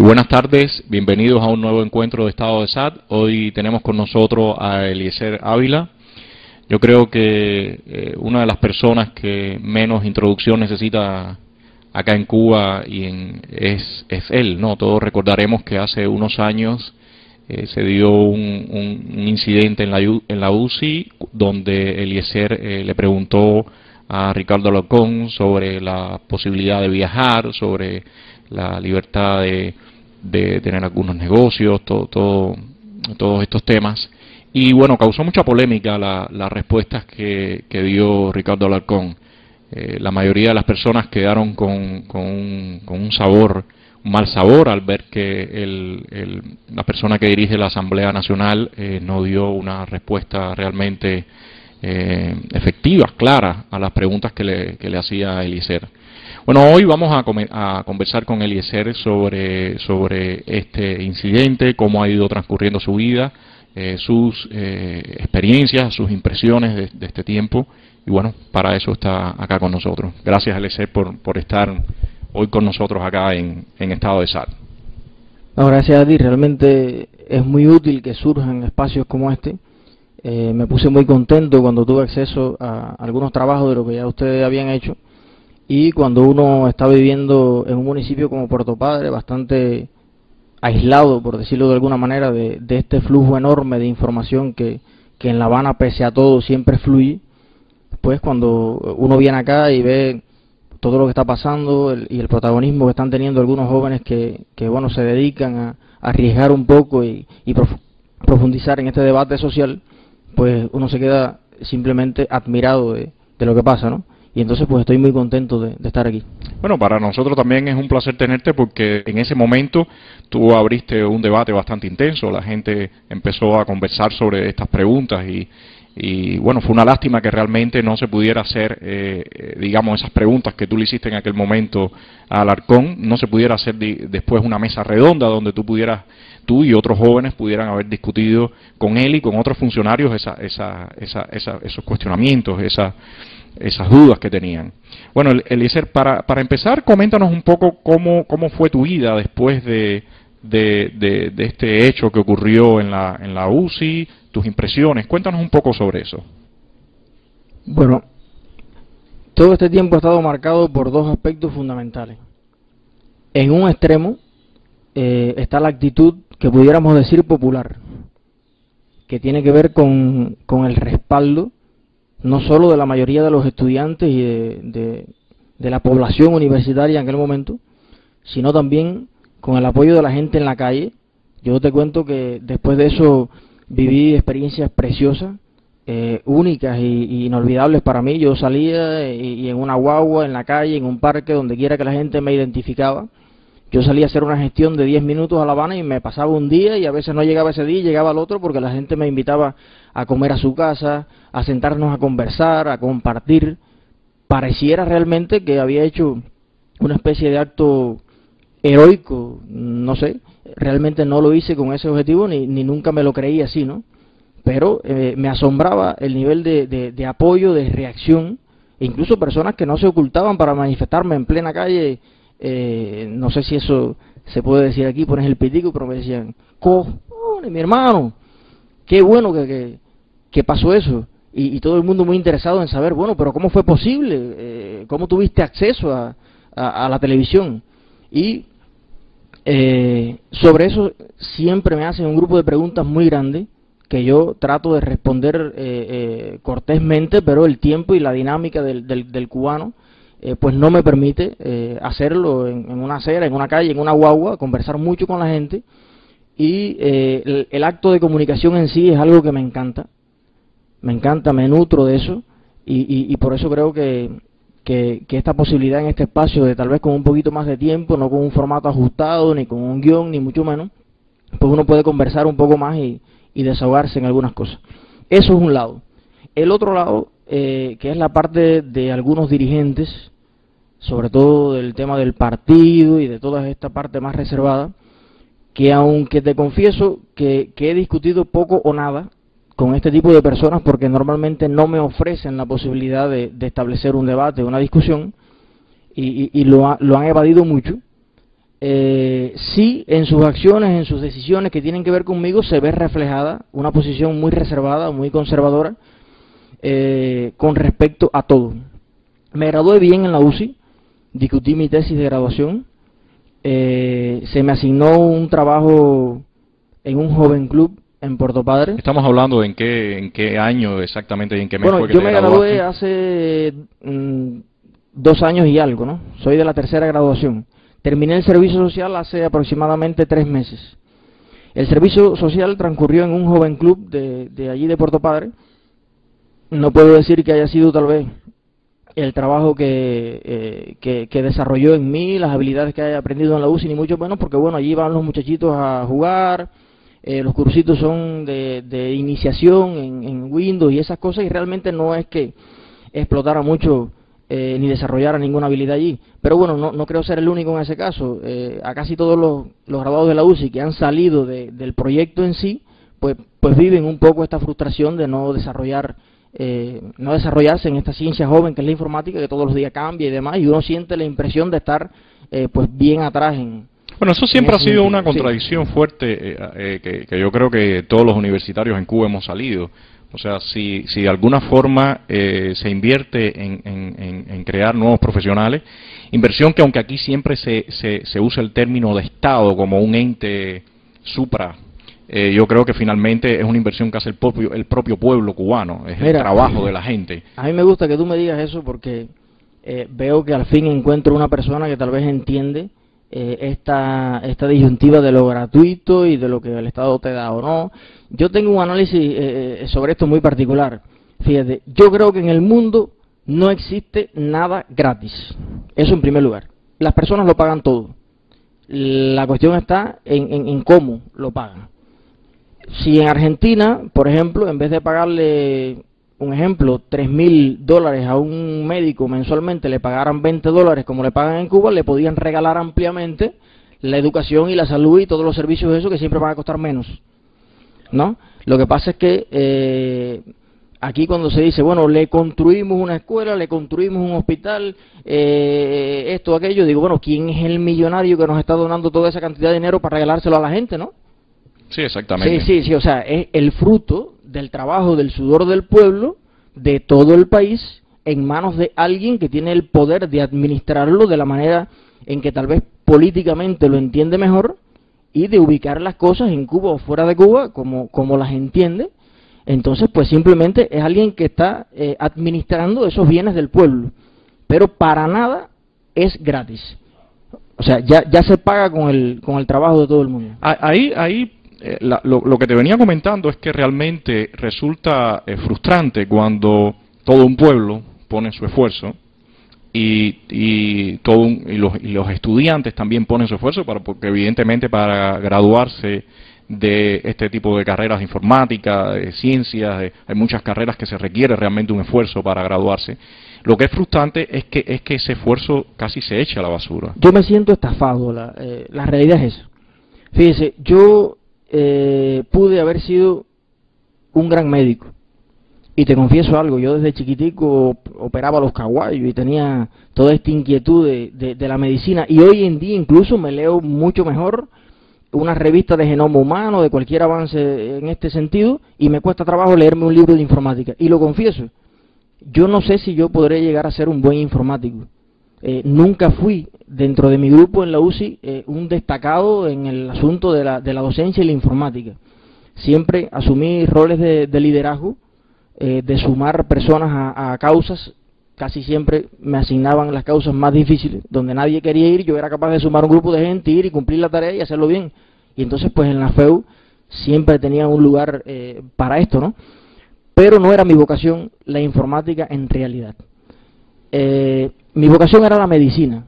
Buenas tardes, bienvenidos a un nuevo encuentro de Estado de SAT. Hoy tenemos con nosotros a Eliezer Ávila. Yo creo que una de las personas que menos introducción necesita acá en Cuba es él, ¿no? Todos recordaremos que hace unos años se dio un incidente en la UCI donde Eliezer le preguntó a Ricardo Alarcón sobre la posibilidad de viajar, sobre la libertad de tener algunos negocios, todos estos temas. Y bueno, causó mucha polémica las respuestas que dio Ricardo Alarcón. La mayoría de las personas quedaron con un mal sabor al ver que la persona que dirige la Asamblea Nacional no dio una respuesta realmente efectiva, clara a las preguntas que le hacía Eliezer. Bueno, hoy vamos a conversar con Eliezer sobre este incidente, cómo ha ido transcurriendo su vida, sus experiencias, sus impresiones de este tiempo. Y bueno, para eso está acá con nosotros. Gracias, Eliezer, por estar hoy con nosotros acá en Estado de SAT. No, gracias a ti. Realmente es muy útil que surjan espacios como este. Me puse muy contento cuando tuve acceso a algunos trabajos de lo que ya ustedes habían hecho. Y cuando uno está viviendo en un municipio como Puerto Padre, bastante aislado, por decirlo de alguna manera, de este flujo enorme de información que en La Habana, pese a todo, siempre fluye, pues cuando uno viene acá y ve todo lo que está pasando y el protagonismo que están teniendo algunos jóvenes que bueno, se dedican a arriesgar un poco y profundizar en este debate social, pues uno se queda simplemente admirado de lo que pasa, ¿no? Y entonces pues estoy muy contento de estar aquí. Bueno, para nosotros también es un placer tenerte porque en ese momento tú abriste un debate bastante intenso, la gente empezó a conversar sobre estas preguntas y bueno, fue una lástima que realmente no se pudiera hacer, digamos, esas preguntas que tú le hiciste en aquel momento a Alarcón, no se pudiera hacer después una mesa redonda donde tú y otros jóvenes pudieran haber discutido con él y con otros funcionarios esos cuestionamientos, esas dudas que tenían. Bueno, Eliezer, para empezar, coméntanos un poco cómo fue tu vida después de este hecho que ocurrió en la UCI, tus impresiones. Cuéntanos un poco sobre eso. Bueno, todo este tiempo ha estado marcado por dos aspectos fundamentales. En un extremo está la actitud que pudiéramos decir popular, que tiene que ver con el respaldo no solo de la mayoría de los estudiantes y de la población universitaria en aquel momento, sino también con el apoyo de la gente en la calle. Yo te cuento que después de eso viví experiencias preciosas, únicas y inolvidables para mí. Yo salía y en una guagua, en la calle, en un parque, donde quiera que la gente me identificaba. Yo salía a hacer una gestión de 10 minutos a La Habana y me pasaba un día y a veces no llegaba ese día y llegaba al otro porque la gente me invitaba a comer a su casa, a sentarnos a conversar, a compartir. Pareciera realmente que había hecho una especie de acto heroico, no sé, realmente no lo hice con ese objetivo ni nunca me lo creí así, ¿no? Pero me asombraba el nivel de apoyo, de reacción, e incluso personas que no se ocultaban para manifestarme en plena calle. No sé si eso se puede decir aquí, pones el pitico, pero me decían, cojones, mi hermano, qué bueno que pasó eso, y todo el mundo muy interesado en saber, bueno, pero ¿cómo fue posible? ¿Cómo tuviste acceso a la televisión? Y sobre eso siempre me hacen un grupo de preguntas muy grande que yo trato de responder cortésmente, pero el tiempo y la dinámica del cubano pues no me permite hacerlo en una acera, en una calle, en una guagua, conversar mucho con la gente. Y el acto de comunicación en sí es algo que me encanta, me nutro de eso, y por eso creo que esta posibilidad en este espacio de tal vez con un poquito más de tiempo, no con un formato ajustado, ni con un guión, ni mucho menos, pues uno puede conversar un poco más y desahogarse en algunas cosas. Eso es un lado. El otro lado, que es la parte de algunos dirigentes, sobre todo del tema del partido y de toda esta parte más reservada, que aunque te confieso que he discutido poco o nada con este tipo de personas porque normalmente no me ofrecen la posibilidad de establecer un debate, una discusión, y lo han evadido mucho. sí en sus acciones, en sus decisiones que tienen que ver conmigo, se ve reflejada una posición muy reservada, muy conservadora con respecto a todo. Me gradué bien en la UCI, discutí mi tesis de graduación, se me asignó un trabajo en un joven club en Puerto Padre. Estamos hablando de en qué año exactamente y en qué mes fue que Yo te me graduaste. gradué hace 2 años y algo, ¿no? Soy de la tercera graduación. Terminé el servicio social hace aproximadamente 3 meses. El servicio social transcurrió en un joven club de allí de Puerto Padre. No puedo decir que haya sido tal vez el trabajo que desarrolló en mí, las habilidades que haya aprendido en la UCI, ni mucho menos, porque bueno, allí van los muchachitos a jugar, los cursitos son de iniciación en Windows y esas cosas, y realmente no es que explotara mucho ni desarrollara ninguna habilidad allí. Pero bueno, no creo ser el único en ese caso. A casi todos los graduados de la UCI que han salido del proyecto en sí, pues viven un poco esta frustración de no desarrollarse en esta ciencia joven que es la informática, que todos los días cambia y demás, y uno siente la impresión de estar pues bien atrás en... Bueno, eso siempre ha sido una sí. contradicción fuerte que yo creo que todos los universitarios en Cuba hemos salido. O sea, si de alguna forma se invierte en crear nuevos profesionales, inversión que aunque aquí siempre se usa el término de Estado como un ente supra, yo creo que finalmente es una inversión que hace el propio pueblo cubano, es el trabajo de la gente. A mí me gusta que tú me digas eso porque veo que al fin encuentro una persona que tal vez entiende esta disyuntiva de lo gratuito y de lo que el Estado te da o no. Yo tengo un análisis sobre esto muy particular. Fíjate, yo creo que en el mundo no existe nada gratis. Eso en primer lugar. Las personas lo pagan todo. La cuestión está en cómo lo pagan. Si en Argentina, por ejemplo, en vez de pagarle, un ejemplo, $3.000 a un médico mensualmente, le pagaran $20 como le pagan en Cuba, le podían regalar ampliamente la educación y la salud y todos los servicios de eso que siempre van a costar menos, ¿no? Lo que pasa es que aquí cuando se dice, bueno, le construimos una escuela, le construimos un hospital, esto, aquello, digo, bueno, ¿quién es el millonario que nos está donando toda esa cantidad de dinero para regalárselo a la gente, no? Sí, exactamente. Sí, o sea, es el fruto del trabajo, del sudor del pueblo, de todo el país, en manos de alguien que tiene el poder de administrarlo de la manera en que tal vez políticamente lo entiende mejor y de ubicar las cosas en Cuba o fuera de Cuba como las entiende. Entonces, pues simplemente es alguien que está administrando esos bienes del pueblo, pero para nada es gratis. O sea, ya se paga con el trabajo de todo el mundo. Lo que te venía comentando es que realmente resulta frustrante cuando todo un pueblo pone su esfuerzo y los estudiantes también ponen su esfuerzo porque evidentemente para graduarse de este tipo de carreras de informática, de ciencias, hay muchas carreras que se requiere realmente un esfuerzo para graduarse. Lo que es frustrante es que ese esfuerzo casi se echa a la basura. Yo me siento estafado, la realidad es esa. Fíjese, yo pude haber sido un gran médico, y te confieso algo, yo desde chiquitico operaba los caguayos y tenía toda esta inquietud de la medicina, y hoy en día incluso me leo mucho mejor una revista de genoma humano, de cualquier avance en este sentido, y me cuesta trabajo leerme un libro de informática, y lo confieso, yo no sé si yo podré llegar a ser un buen informático. Nunca fui, dentro de mi grupo en la UCI, un destacado en el asunto de la docencia y la informática. Siempre asumí roles de liderazgo, de sumar personas a causas. Casi siempre me asignaban las causas más difíciles, donde nadie quería ir, yo era capaz de sumar un grupo de gente, ir y cumplir la tarea y hacerlo bien. Y entonces pues en la FEU siempre tenía un lugar para esto, ¿no? Pero no era mi vocación la informática en realidad. Mi vocación era la medicina.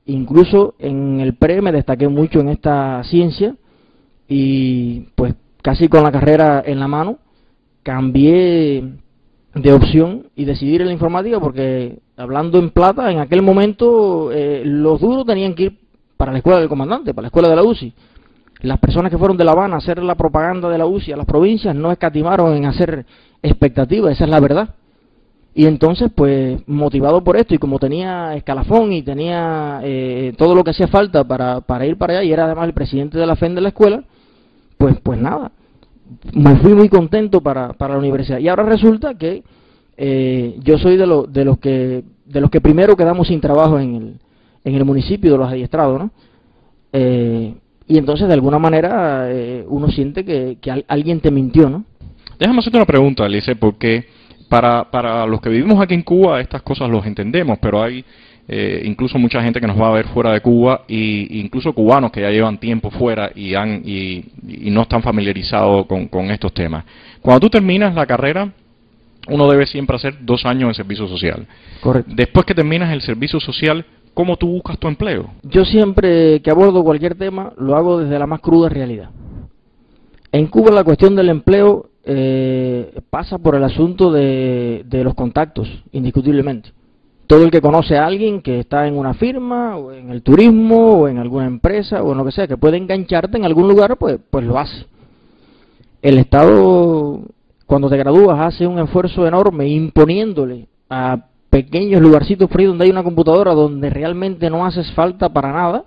Incluso en el pre me destaqué mucho en esta ciencia y pues casi con la carrera en la mano cambié de opción y decidí ir en la informática porque, hablando en plata, en aquel momento los duros tenían que ir para la escuela del comandante, para la escuela de la UCI. Las personas que fueron de La Habana a hacer la propaganda de la UCI a las provincias no escatimaron en hacer expectativas, esa es la verdad. Y entonces, pues, motivado por esto, y como tenía escalafón y tenía todo lo que hacía falta para ir para allá, y era además el presidente de la FEN de la escuela, pues nada, me fui muy contento para la universidad. Y ahora resulta que yo soy de los que primero quedamos sin trabajo en el municipio, de los adiestrados, ¿no? Y entonces, de alguna manera, uno siente que alguien te mintió, ¿no? Déjame hacerte una pregunta, Alice, porque para los que vivimos aquí en Cuba estas cosas los entendemos, pero hay incluso mucha gente que nos va a ver fuera de Cuba, y incluso cubanos que ya llevan tiempo fuera y no están familiarizados con estos temas. Cuando tú terminas la carrera, uno debe siempre hacer 2 años de servicio social. Correcto. Después que terminas el servicio social, ¿cómo tú buscas tu empleo? Yo siempre que abordo cualquier tema lo hago desde la más cruda realidad. En Cuba la cuestión del empleo pasa por el asunto de los contactos, indiscutiblemente. Todo el que conoce a alguien que está en una firma, o en el turismo, o en alguna empresa, o en lo que sea, que puede engancharte en algún lugar, pues lo hace. El Estado, cuando te gradúas, hace un esfuerzo enorme imponiéndole a pequeños lugarcitos fríos donde hay una computadora, donde realmente no haces falta para nada,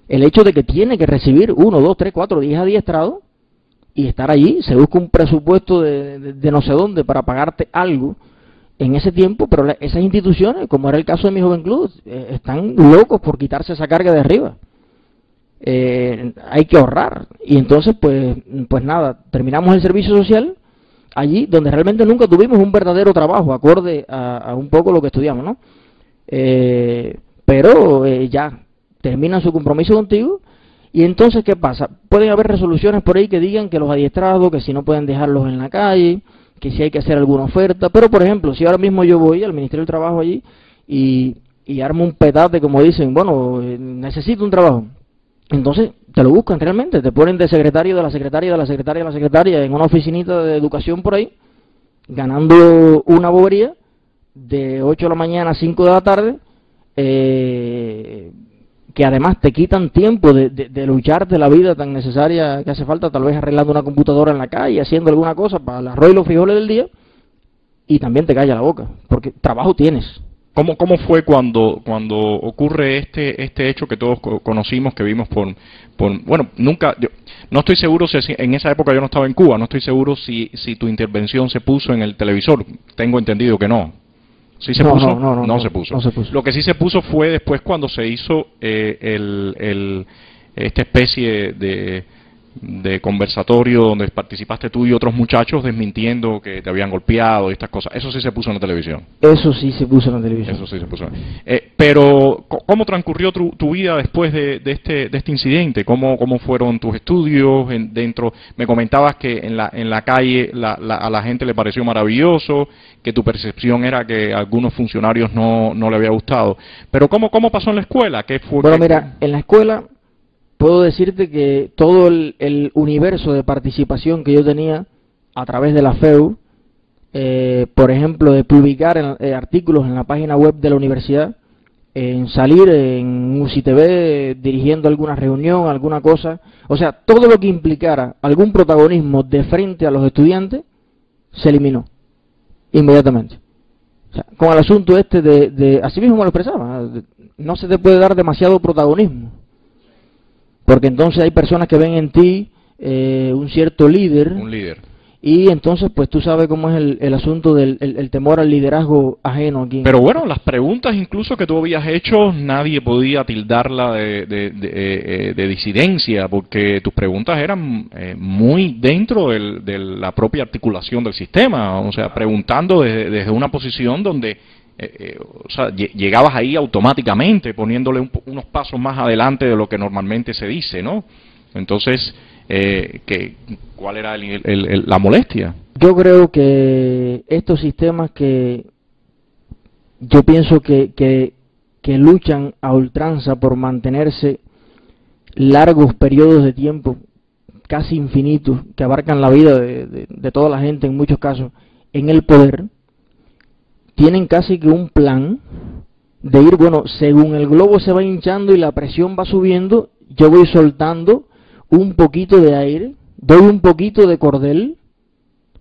el hecho de que tiene que recibir 1, 2, 3, 4, 10 adiestrados y estar allí. Se busca un presupuesto de no sé dónde para pagarte algo en ese tiempo, pero esas instituciones, como era el caso de mi Joven Club, están locos por quitarse esa carga de arriba. Hay que ahorrar, y entonces pues nada, terminamos el servicio social allí, donde realmente nunca tuvimos un verdadero trabajo acorde a un poco lo que estudiamos, ¿no? Pero ya terminan su compromiso contigo. Y entonces, ¿qué pasa? Pueden haber resoluciones por ahí que digan que los adiestrados, que si no pueden dejarlos en la calle, que si hay que hacer alguna oferta. Pero, por ejemplo, si ahora mismo yo voy al Ministerio del Trabajo allí y armo un petate, como dicen, bueno, necesito un trabajo, entonces te lo buscan realmente, te ponen de secretario de la secretaria, de la secretaria, de la secretaria, en una oficinita de educación por ahí, ganando una bobería de 8 de la mañana a 5 de la tarde, que además te quitan tiempo de lucharte la vida tan necesaria que hace falta, tal vez arreglando una computadora en la calle, haciendo alguna cosa para el arroz y los frijoles del día, y también te calla la boca, porque trabajo tienes. ¿Cómo fue cuando ocurre este hecho que todos conocimos, que vimos bueno, nunca, no estoy seguro si en esa época yo no estaba en Cuba, no estoy seguro si tu intervención se puso en el televisor, tengo entendido que no. ¿Sí se puso? No se puso. Lo que sí se puso fue después cuando se hizo esta especie de conversatorio donde participaste tú y otros muchachos desmintiendo que te habían golpeado y estas cosas. Eso sí se puso en la televisión. Eso sí se puso en la televisión. Eso sí se puso. Pero, ¿cómo transcurrió tu vida después de este incidente? ¿Cómo fueron tus estudios dentro? Me comentabas que en la calle a la gente le pareció maravilloso, que tu percepción era que a algunos funcionarios no le había gustado. Pero, ¿cómo pasó en la escuela? ¿Qué fue? Bueno, mira, en la escuela puedo decirte que todo el universo de participación que yo tenía a través de la FEU, por ejemplo, de publicar artículos en la página web de la universidad, en salir en UCITV dirigiendo alguna reunión, alguna cosa, o sea, todo lo que implicara algún protagonismo de frente a los estudiantes, se eliminó inmediatamente. O sea, con el asunto este así mismo me lo expresaba, no se te puede dar demasiado protagonismo, porque entonces hay personas que ven en ti un cierto líder. Un líder. Y entonces, pues tú sabes cómo es el asunto del temor al liderazgo ajeno aquí. Pero bueno, las preguntas incluso que tú habías hecho, nadie podía tildarla de disidencia, porque tus preguntas eran muy dentro de la propia articulación del sistema, o sea, preguntando desde una posición donde o sea, llegabas ahí automáticamente, poniéndole unos pasos más adelante de lo que normalmente se dice, ¿no? Entonces, ¿cuál era la molestia? Yo creo que estos sistemas que yo pienso que luchan a ultranza por mantenerse largos periodos de tiempo, casi infinitos, que abarcan la vida de toda la gente en muchos casos, en el poder, tienen casi que un plan de ir, bueno, según el globo se va hinchando y la presión va subiendo, yo voy soltando un poquito de aire, doy un poquito de cordel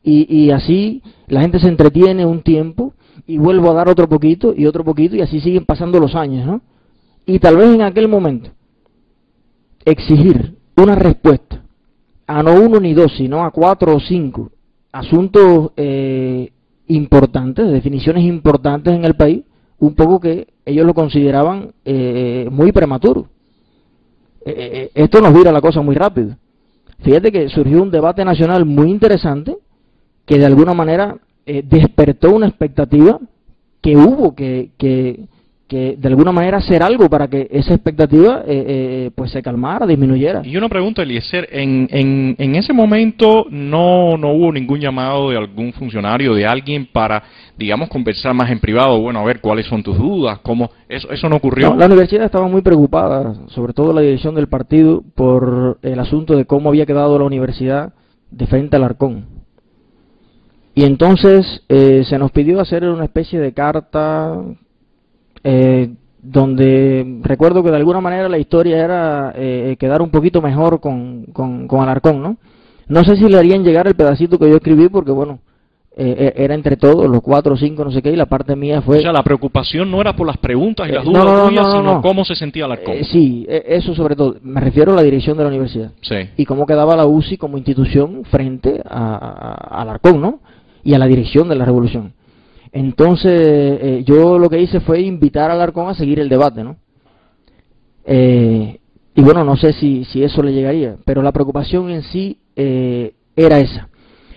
y así la gente se entretiene un tiempo y vuelvo a dar otro poquito, y así siguen pasando los años, ¿no? Y tal vez en aquel momento exigir una respuesta a no uno ni dos, sino a 4 o 5 asuntos importantes, definiciones importantes en el país, un poco que ellos lo consideraban muy prematuro. Esto nos vira la cosa muy rápido. Fíjate que surgió un debate nacional muy interesante que de alguna manera despertó una expectativa que hubo que de alguna manera hacer algo para que esa expectativa pues se calmara, disminuyera. Y una pregunta, Eliezer, en ese momento no hubo ningún llamado de algún funcionario, de alguien para, digamos, conversar más en privado, bueno, a ver, ¿cuáles son tus dudas? ¿Cómo? ¿Eso no ocurrió? No, la universidad estaba muy preocupada, sobre todo la dirección del partido, por el asunto de cómo había quedado la universidad de frente al Arcón. Y entonces se nos pidió hacer una especie de carta donde recuerdo que de alguna manera la historia era quedar un poquito mejor con Alarcón, ¿no? No sé si le harían llegar el pedacito que yo escribí porque, bueno, era entre todos, los 4 o 5, no sé qué, y la parte mía fue... O sea, la preocupación no era por las preguntas y las dudas tuyas, sino cómo se sentía Alarcón. Sí, eso sobre todo. Me refiero a la dirección de la universidad. Sí. Y cómo quedaba la UCI como institución frente a Alarcón, ¿no? Y a la dirección de la revolución. Entonces, yo lo que hice fue invitar a Alarcón a seguir el debate, ¿no? Y bueno, no sé si eso le llegaría, pero la preocupación en sí era esa.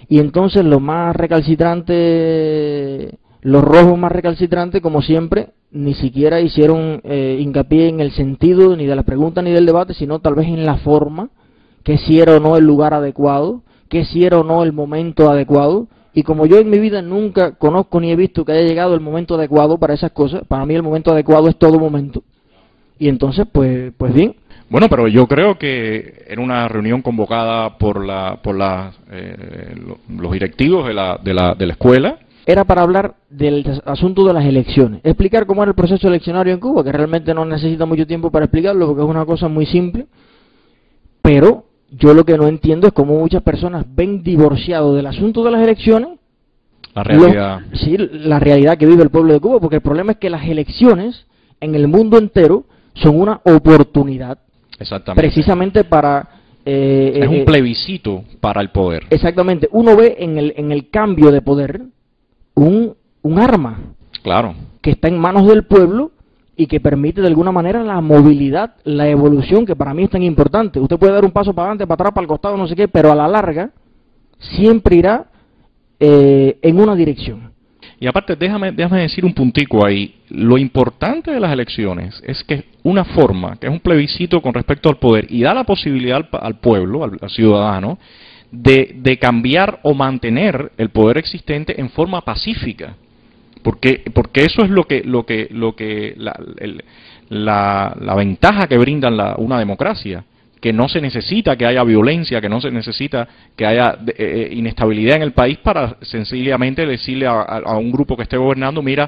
Y entonces los más recalcitrantes, los rojos más recalcitrantes, como siempre, ni siquiera hicieron hincapié en el sentido ni de la pregunta ni del debate, sino tal vez en la forma, que si era o no el lugar adecuado, que si era o no el momento adecuado. Y como yo en mi vida nunca conozco ni he visto que haya llegado el momento adecuado para esas cosas, para mí el momento adecuado es todo momento. Y entonces, pues bien. Bueno, pero yo creo que era una reunión convocada por los directivos de la escuela. Era para hablar del asunto de las elecciones, explicar cómo era el proceso eleccionario en Cuba, que realmente no necesita mucho tiempo para explicarlo, porque es una cosa muy simple, pero yo lo que no entiendo es cómo muchas personas ven divorciado del asunto de las elecciones la realidad. Sí, la realidad que vive el pueblo de Cuba, porque el problema es que las elecciones en el mundo entero son una oportunidad. Exactamente. Precisamente para... es un plebiscito para el poder. Exactamente. Uno ve en el cambio de poder un arma. Claro. Que está en manos del pueblo y que permite de alguna manera la movilidad, la evolución, que para mí es tan importante. Usted puede dar un paso para adelante, para atrás, para el costado, no sé qué, pero a la larga siempre irá en una dirección. Y aparte, déjame decir un puntico ahí. Lo importante de las elecciones es que es una forma, que es un plebiscito con respecto al poder, y da la posibilidad al pueblo, al ciudadano, de cambiar o mantener el poder existente en forma pacífica. Porque eso es la ventaja que brinda una democracia. Que no se necesita que haya violencia, que no se necesita que haya inestabilidad en el país para sencillamente decirle a un grupo que esté gobernando, mira,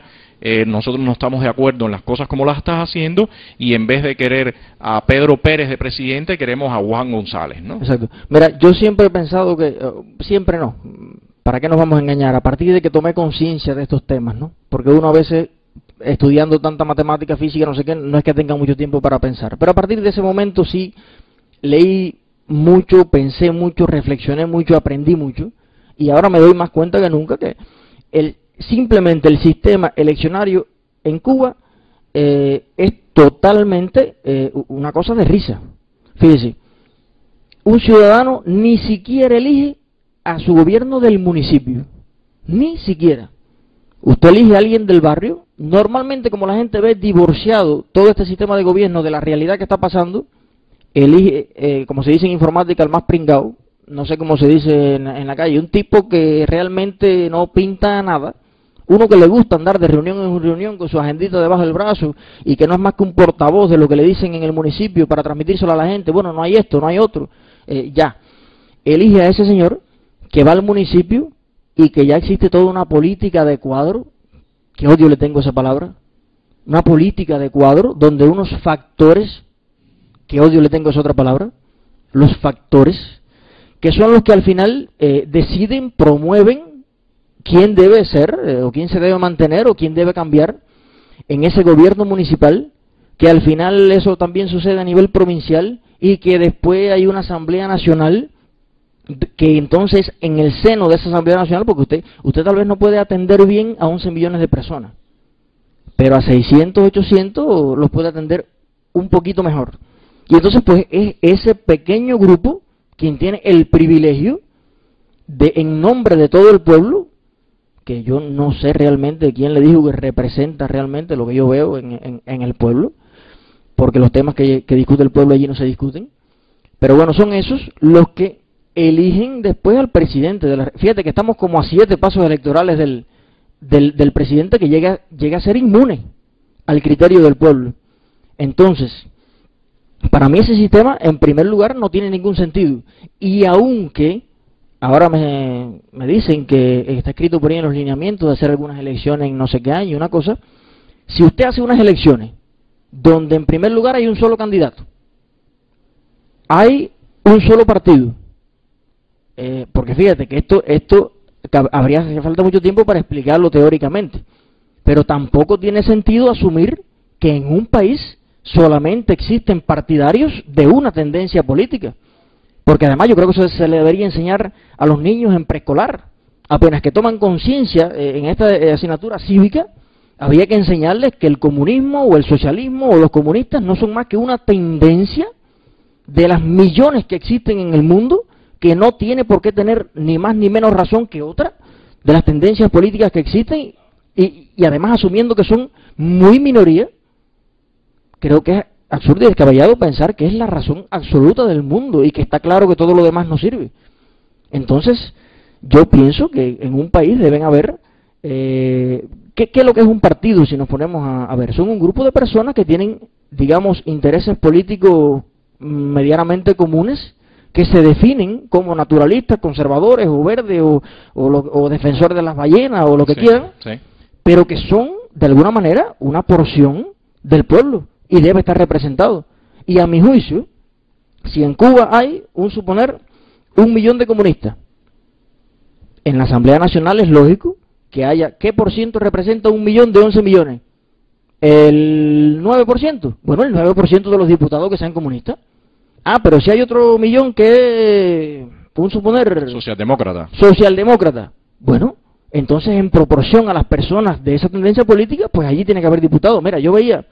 nosotros no estamos de acuerdo en las cosas como las estás haciendo, y en vez de querer a Pedro Pérez de presidente, queremos a Juan González, ¿no? Exacto. Mira, yo siempre he pensado que, siempre no, ¿para qué nos vamos a engañar? A partir de que tomé conciencia de estos temas, ¿no? Porque uno a veces, estudiando tanta matemática, física, no sé qué, no es que tenga mucho tiempo para pensar, pero a partir de ese momento sí leí mucho, pensé mucho, reflexioné mucho, aprendí mucho, y ahora me doy más cuenta que nunca que simplemente el sistema eleccionario en Cuba es totalmente una cosa de risa. Fíjese, un ciudadano ni siquiera elige a su gobierno del municipio, ni siquiera. Usted elige a alguien del barrio. Normalmente, como la gente ve divorciado todo este sistema de gobierno de la realidad que está pasando, elige, como se dice en informática, el más pringao, no sé cómo se dice en la calle, un tipo que realmente no pinta nada, uno que le gusta andar de reunión en reunión con su agendita debajo del brazo y que no es más que un portavoz de lo que le dicen en el municipio para transmitírselo a la gente. Bueno, no hay esto, no hay otro, ya. Elige a ese señor que va al municipio y que ya existe toda una política de cuadro, que odio le tengo esa palabra, una política de cuadro donde unos factores, que odio le tengo esa otra palabra, los factores, que son los que al final deciden, promueven quién debe ser, o quién se debe mantener, o quién debe cambiar en ese gobierno municipal, que al final eso también sucede a nivel provincial, y que después hay una asamblea nacional, que entonces en el seno de esa asamblea nacional, porque usted tal vez no puede atender bien a 11 millones de personas, pero a 600, 800 los puede atender un poquito mejor. Y entonces pues es ese pequeño grupo quien tiene el privilegio de, en nombre de todo el pueblo, que yo no sé realmente quién le dijo que representa realmente lo que yo veo en el pueblo, porque los temas que discute el pueblo allí no se discuten, pero bueno, son esos los que eligen después al presidente. Fíjate que estamos como a 7 pasos electorales del presidente, que llega a ser inmune al criterio del pueblo. Entonces, para mí ese sistema, en primer lugar, no tiene ningún sentido. Y aunque ahora me dicen que está escrito por ahí en los lineamientos de hacer algunas elecciones en no sé qué año, una cosa, si usted hace unas elecciones donde en primer lugar hay un solo candidato, hay un solo partido, porque fíjate que esto hace falta mucho tiempo para explicarlo teóricamente, pero tampoco tiene sentido asumir que en un país solamente existen partidarios de una tendencia política, porque además yo creo que eso se le debería enseñar a los niños en preescolar. Apenas que toman conciencia en esta asignatura cívica, había que enseñarles que el comunismo o el socialismo o los comunistas no son más que una tendencia de las millones que existen en el mundo, que no tiene por qué tener ni más ni menos razón que otra de las tendencias políticas que existen, y además asumiendo que son muy minoría. Creo que es absurdo y descabellado pensar que es la razón absoluta del mundo y que está claro que todo lo demás no sirve. Entonces, yo pienso que en un país deben haber... ¿Qué es lo que es un partido? Si nos ponemos a ver, son un grupo de personas que tienen, digamos, intereses políticos medianamente comunes, que se definen como naturalistas, conservadores o verdes o defensores de las ballenas o lo que quieran, pero que son de alguna manera una porción del pueblo y debe estar representado. Y a mi juicio, si en Cuba hay, suponer, 1 millón de comunistas, en la Asamblea Nacional es lógico que haya, ¿qué por ciento representa 1 millón de 11 millones? ¿El 9%? Bueno, el 9% de los diputados que sean comunistas. Ah, pero si hay otro millón que, suponer... Socialdemócrata. Bueno, entonces en proporción a las personas de esa tendencia política, pues allí tiene que haber diputados. Mira, yo veía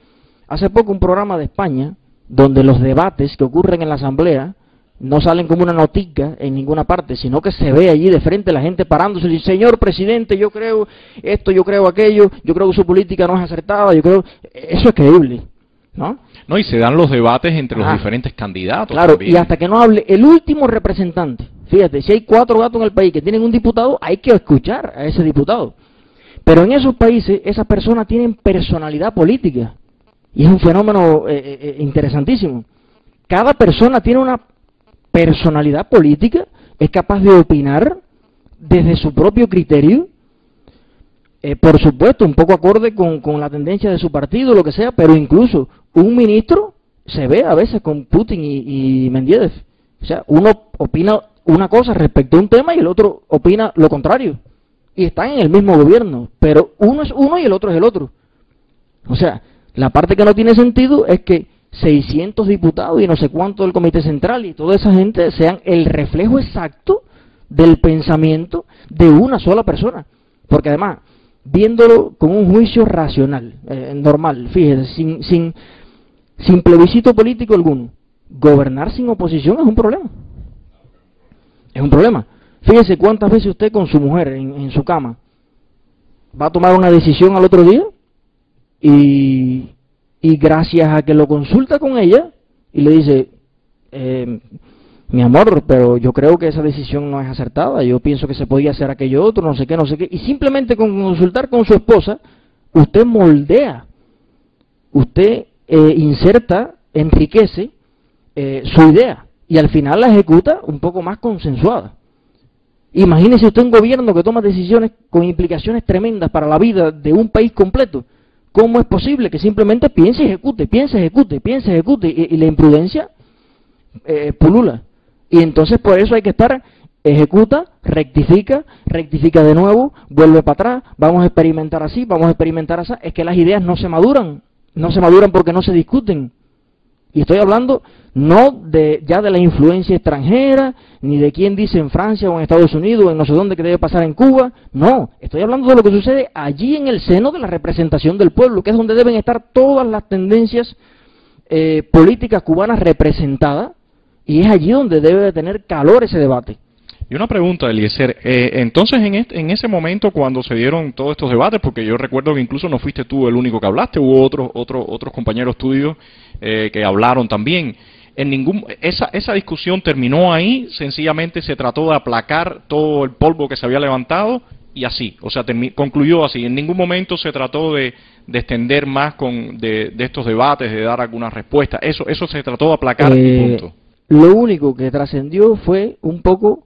hace poco un programa de España, donde los debates que ocurren en la Asamblea no salen como una notica en ninguna parte, sino que se ve allí de frente la gente parándose y dice: señor presidente, yo creo esto, yo creo aquello, yo creo que su política no es acertada, yo creo... Eso es creíble, ¿no? No, y se dan los debates entre los diferentes candidatos. Claro, también. Y hasta que no hable el último representante. Fíjate, si hay 4 gatos en el país que tienen un diputado, hay que escuchar a ese diputado. Pero en esos países, esas personas tienen personalidad política. Y es un fenómeno interesantísimo. Cada persona tiene una personalidad política, es capaz de opinar desde su propio criterio, por supuesto, un poco acorde con la tendencia de su partido, lo que sea, pero incluso un ministro se ve a veces con Putin y Medvedev. O sea, uno opina una cosa respecto a un tema y el otro opina lo contrario. Y están en el mismo gobierno, pero uno es uno y el otro es el otro. O sea, la parte que no tiene sentido es que 600 diputados y no sé cuánto del Comité Central y toda esa gente sean el reflejo exacto del pensamiento de una sola persona. Porque además, viéndolo con un juicio racional, normal, fíjese, sin plebiscito político alguno, gobernar sin oposición es un problema. Es un problema. Fíjese cuántas veces usted con su mujer en su cama va a tomar una decisión al otro día y gracias a que lo consulta con ella y le dice: mi amor, pero yo creo que esa decisión no es acertada, yo pienso que se podía hacer aquello otro, no sé qué, y simplemente con consultar con su esposa, usted moldea, usted inserta, enriquece su idea, y al final la ejecuta un poco más consensuada. Imagínese usted un gobierno que toma decisiones con implicaciones tremendas para la vida de un país completo. ¿Cómo es posible que simplemente piense y ejecute, y la imprudencia pulula? Y entonces por eso hay que estar ejecuta, rectifica de nuevo, vuelve para atrás, vamos a experimentar así, vamos a experimentar así. Es que las ideas no se maduran porque no se discuten. Y estoy hablando no ya de la influencia extranjera, ni de quién dice en Francia o en Estados Unidos o en no sé dónde que debe pasar en Cuba. No, estoy hablando de lo que sucede allí en el seno de la representación del pueblo, que es donde deben estar todas las tendencias políticas cubanas representadas, y es allí donde debe de tener calor ese debate. Y una pregunta, Eliezer, entonces en ese momento cuando se dieron todos estos debates, porque yo recuerdo que incluso no fuiste tú el único que hablaste, hubo otros compañeros tuyos que hablaron también, esa discusión terminó ahí, sencillamente se trató de aplacar todo el polvo que se había levantado y así, o sea, concluyó así, en ningún momento se trató de extender más de estos debates, de dar alguna respuesta, eso se trató de aplacar y punto. Lo único que trascendió fue un poco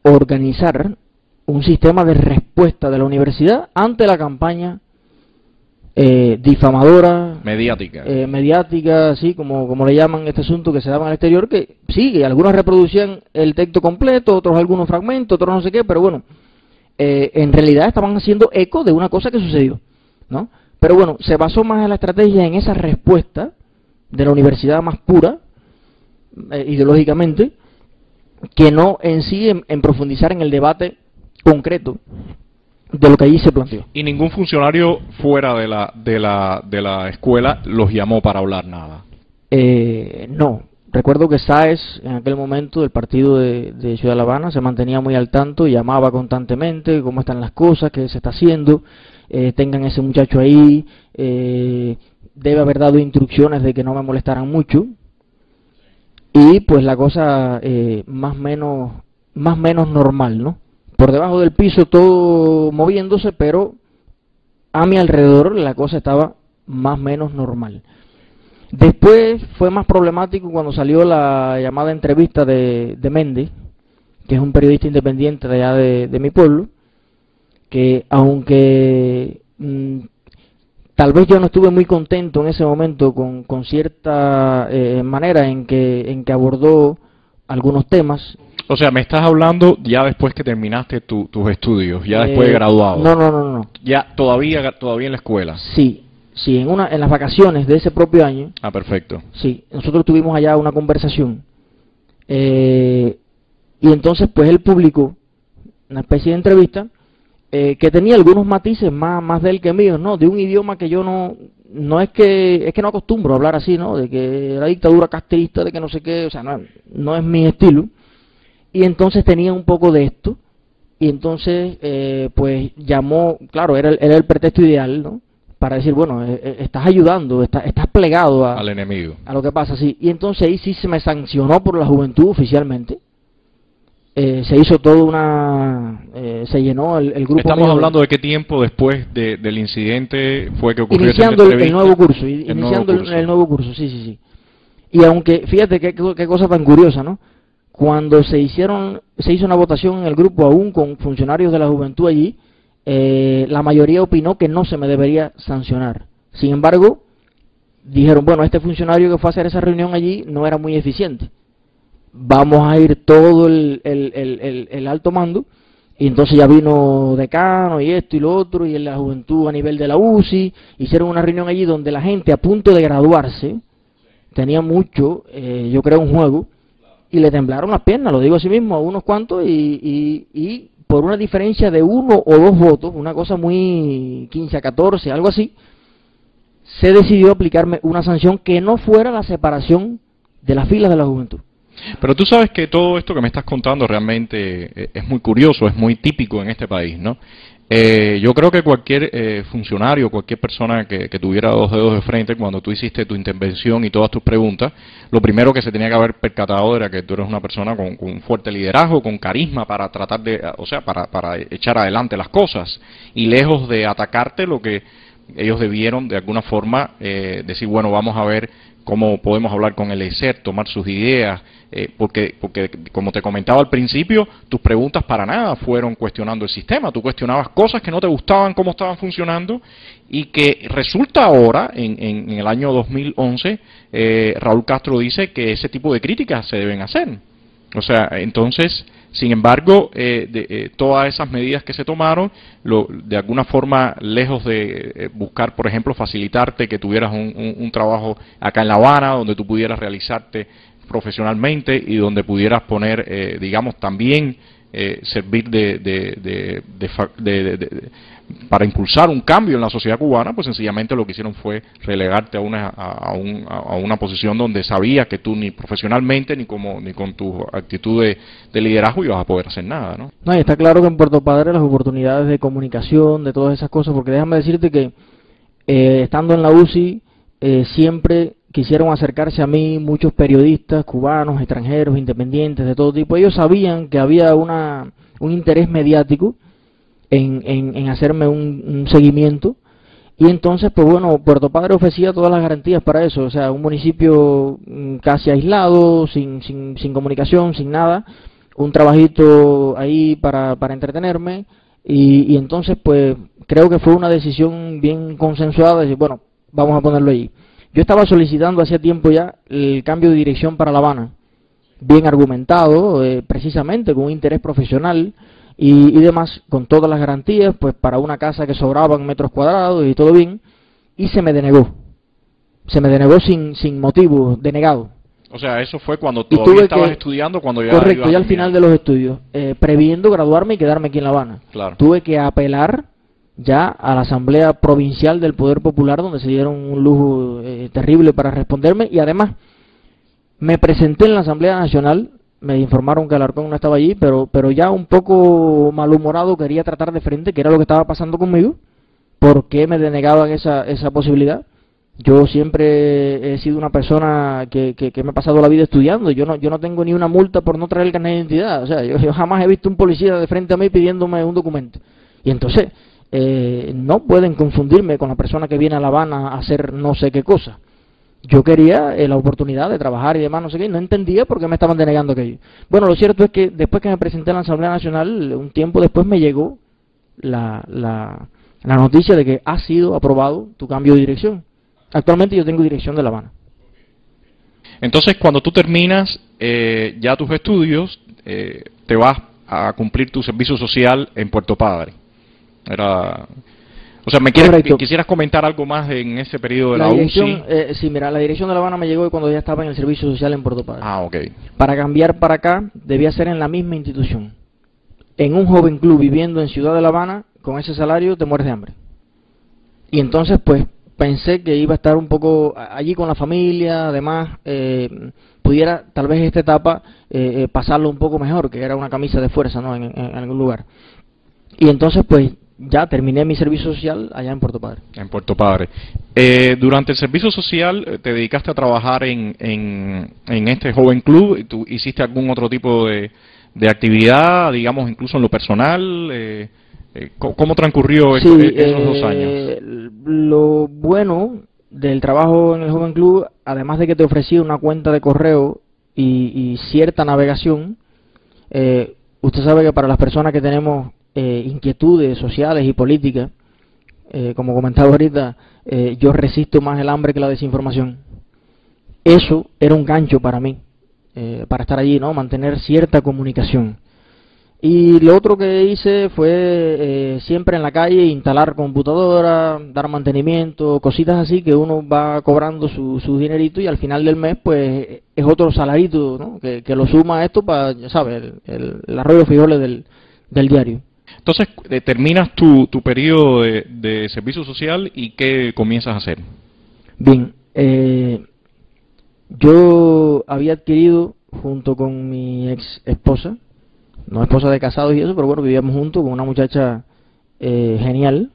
organizar un sistema de respuesta de la universidad ante la campaña difamadora, mediática, así como le llaman este asunto que se daba en el exterior, que sí, que algunos reproducían el texto completo, otros algunos fragmentos, otros no sé qué, pero bueno, en realidad estaban haciendo eco de una cosa que sucedió, ¿no? Pero bueno, se basó más en la estrategia en esa respuesta de la universidad más pura, ideológicamente, que no en sí en profundizar en el debate concreto de lo que allí se planteó. Y ningún funcionario fuera de la escuela los llamó para hablar nada. No. Recuerdo que Sáez, en aquel momento del partido de Ciudad de La Habana, se mantenía muy al tanto, llamaba constantemente cómo están las cosas, qué se está haciendo, tengan ese muchacho ahí, debe haber dado instrucciones de que no me molestaran mucho. Y pues la cosa más menos normal, ¿no? Por debajo del piso todo moviéndose, pero a mi alrededor la cosa estaba más o menos normal. Después fue más problemático cuando salió la llamada entrevista de Méndez, que es un periodista independiente de allá de mi pueblo, que aunque tal vez yo no estuve muy contento en ese momento con cierta manera en que abordó algunos temas. O sea, me estás hablando ya después que terminaste tus estudios, ya después de graduado. No. Ya todavía en la escuela. Sí, en las vacaciones de ese propio año. Ah, perfecto. Sí, nosotros tuvimos allá una conversación. Y entonces pues él publicó una especie de entrevista que tenía algunos matices más de él que míos, ¿no? De un idioma que yo no es que no acostumbro a hablar así, ¿no? De que la dictadura castrista, de que no sé qué, o sea, no es mi estilo. Y entonces tenía un poco de esto, y entonces pues llamó, claro, era el pretexto ideal, ¿no? Para decir, bueno, estás ayudando, estás plegado al enemigo, a lo que pasa, sí. Y entonces ahí sí se me sancionó por la juventud oficialmente. Se hizo toda se llenó el grupo. Estamos hablando de qué tiempo después del incidente fue que ocurrió. Iniciando el nuevo curso, el nuevo curso, sí. Y aunque, fíjate qué cosa tan curiosa, ¿no? Cuando se hizo una votación en el grupo aún con funcionarios de la juventud allí, la mayoría opinó que no se me debería sancionar. Sin embargo, dijeron, bueno, este funcionario que fue a hacer esa reunión allí no era muy eficiente. Vamos a ir todo el alto mando, y entonces ya vino decano y esto y lo otro, y en la juventud a nivel de la UCI, hicieron una reunión allí donde la gente a punto de graduarse tenía mucho, yo creo, un juego, y le temblaron las piernas, lo digo así mismo, a unos cuantos, y por una diferencia de 1 o 2 votos, una cosa muy 15-14, algo así, se decidió aplicarme una sanción que no fuera la separación de las filas de la juventud. Pero tú sabes que todo esto que me estás contando realmente es muy curioso, es muy típico en este país, ¿no? Yo creo que cualquier funcionario, cualquier persona que tuviera 2 dedos de frente cuando tú hiciste tu intervención y todas tus preguntas, lo primero que se tenía que haber percatado era que tú eres una persona con un fuerte liderazgo, con carisma para tratar para echar adelante las cosas, y lejos de atacarte, lo que ellos debieron de alguna forma decir, bueno, vamos a ver cómo podemos hablar con Eliezer, tomar sus ideas, porque como te comentaba al principio, tus preguntas para nada fueron cuestionando el sistema, tú cuestionabas cosas que no te gustaban, cómo estaban funcionando, y que resulta ahora, en el año 2011, Raúl Castro dice que ese tipo de críticas se deben hacer. O sea, entonces, Sin embargo, todas esas medidas que se tomaron, de alguna forma, lejos de buscar, por ejemplo, facilitarte que tuvieras un trabajo acá en La Habana, donde tú pudieras realizarte profesionalmente y donde pudieras poner, digamos, también servir para impulsar un cambio en la sociedad cubana, pues sencillamente lo que hicieron fue relegarte a una posición donde sabías que tú ni profesionalmente ni con tu actitud de liderazgo ibas a poder hacer nada, ¿no? No, y está claro que en Puerto Padre las oportunidades de comunicación, de todas esas cosas, porque déjame decirte que estando en la UCI siempre quisieron acercarse a mí muchos periodistas cubanos, extranjeros, independientes, de todo tipo. Ellos sabían que había un interés mediático en hacerme un seguimiento, y entonces, pues bueno, Puerto Padre ofrecía todas las garantías para eso. O sea, un municipio casi aislado, sin comunicación, sin nada, un trabajito ahí para entretenerme, y entonces, pues creo que fue una decisión bien consensuada, de decir, bueno, vamos a ponerlo ahí. Yo estaba solicitando hacía tiempo ya el cambio de dirección para La Habana, bien argumentado, precisamente con un interés profesional y demás, con todas las garantías, pues para una casa que sobraban metros cuadrados y todo bien, y se me denegó sin motivo, denegado. O sea, eso fue cuando todavía estabas estudiando, cuando ya correcto, ya al final de los estudios, previendo graduarme y quedarme aquí en La Habana. Claro. Tuve que apelar ya a la Asamblea Provincial del Poder Popular, donde se dieron un lujo terrible para responderme, y además me presenté en la Asamblea Nacional. Me informaron que Alarcón no estaba allí, pero ya un poco malhumorado quería tratar de frente qué era lo que estaba pasando conmigo, por qué me denegaban esa posibilidad. Yo siempre he sido una persona que me he pasado la vida estudiando. Yo no tengo ni una multa por no traer el carnet de identidad. O sea, yo jamás he visto un policía de frente a mí pidiéndome un documento. Y entonces no pueden confundirme con la persona que viene a La Habana a hacer no sé qué cosa. Yo quería la oportunidad de trabajar y demás, no sé qué, y no entendía por qué me estaban denegando aquello. Bueno, lo cierto es que después que me presenté en la Asamblea Nacional, un tiempo después me llegó la noticia de que ha sido aprobado tu cambio de dirección. Actualmente yo tengo dirección de La Habana. Entonces, cuando tú terminas ya tus estudios, te vas a cumplir tu servicio social en Puerto Padre. O sea, ¿quisieras comentar algo más en ese periodo de la UCI? Sí, mira, la dirección de La Habana me llegó cuando ya estaba en el servicio social en Puerto Padre. Ah, ok. Para cambiar para acá, debía ser en la misma institución. En un joven club viviendo en Ciudad de La Habana, con ese salario te mueres de hambre. Y entonces, pues, pensé que iba a estar un poco allí con la familia, además, pudiera tal vez esta etapa pasarlo un poco mejor, que era una camisa de fuerza, ¿no? En algún lugar. Y entonces, pues, ya terminé mi servicio social allá en Puerto Padre. En Puerto Padre. Durante el servicio social te dedicaste a trabajar en este joven club, y tú hiciste algún otro tipo de actividad, digamos, incluso en lo personal. ¿Cómo transcurrió esos 2 años? Lo bueno del trabajo en el joven club, además de que te ofrecía una cuenta de correo y cierta navegación, usted sabe que para las personas que tenemos inquietudes sociales y políticas, como comentaba ahorita, yo resisto más el hambre que la desinformación. Eso era un gancho para mí, para estar allí, ¿no? Mantener cierta comunicación. Y lo otro que hice fue siempre en la calle instalar computadora, dar mantenimiento, cositas así que uno va cobrando su dinerito, y al final del mes pues es otro salarito, ¿no? que lo suma a esto para, ya sabes, el arroz y frijoles del diario. Entonces, terminas tu periodo de servicio social, y ¿qué comienzas a hacer? Bien, yo había adquirido, junto con mi ex esposa, no esposa de casados y eso, pero bueno, vivíamos juntos con una muchacha genial,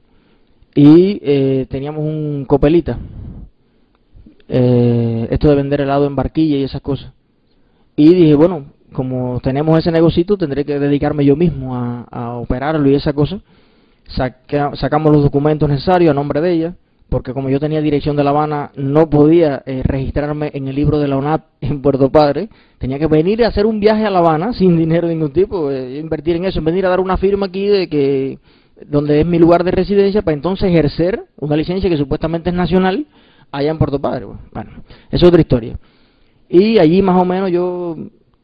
y teníamos un copelita, esto de vender helado en barquilla y esas cosas. Y dije, bueno, como tenemos ese negocito, tendré que dedicarme yo mismo a operarlo y esa cosa. Sacamos los documentos necesarios a nombre de ella, porque como yo tenía dirección de La Habana, no podía registrarme en el libro de la ONAP en Puerto Padre. Tenía que venir a hacer un viaje a La Habana sin dinero de ningún tipo, invertir en eso, en venir a dar una firma aquí donde es mi lugar de residencia, para entonces ejercer una licencia que supuestamente es nacional allá en Puerto Padre. Bueno, eso es otra historia. Y allí más o menos yo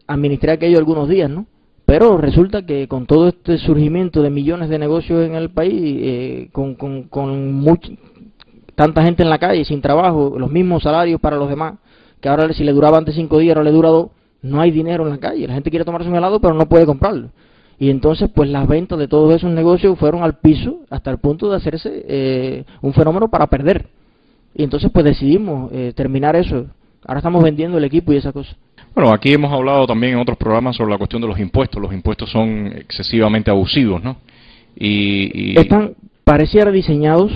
administré aquello algunos días, ¿no? Pero resulta que con todo este surgimiento de millones de negocios en el país, tanta gente en la calle sin trabajo, los mismos salarios para los demás, que ahora si le duraba antes 5 días, ahora le dura 2, no hay dinero en la calle. La gente quiere tomarse un helado, pero no puede comprarlo. Y entonces, pues las ventas de todos esos negocios fueron al piso hasta el punto de hacerse un fenómeno para perder. Y entonces, pues decidimos terminar eso. Ahora estamos vendiendo el equipo y esa cosa. Bueno, aquí hemos hablado también en otros programas sobre la cuestión de los impuestos. Los impuestos son excesivamente abusivos, ¿no? Están, pareciera, diseñados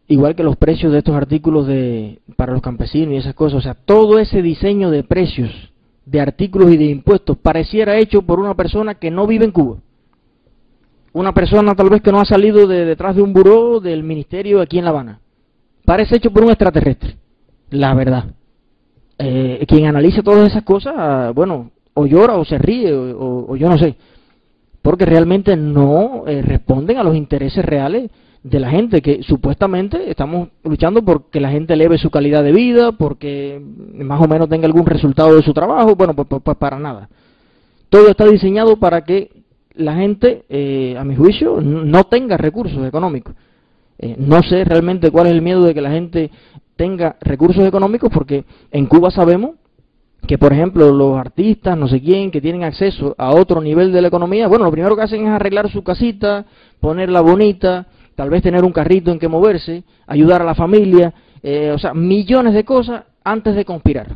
igual que los precios de estos artículos para los campesinos y esas cosas. O sea, todo ese diseño de precios, de artículos y de impuestos, pareciera hecho por una persona que no vive en Cuba. Una persona tal vez que no ha salido detrás de un buró del ministerio aquí en La Habana. Parece hecho por un extraterrestre, la verdad. Quien analiza todas esas cosas, bueno, o llora o se ríe, o yo no sé, porque realmente no responden a los intereses reales de la gente, que supuestamente estamos luchando porque la gente eleve su calidad de vida, porque más o menos tenga algún resultado de su trabajo. Bueno, pues para nada. Todo está diseñado para que la gente, a mi juicio, no tenga recursos económicos. No sé realmente cuál es el miedo de que la gente tenga recursos económicos, porque en Cuba sabemos que, por ejemplo, los artistas, no sé quién, que tienen acceso a otro nivel de la economía, bueno, lo primero que hacen es arreglar su casita, ponerla bonita, tal vez tener un carrito en que moverse, ayudar a la familia, o sea, millones de cosas antes de conspirar,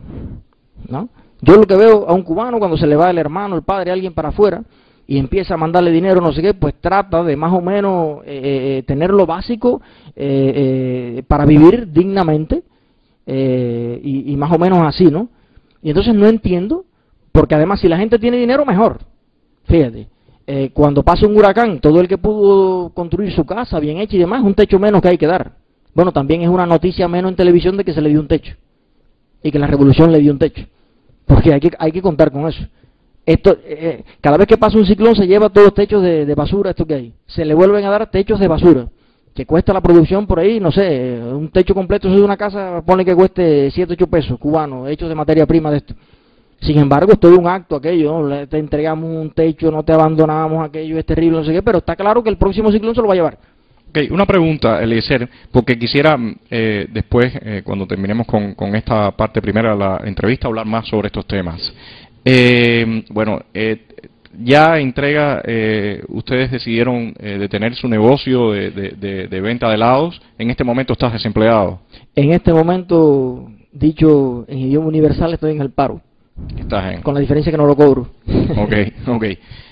¿no? Yo lo que veo a un cubano cuando se le va el hermano, el padre, alguien para afuera, y empieza a mandarle dinero, no sé qué, pues trata de más o menos tener lo básico para vivir dignamente, y más o menos así, ¿no? Y entonces no entiendo, porque además si la gente tiene dinero, mejor. Fíjate, cuando pasa un huracán, todo el que pudo construir su casa bien hecha y demás, un techo menos que hay que dar. Bueno, también es una noticia menos en televisión de que se le dio un techo, y que la revolución le dio un techo, porque hay que contar con eso. Esto, cada vez que pasa un ciclón se lleva todos los techos de basura, esto que hay. Se le vuelven a dar techos de basura, que cuesta la producción por ahí, no sé, un techo completo de una casa, pone que cueste 7, 8 pesos cubanos, hechos de materia prima de esto. Sin embargo, es todo un acto aquello, ¿no? Te entregamos un techo, no te abandonamos, aquello es terrible, no sé qué, pero está claro que el próximo ciclón se lo va a llevar. Ok, una pregunta, Eliezer, porque quisiera después, cuando terminemos con esta parte primera de la entrevista, hablar más sobre estos temas. Bueno, ya entrega, ustedes decidieron detener su negocio de venta de helados. En este momento estás desempleado. En este momento, dicho en idioma universal, estoy en el paro. Con la diferencia que no lo cobro. Ok.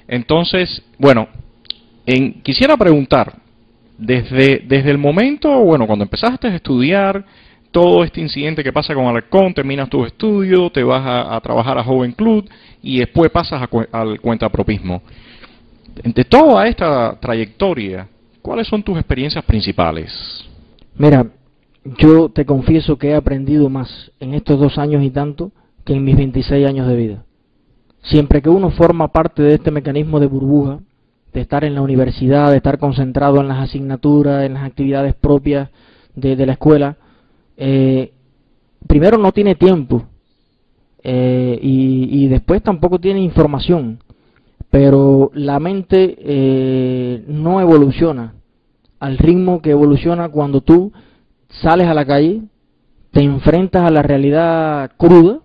Entonces, bueno, quisiera preguntar, desde el momento, bueno, cuando empezaste a estudiar, todo este incidente que pasa con Alarcón, terminas tus estudios, te vas a trabajar a Joven Club y después pasas al cuentapropismo. De toda esta trayectoria, ¿cuáles son tus experiencias principales? Mira, yo te confieso que he aprendido más en estos 2 años y tanto que en mis 26 años de vida. Siempre que uno forma parte de este mecanismo de burbuja, de estar en la universidad, de estar concentrado en las asignaturas, en las actividades propias de la escuela, primero no tiene tiempo y después tampoco tiene información, pero la mente no evoluciona al ritmo que evoluciona cuando tú sales a la calle, te enfrentas a la realidad cruda.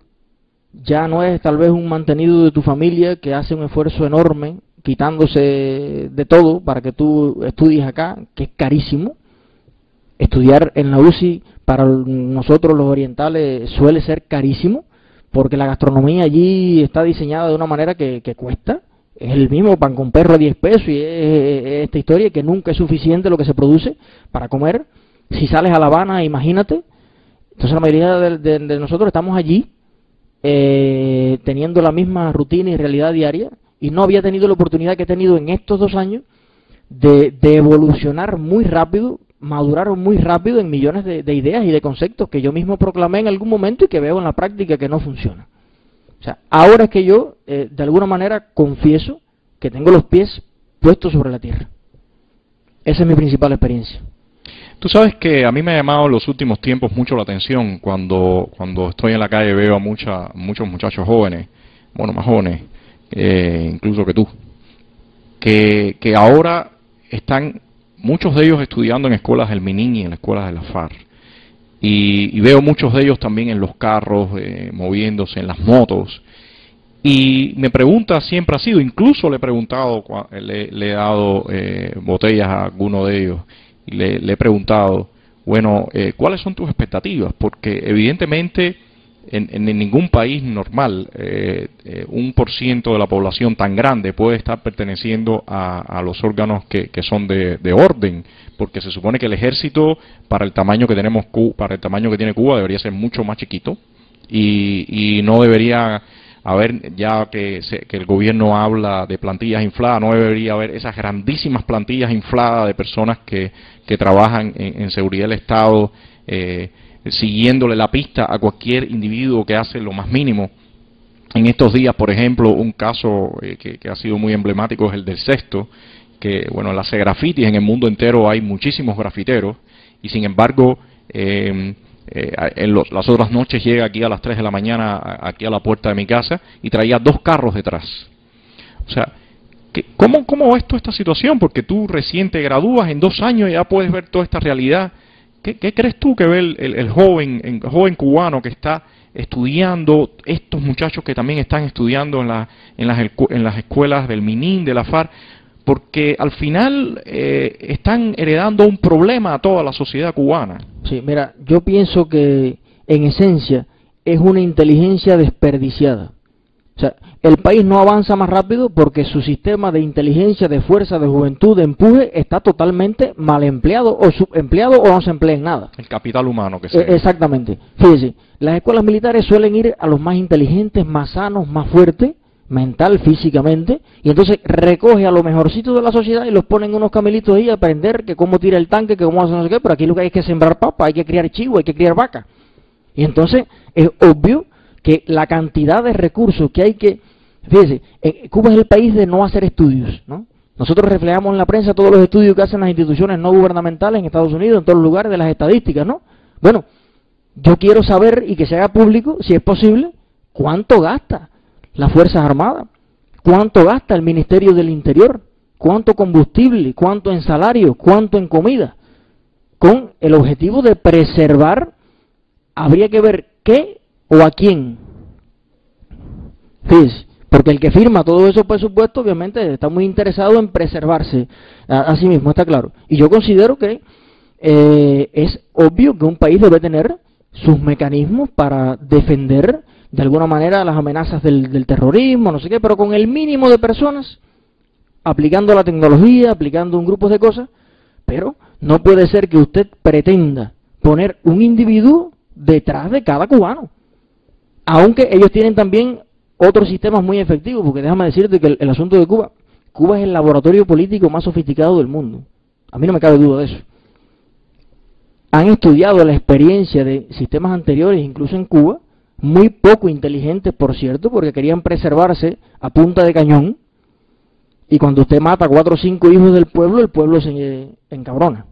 Ya no es tal vez un mantenido de tu familia que hace un esfuerzo enorme quitándose de todo para que tú estudies acá, que es carísimo. Estudiar en la UCI para nosotros los orientales suele ser carísimo, porque la gastronomía allí está diseñada de una manera que cuesta. Es el mismo pan con perro a 10 pesos y es esta historia que nunca es suficiente lo que se produce para comer. Si sales a La Habana, imagínate. Entonces la mayoría de nosotros estamos allí teniendo la misma rutina y realidad diaria, y no había tenido la oportunidad que he tenido en estos 2 años de evolucionar muy rápido, madurar muy rápido en millones de ideas y de conceptos que yo mismo proclamé en algún momento y que veo en la práctica que no funciona. O sea, ahora es que yo de alguna manera confieso que tengo los pies puestos sobre la tierra. Esa es mi principal experiencia. Tú sabes que a mí me ha llamado en los últimos tiempos mucho la atención cuando estoy en la calle, veo a muchos muchachos jóvenes, bueno, más jóvenes, incluso que tú, que ahora están muchos de ellos estudiando en escuelas del Minin y en escuelas de la FARC. Y veo muchos de ellos también en los carros, moviéndose en las motos. Y mi pregunta siempre ha sido, incluso le he preguntado, le he dado botellas a alguno de ellos, y le he preguntado, bueno, ¿cuáles son tus expectativas? Porque evidentemente en ningún país normal 1% de la población tan grande puede estar perteneciendo a los órganos que son de orden, porque se supone que el ejército, para el tamaño que tenemos, para el tamaño que tiene Cuba, debería ser mucho más chiquito, y no debería haber, ya que el gobierno habla de plantillas infladas, no debería haber esas grandísimas plantillas infladas de personas que trabajan en seguridad del Estado, siguiéndole la pista a cualquier individuo que hace lo más mínimo. En estos días, por ejemplo, un caso que ha sido muy emblemático es el del Sexto, que, bueno, en las grafitis en el mundo entero hay muchísimos grafiteros, y sin embargo, las otras noches llega aquí a las 3 de la mañana, aquí a la puerta de mi casa, y traía 2 carros detrás. O sea, ¿cómo ves tú esta situación? Porque tú recién te gradúas, en 2 años ya puedes ver toda esta realidad. ¿Qué crees tú que ve el joven cubano que está estudiando, estos muchachos que también están estudiando en las escuelas del Minin, de la FARC? Porque al final están heredando un problema a toda la sociedad cubana. Sí, mira, yo pienso que en esencia es una inteligencia desperdiciada. O sea, el país no avanza más rápido porque su sistema de inteligencia, de fuerza, de juventud, de empuje está totalmente mal empleado o subempleado o no se emplea en nada. El capital humano que sea. Exactamente. Fíjese, las escuelas militares suelen ir a los más inteligentes, más sanos, más fuertes, mental, físicamente, y entonces recoge a lo mejorcito de la sociedad y los pone en unos camelitos ahí a aprender que cómo tira el tanque, que cómo hace no sé qué, pero aquí lo que hay es que sembrar papa, hay que criar chivo, hay que criar vaca. Y entonces es obvio que la cantidad de recursos que hay que... Fíjese, Cuba es el país de no hacer estudios, ¿no? Nosotros reflejamos en la prensa todos los estudios que hacen las instituciones no gubernamentales en Estados Unidos, en todos los lugares de las estadísticas, ¿no? Bueno, yo quiero saber y que se haga público, si es posible, cuánto gasta las Fuerzas Armadas, cuánto gasta el Ministerio del Interior, cuánto combustible, cuánto en salario, cuánto en comida, con el objetivo de preservar. Habría que ver qué o a quién. Fíjese, porque el que firma todos esos presupuestos obviamente está muy interesado en preservarse a sí mismo, está claro. Y yo considero que es obvio que un país debe tener sus mecanismos para defender de alguna manera las amenazas del terrorismo, no sé qué, pero con el mínimo de personas, aplicando la tecnología, aplicando un grupo de cosas, pero no puede ser que usted pretenda poner un individuo detrás de cada cubano. Aunque ellos tienen también otros sistemas muy efectivos, porque déjame decirte que el asunto de Cuba es el laboratorio político más sofisticado del mundo. A mí no me cabe duda de eso. Han estudiado la experiencia de sistemas anteriores, incluso en Cuba, muy poco inteligentes, por cierto, porque querían preservarse a punta de cañón, y cuando usted mata a 4 o 5 hijos del pueblo, el pueblo se encabrona,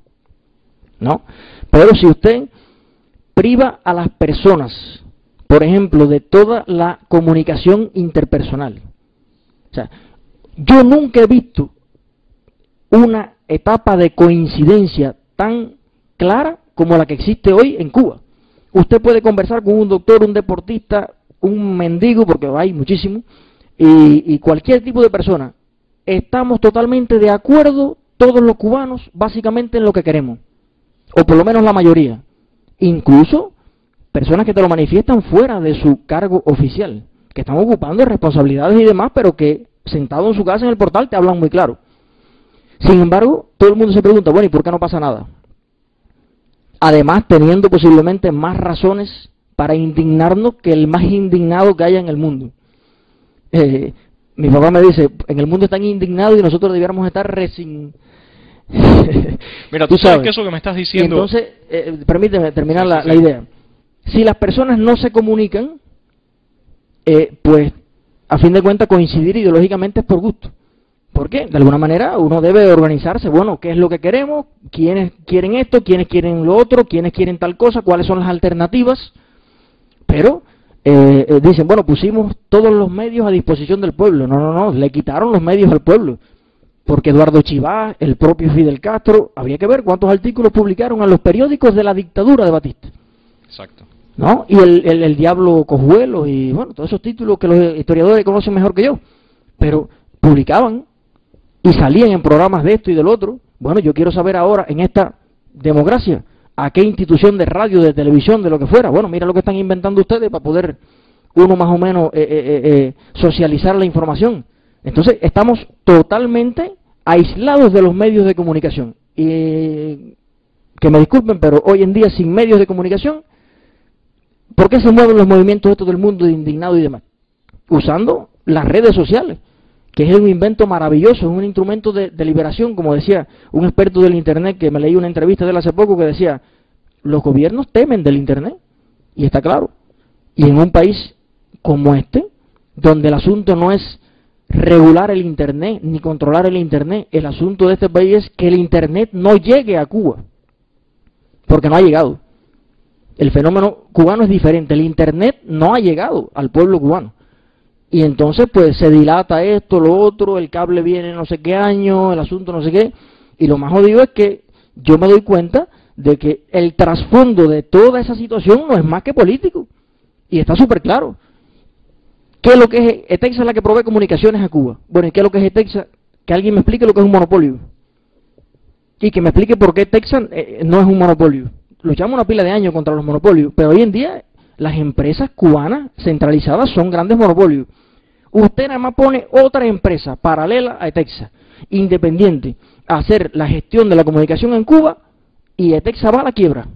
¿no? Pero si usted priva a las personas, por ejemplo, de toda la comunicación interpersonal, o sea, yo nunca he visto una etapa de coincidencia tan clara como la que existe hoy en Cuba. Usted puede conversar con un doctor, un deportista, un mendigo, porque hay muchísimo, y cualquier tipo de persona. Estamos totalmente de acuerdo, todos los cubanos, básicamente en lo que queremos, o por lo menos la mayoría. Incluso personas que te lo manifiestan fuera de su cargo oficial, que están ocupando responsabilidades y demás, pero que sentado en su casa en el portal te hablan muy claro. Sin embargo, todo el mundo se pregunta, bueno, ¿y por qué no pasa nada? Además, teniendo posiblemente más razones para indignarnos que el más indignado que haya en el mundo. Mi papá me dice, en el mundo están indignados y nosotros debiéramos estar Mira, tú sabes que eso que me estás diciendo... Y entonces, permíteme terminar la idea. Si las personas no se comunican, pues, a fin de cuentas, coincidir ideológicamente es por gusto. ¿Por qué? De alguna manera uno debe organizarse, bueno, ¿qué es lo que queremos? ¿Quiénes quieren esto? ¿Quiénes quieren lo otro? ¿Quiénes quieren tal cosa? ¿Cuáles son las alternativas? Pero dicen, bueno, pusimos todos los medios a disposición del pueblo. No, le quitaron los medios al pueblo. porque Eduardo Chivá, el propio Fidel Castro, habría que ver cuántos artículos publicaron en los periódicos de la dictadura de Batista. Exacto. ¿No? Y el Diablo Cojuelo y bueno, todos esos títulos que los historiadores conocen mejor que yo, pero publicaban y salían en programas de esto y del otro. Bueno, yo quiero saber ahora, en esta democracia, a qué institución de radio, de televisión, de lo que fuera. Bueno, mira lo que están inventando ustedes para poder uno más o menos socializar la información. Entonces, estamos totalmente aislados de los medios de comunicación. Y que me disculpen, pero hoy en día sin medios de comunicación, ¿por qué se mueven los movimientos estos del mundo de indignado y demás? Usando las redes sociales, que es un invento maravilloso, es un instrumento de liberación, como decía un experto del Internet, que me leí una entrevista de él hace poco, que decía, los gobiernos temen del Internet, y está claro. Y en un país como este, donde el asunto no es regular el Internet, ni controlar el Internet, el asunto de este país es que el Internet no llegue a Cuba, porque no ha llegado. El fenómeno cubano es diferente, el Internet no ha llegado al pueblo cubano. Y entonces pues se dilata esto, lo otro, el cable viene no sé qué año, el asunto no sé qué. Y lo más jodido es que yo me doy cuenta de que el trasfondo de toda esa situación no es más que político. Y está súper claro. ¿Qué es lo que es ETEXA? La que provee comunicaciones a Cuba. Bueno, ¿y qué es lo que es ETEXA? Que alguien me explique lo que es un monopolio. Y que me explique por qué ETEXA no es un monopolio. Luchamos una pila de años contra los monopolios, pero hoy en día las empresas cubanas centralizadas son grandes monopolios. Usted nada más pone otra empresa paralela a ETEXA, independiente, a hacer la gestión de la comunicación en Cuba, y ETEXA va a la quiebra.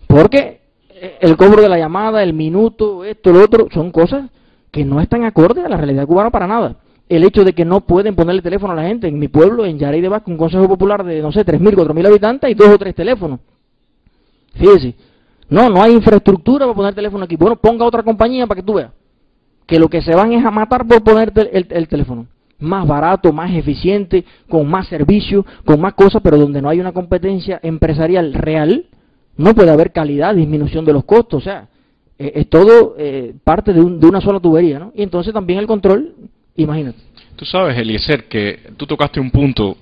Porque el cobro de la llamada, el minuto, esto, lo otro, son cosas que no están acorde a la realidad cubana para nada. El hecho de que no pueden ponerle teléfono a la gente. En mi pueblo, en Yaray de Vasco, un consejo popular de, no sé, 3.000, 4.000 habitantes, y 2 o 3 teléfonos. Fíjese, no hay infraestructura para poner teléfono aquí. Bueno, ponga otra compañía para que tú veas que lo que se van es a matar por poner el teléfono. Más barato, más eficiente, con más servicio, con más cosas, pero donde no hay una competencia empresarial real, no puede haber calidad, disminución de los costos. O sea, es todo parte de una sola tubería, ¿no? Y entonces también el control, imagínate. Tú sabes, Eliezer, que tú tocaste un punto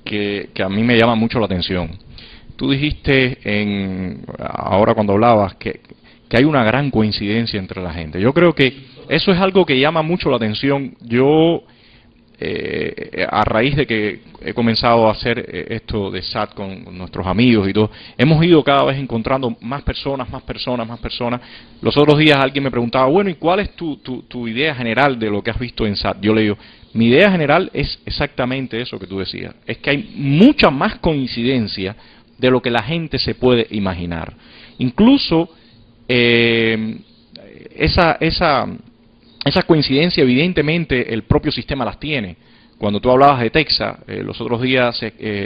que a mí me llama mucho la atención. Tú dijiste ahora cuando hablabas que hay una gran coincidencia entre la gente. Yo creo que eso es algo que llama mucho la atención. Yo, a raíz de que he comenzado a hacer esto de SAT con nuestros amigos y todo, hemos ido cada vez encontrando más personas. Los otros días alguien me preguntaba, bueno, ¿y cuál es tu idea general de lo que has visto en SAT? Yo le digo, mi idea general es exactamente eso que tú decías. Es que hay mucha más coincidencia de lo que la gente se puede imaginar. Incluso esa coincidencia, evidentemente, el propio sistema las tiene. Cuando tú hablabas de ETEXA, los otros días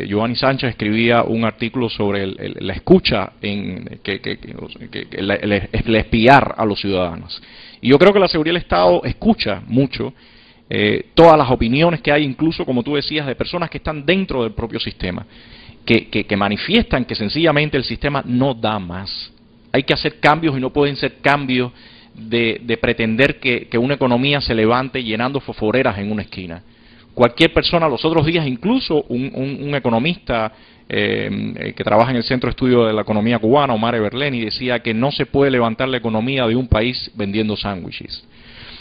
Giovanni Sánchez escribía un artículo sobre la escucha, el espiar a los ciudadanos. Y yo creo que la seguridad del Estado escucha mucho todas las opiniones que hay, incluso, como tú decías, de personas que están dentro del propio sistema. Que manifiestan que sencillamente el sistema no da más. Hay que hacer cambios y no pueden ser cambios de pretender que una economía se levante llenando fosforeras en una esquina. Cualquier persona, los otros días incluso un economista que trabaja en el Centro de Estudio de la Economía Cubana, Omar Everleni, decía que no se puede levantar la economía de un país vendiendo sándwiches.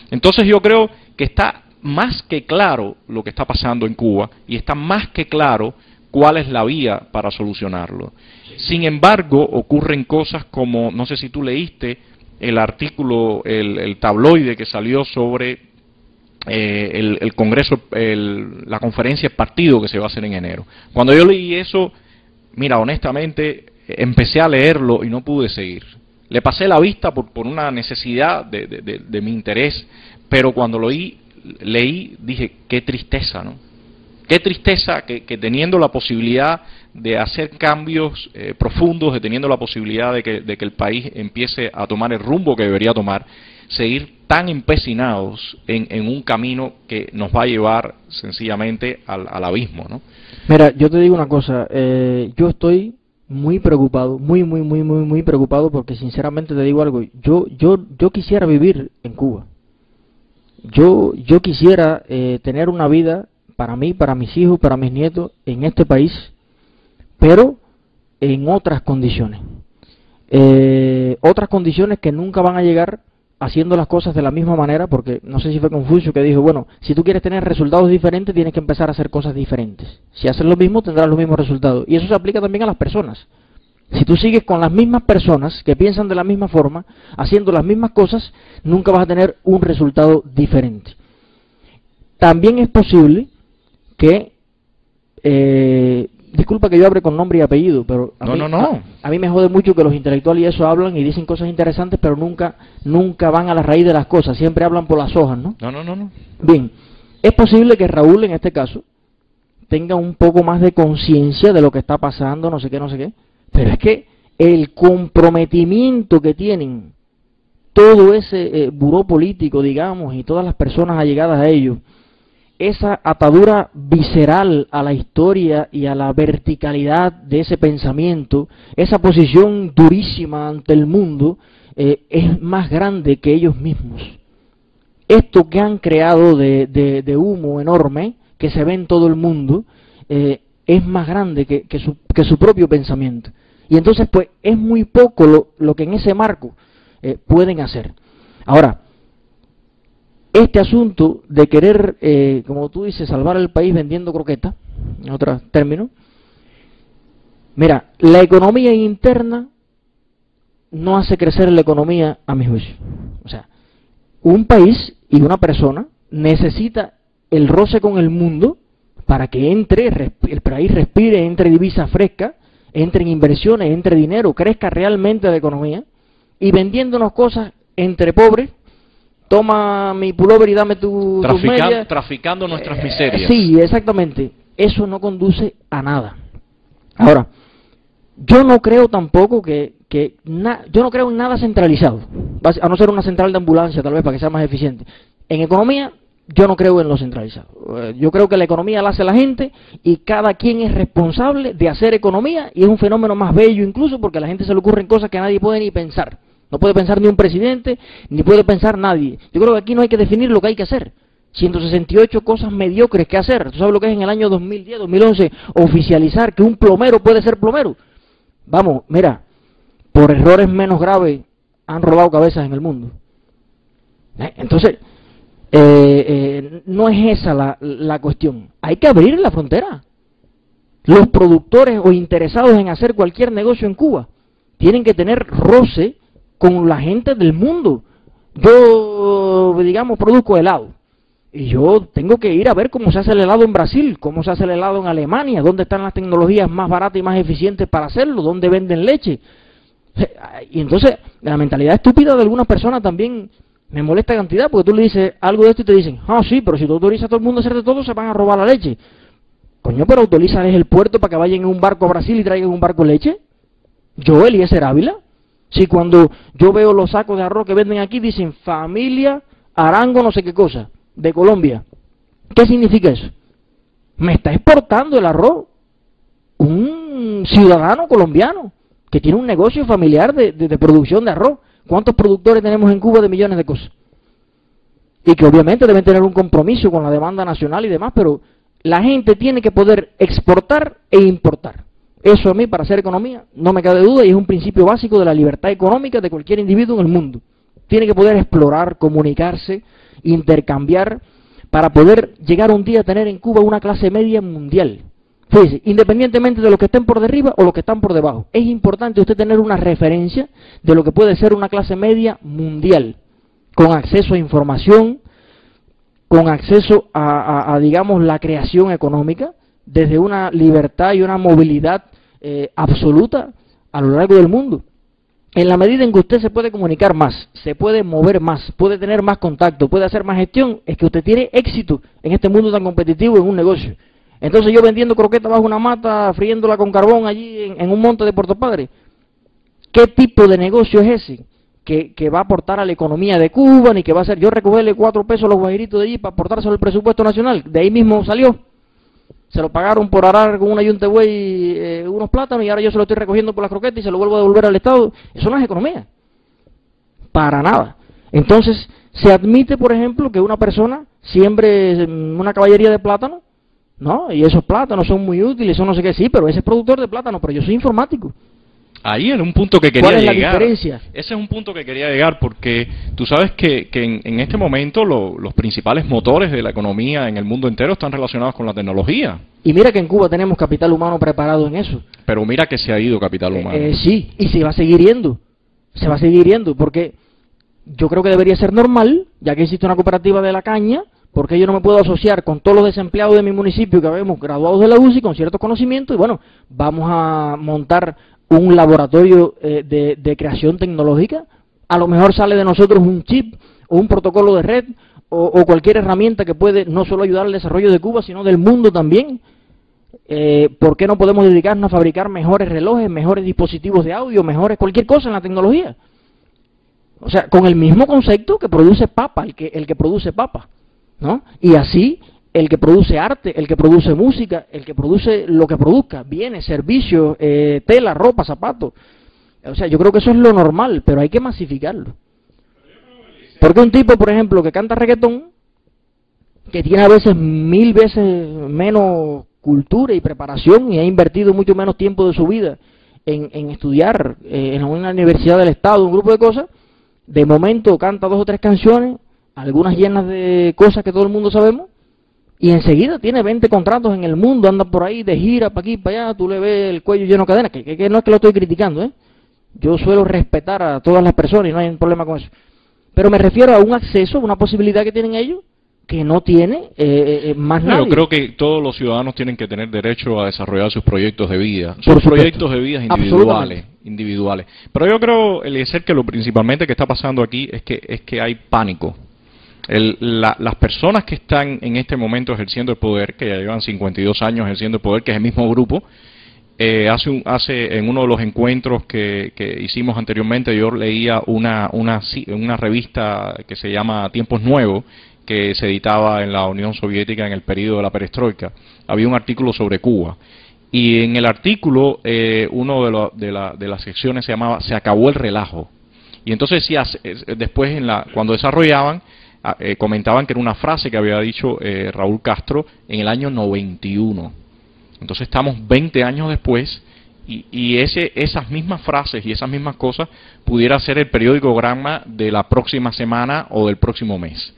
Entonces yo creo que está más que claro lo que está pasando en Cuba y está más que claro cuál es la vía para solucionarlo. Sin embargo, ocurren cosas como, no sé si tú leíste el artículo, el tabloide que salió sobre el Congreso, la conferencia del partido que se va a hacer en enero. Cuando yo leí eso, mira, honestamente, empecé a leerlo y no pude seguir. Le pasé la vista por una necesidad de mi interés, pero cuando lo leí, dije, qué tristeza, ¿no? Qué tristeza que teniendo la posibilidad de hacer cambios profundos, de teniendo la posibilidad de que el país empiece a tomar el rumbo que debería tomar, seguir tan empecinados en un camino que nos va a llevar sencillamente al abismo, ¿no? Mira, yo te digo una cosa, yo estoy muy preocupado, muy preocupado, porque sinceramente te digo algo, yo quisiera vivir en Cuba. Yo quisiera tener una vida para mí, para mis hijos, para mis nietos, en este país, pero en otras condiciones. Otras condiciones que nunca van a llegar haciendo las cosas de la misma manera, porque no sé si fue Confucio que dijo, bueno, si tú quieres tener resultados diferentes, tienes que empezar a hacer cosas diferentes. Si haces lo mismo, tendrás los mismos resultados. Y eso se aplica también a las personas. Si tú sigues con las mismas personas que piensan de la misma forma, haciendo las mismas cosas, nunca vas a tener un resultado diferente. También es posible que, disculpa que yo hable con nombre y apellido, pero a mí me jode mucho que los intelectuales y eso hablan y dicen cosas interesantes, pero nunca van a la raíz de las cosas, siempre hablan por las hojas, ¿no? No. Bien, es posible que Raúl en este caso tenga un poco más de conciencia de lo que está pasando, no sé qué, pero es que el comprometimiento que tienen todo ese buró político, digamos, y todas las personas allegadas a ellos, esa atadura visceral a la historia y a la verticalidad de ese pensamiento, esa posición durísima ante el mundo, es más grande que ellos mismos. Esto que han creado de humo enorme, que se ve en todo el mundo, es más grande que su propio pensamiento. Y entonces, pues, es muy poco lo que en ese marco pueden hacer. Ahora, este asunto de querer, como tú dices, salvar el país vendiendo croquetas, en otros términos, mira, la economía interna no hace crecer la economía a mi juicio. O sea, un país y una persona necesita el roce con el mundo para que entre, el país respire, entre divisa fresca, entren inversiones, entre dinero, crezca realmente la economía, y vendiéndonos cosas entre pobres, toma mi pullover y dame tus medias. Traficando nuestras miserias. Sí, exactamente. Eso no conduce a nada. Ahora, yo no creo tampoco yo no creo en nada centralizado, a no ser una central de ambulancia tal vez para que sea más eficiente. En economía, yo no creo en lo centralizado. Yo creo que la economía la hace la gente y cada quien es responsable de hacer economía, y es un fenómeno más bello incluso porque a la gente se le ocurren cosas que nadie puede ni pensar. No puede pensar ni un presidente, ni puede pensar nadie. Yo creo que aquí no hay que definir lo que hay que hacer. 168 cosas mediocres que hacer. ¿Tú sabes lo que es en el año 2010, 2011 oficializar que un plomero puede ser plomero? Vamos, mira, por errores menos graves han robado cabezas en el mundo. Entonces, no es esa la cuestión. Hay que abrir la frontera. Los productores o interesados en hacer cualquier negocio en Cuba tienen que tener roce con la gente del mundo. Yo, digamos, produzco helado y yo tengo que ir a ver cómo se hace el helado en Brasil, cómo se hace el helado en Alemania, dónde están las tecnologías más baratas y más eficientes para hacerlo, dónde venden leche. Y entonces la mentalidad estúpida de algunas personas también me molesta cantidad, porque tú le dices algo de esto y te dicen, sí, pero si tú autorizas a todo el mundo a hacer de todo, se van a robar la leche. Coño, pero autorízales el puerto para que vayan en un barco a Brasil y traigan un barco de leche. Yo, Eliezer Ávila. Si cuando yo veo los sacos de arroz que venden aquí, dicen familia Arango no sé qué cosa, de Colombia. ¿Qué significa eso? Me está exportando el arroz un ciudadano colombiano que tiene un negocio familiar de producción de arroz. ¿Cuántos productores tenemos en Cuba de millones de cosas? Y que obviamente deben tener un compromiso con la demanda nacional y demás, pero la gente tiene que poder exportar e importar. Eso a mí, para hacer economía, no me cabe duda, y es un principio básico de la libertad económica de cualquier individuo en el mundo. Tiene que poder explorar, comunicarse, intercambiar, para poder llegar un día a tener en Cuba una clase media mundial. Fíjese, independientemente de los que estén por arriba o los que están por debajo, es importante usted tener una referencia de lo que puede ser una clase media mundial, con acceso a información, con acceso a digamos, la creación económica, desde una libertad y una movilidad absoluta a lo largo del mundo. En la medida en que usted se puede comunicar más, se puede mover más, puede tener más contacto, puede hacer más gestión, es que usted tiene éxito en este mundo tan competitivo en un negocio. Entonces yo vendiendo croquetas bajo una mata, friéndola con carbón allí en un monte de Puerto Padre, ¿qué tipo de negocio es ese? Que va a aportar a la economía de Cuba, ni que va a ser yo recogerle 4 pesos a los guajiritos de allí para aportárselo al presupuesto nacional. De ahí mismo salió. Se lo pagaron por arar con una yunta de buey unos plátanos y ahora yo se lo estoy recogiendo por las croquetas y se lo vuelvo a devolver al Estado. Eso no es economía. Para nada. Entonces, se admite, por ejemplo, que una persona siembre una caballería de plátano ¿no? Y esos plátanos son muy útiles, eso no sé qué, sí, pero ese es productor de plátano, pero yo soy informático. Ahí es un punto que quería ¿Cuál es la llegar. diferencia? Ese es un punto que quería llegar porque tú sabes que en este momento los principales motores de la economía en el mundo entero están relacionados con la tecnología. Y mira que en Cuba tenemos capital humano preparado en eso. Pero mira que se ha ido capital humano. Sí, y se va a seguir yendo. Se va a seguir yendo, porque yo creo que debería ser normal, ya que existe una cooperativa de la caña, porque yo no me puedo asociar con todos los desempleados de mi municipio que habemos graduados de la UCI con ciertos conocimientos y bueno, vamos a montar un laboratorio de creación tecnológica. A lo mejor sale de nosotros un chip o un protocolo de red o cualquier herramienta que puede no solo ayudar al desarrollo de Cuba, sino del mundo también. ¿Por qué no podemos dedicarnos a fabricar mejores relojes, mejores dispositivos de audio, mejores cualquier cosa en la tecnología? O sea, con el mismo concepto que produce papa, el que produce papa, ¿no? Y así el que produce arte, el que produce música, el que produce lo que produzca, bienes, servicios, tela, ropa, zapatos. O sea, yo creo que eso es lo normal, pero hay que masificarlo. Porque un tipo, por ejemplo, que canta reggaetón, que tiene a veces 1000 veces menos cultura y preparación y ha invertido mucho menos tiempo de su vida en estudiar en una universidad del Estado, un grupo de cosas, de momento canta 2 o 3 canciones, algunas llenas de cosas que todo el mundo sabemos, y enseguida tiene 20 contratos en el mundo, anda por ahí de gira, para aquí, para allá, tú le ves el cuello lleno de cadenas, que no es que lo estoy criticando, ¿eh? Yo suelo respetar a todas las personas y no hay un problema con eso. Pero me refiero a un acceso, una posibilidad que tienen ellos, que no tiene más nadie. Yo creo que todos los ciudadanos tienen que tener derecho a desarrollar sus proyectos de vida, Por sus supuesto. proyectos de vida individuales. Pero yo creo, Eliezer, que lo principalmente que está pasando aquí es que hay pánico. Las personas que están en este momento ejerciendo el poder, que ya llevan 52 años ejerciendo el poder, que es el mismo grupo, en uno de los encuentros que hicimos anteriormente, yo leía una revista que se llama Tiempos Nuevos, que se editaba en la Unión Soviética en el periodo de la perestroika. Había un artículo sobre Cuba. Y en el artículo, uno de las secciones se llamaba "Se acabó el relajo". Y entonces, después, cuando desarrollaban, comentaban que era una frase que había dicho Raúl Castro en el año 91. Entonces estamos 20 años después y esas mismas frases y esas mismas cosas pudiera ser el periódico Gramma de la próxima semana o del próximo mes.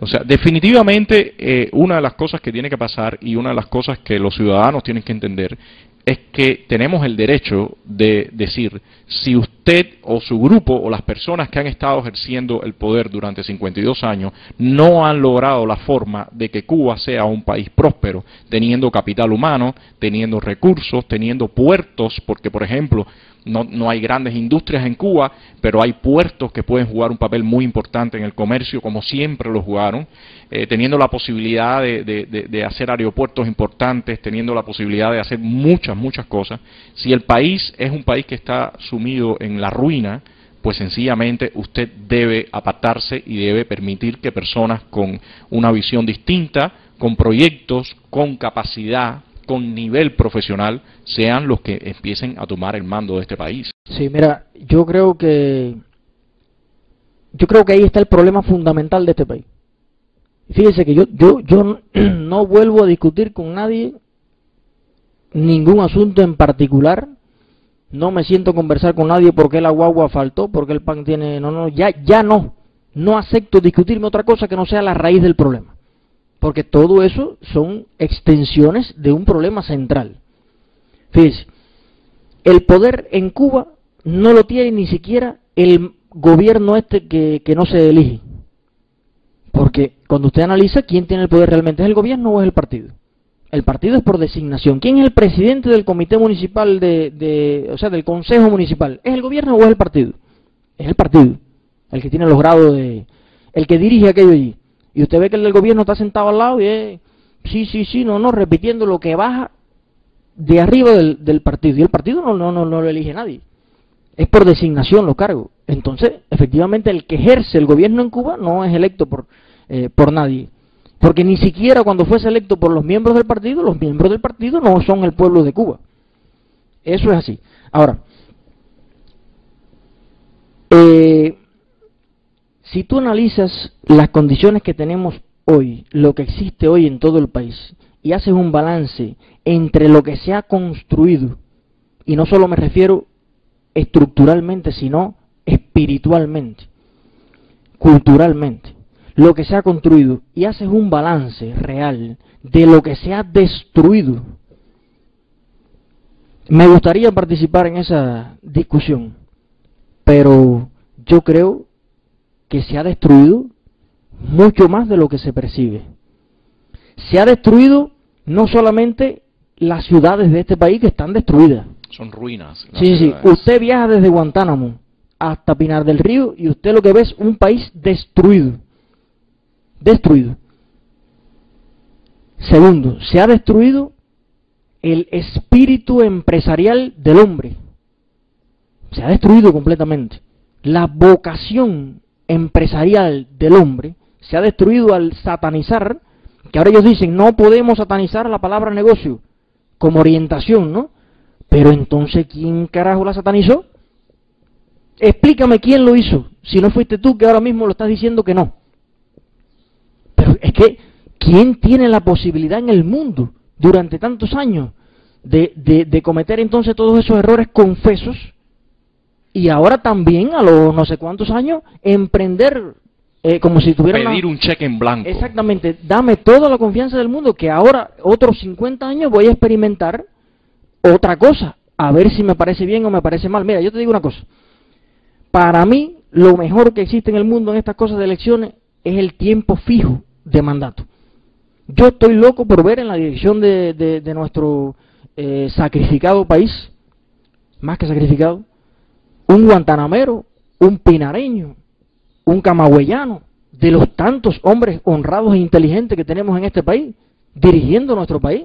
O sea, definitivamente una de las cosas que tiene que pasar y una de las cosas que los ciudadanos tienen que entender es que tenemos el derecho de decir, si usted o su grupo o las personas que han estado ejerciendo el poder durante 52 años no han logrado la forma de que Cuba sea un país próspero, teniendo capital humano, teniendo recursos, teniendo puertos, porque por ejemplo, no hay grandes industrias en Cuba, pero hay puertos que pueden jugar un papel muy importante en el comercio, como siempre lo jugaron, teniendo la posibilidad de hacer aeropuertos importantes, teniendo la posibilidad de hacer muchas cosas. Si el país es un país que está sumido en la ruina, pues sencillamente usted debe apartarse y debe permitir que personas con una visión distinta, con proyectos, con capacidad, con nivel profesional, sean los que empiecen a tomar el mando de este país. Sí, mira, yo creo que ahí está el problema fundamental de este país. Fíjese que yo no vuelvo a discutir con nadie ningún asunto en particular. No me siento a conversar con nadie porque la guagua faltó, porque el pan tiene... Ya no acepto discutirme otra cosa que no sea la raíz del problema. Porque todo eso son extensiones de un problema central. Fíjese, el poder en Cuba no lo tiene ni siquiera el gobierno que no se elige. Porque cuando usted analiza quién tiene el poder realmente, ¿es el gobierno o es el partido? El partido es por designación. ¿Quién es el presidente del comité municipal, o sea, del consejo municipal? ¿Es el gobierno o es el partido? Es el partido, el que tiene los grados el que dirige aquello allí. Y usted ve que el del gobierno está sentado al lado y es, sí, repitiendo lo que baja de arriba del partido. Y el partido no lo elige nadie. Es por designación los cargos. Entonces, efectivamente, el que ejerce el gobierno en Cuba no es electo por nadie. Porque ni siquiera cuando fuese electo por los miembros del partido, los miembros del partido no son el pueblo de Cuba. Eso es así. Ahora, si tú analizas las condiciones que tenemos hoy, lo que existe hoy en todo el país, y haces un balance entre lo que se ha construido, y no solo me refiero estructuralmente, sino espiritualmente, culturalmente, lo que se ha construido, y haces un balance real de lo que se ha destruido, me gustaría participar en esa discusión, pero yo creo que se ha destruido mucho más de lo que se percibe. Se ha destruido no solamente las ciudades de este país, que están destruidas. Son ruinas. Sí, sí. Usted viaja desde Guantánamo hasta Pinar del Río y usted lo que ve es un país destruido. Destruido. Segundo, se ha destruido el espíritu empresarial del hombre. Se ha destruido completamente. La vocación empresarial del hombre se ha destruido al satanizar, que ahora ellos dicen, no podemos satanizar la palabra negocio como orientación, ¿no? Pero entonces, ¿quién carajo la satanizó? Explícame quién lo hizo, si no fuiste tú que ahora mismo lo estás diciendo que no. Pero es que, ¿quién tiene la posibilidad en el mundo durante tantos años de cometer entonces todos esos errores confesos y ahora también a los no sé cuántos años emprender como si tuviera pedir un cheque en blanco? Exactamente, dame toda la confianza del mundo que ahora otros 50 años voy a experimentar otra cosa, a ver si me parece bien o me parece mal. Mira, yo te digo una cosa, para mí lo mejor que existe en el mundo en estas cosas de elecciones es el tiempo fijo de mandato. Yo estoy loco por ver en la dirección de nuestro sacrificado país, más que sacrificado, un guantanamero, un pinareño, un camagüeyano, de los tantos hombres honrados e inteligentes que tenemos en este país, dirigiendo nuestro país.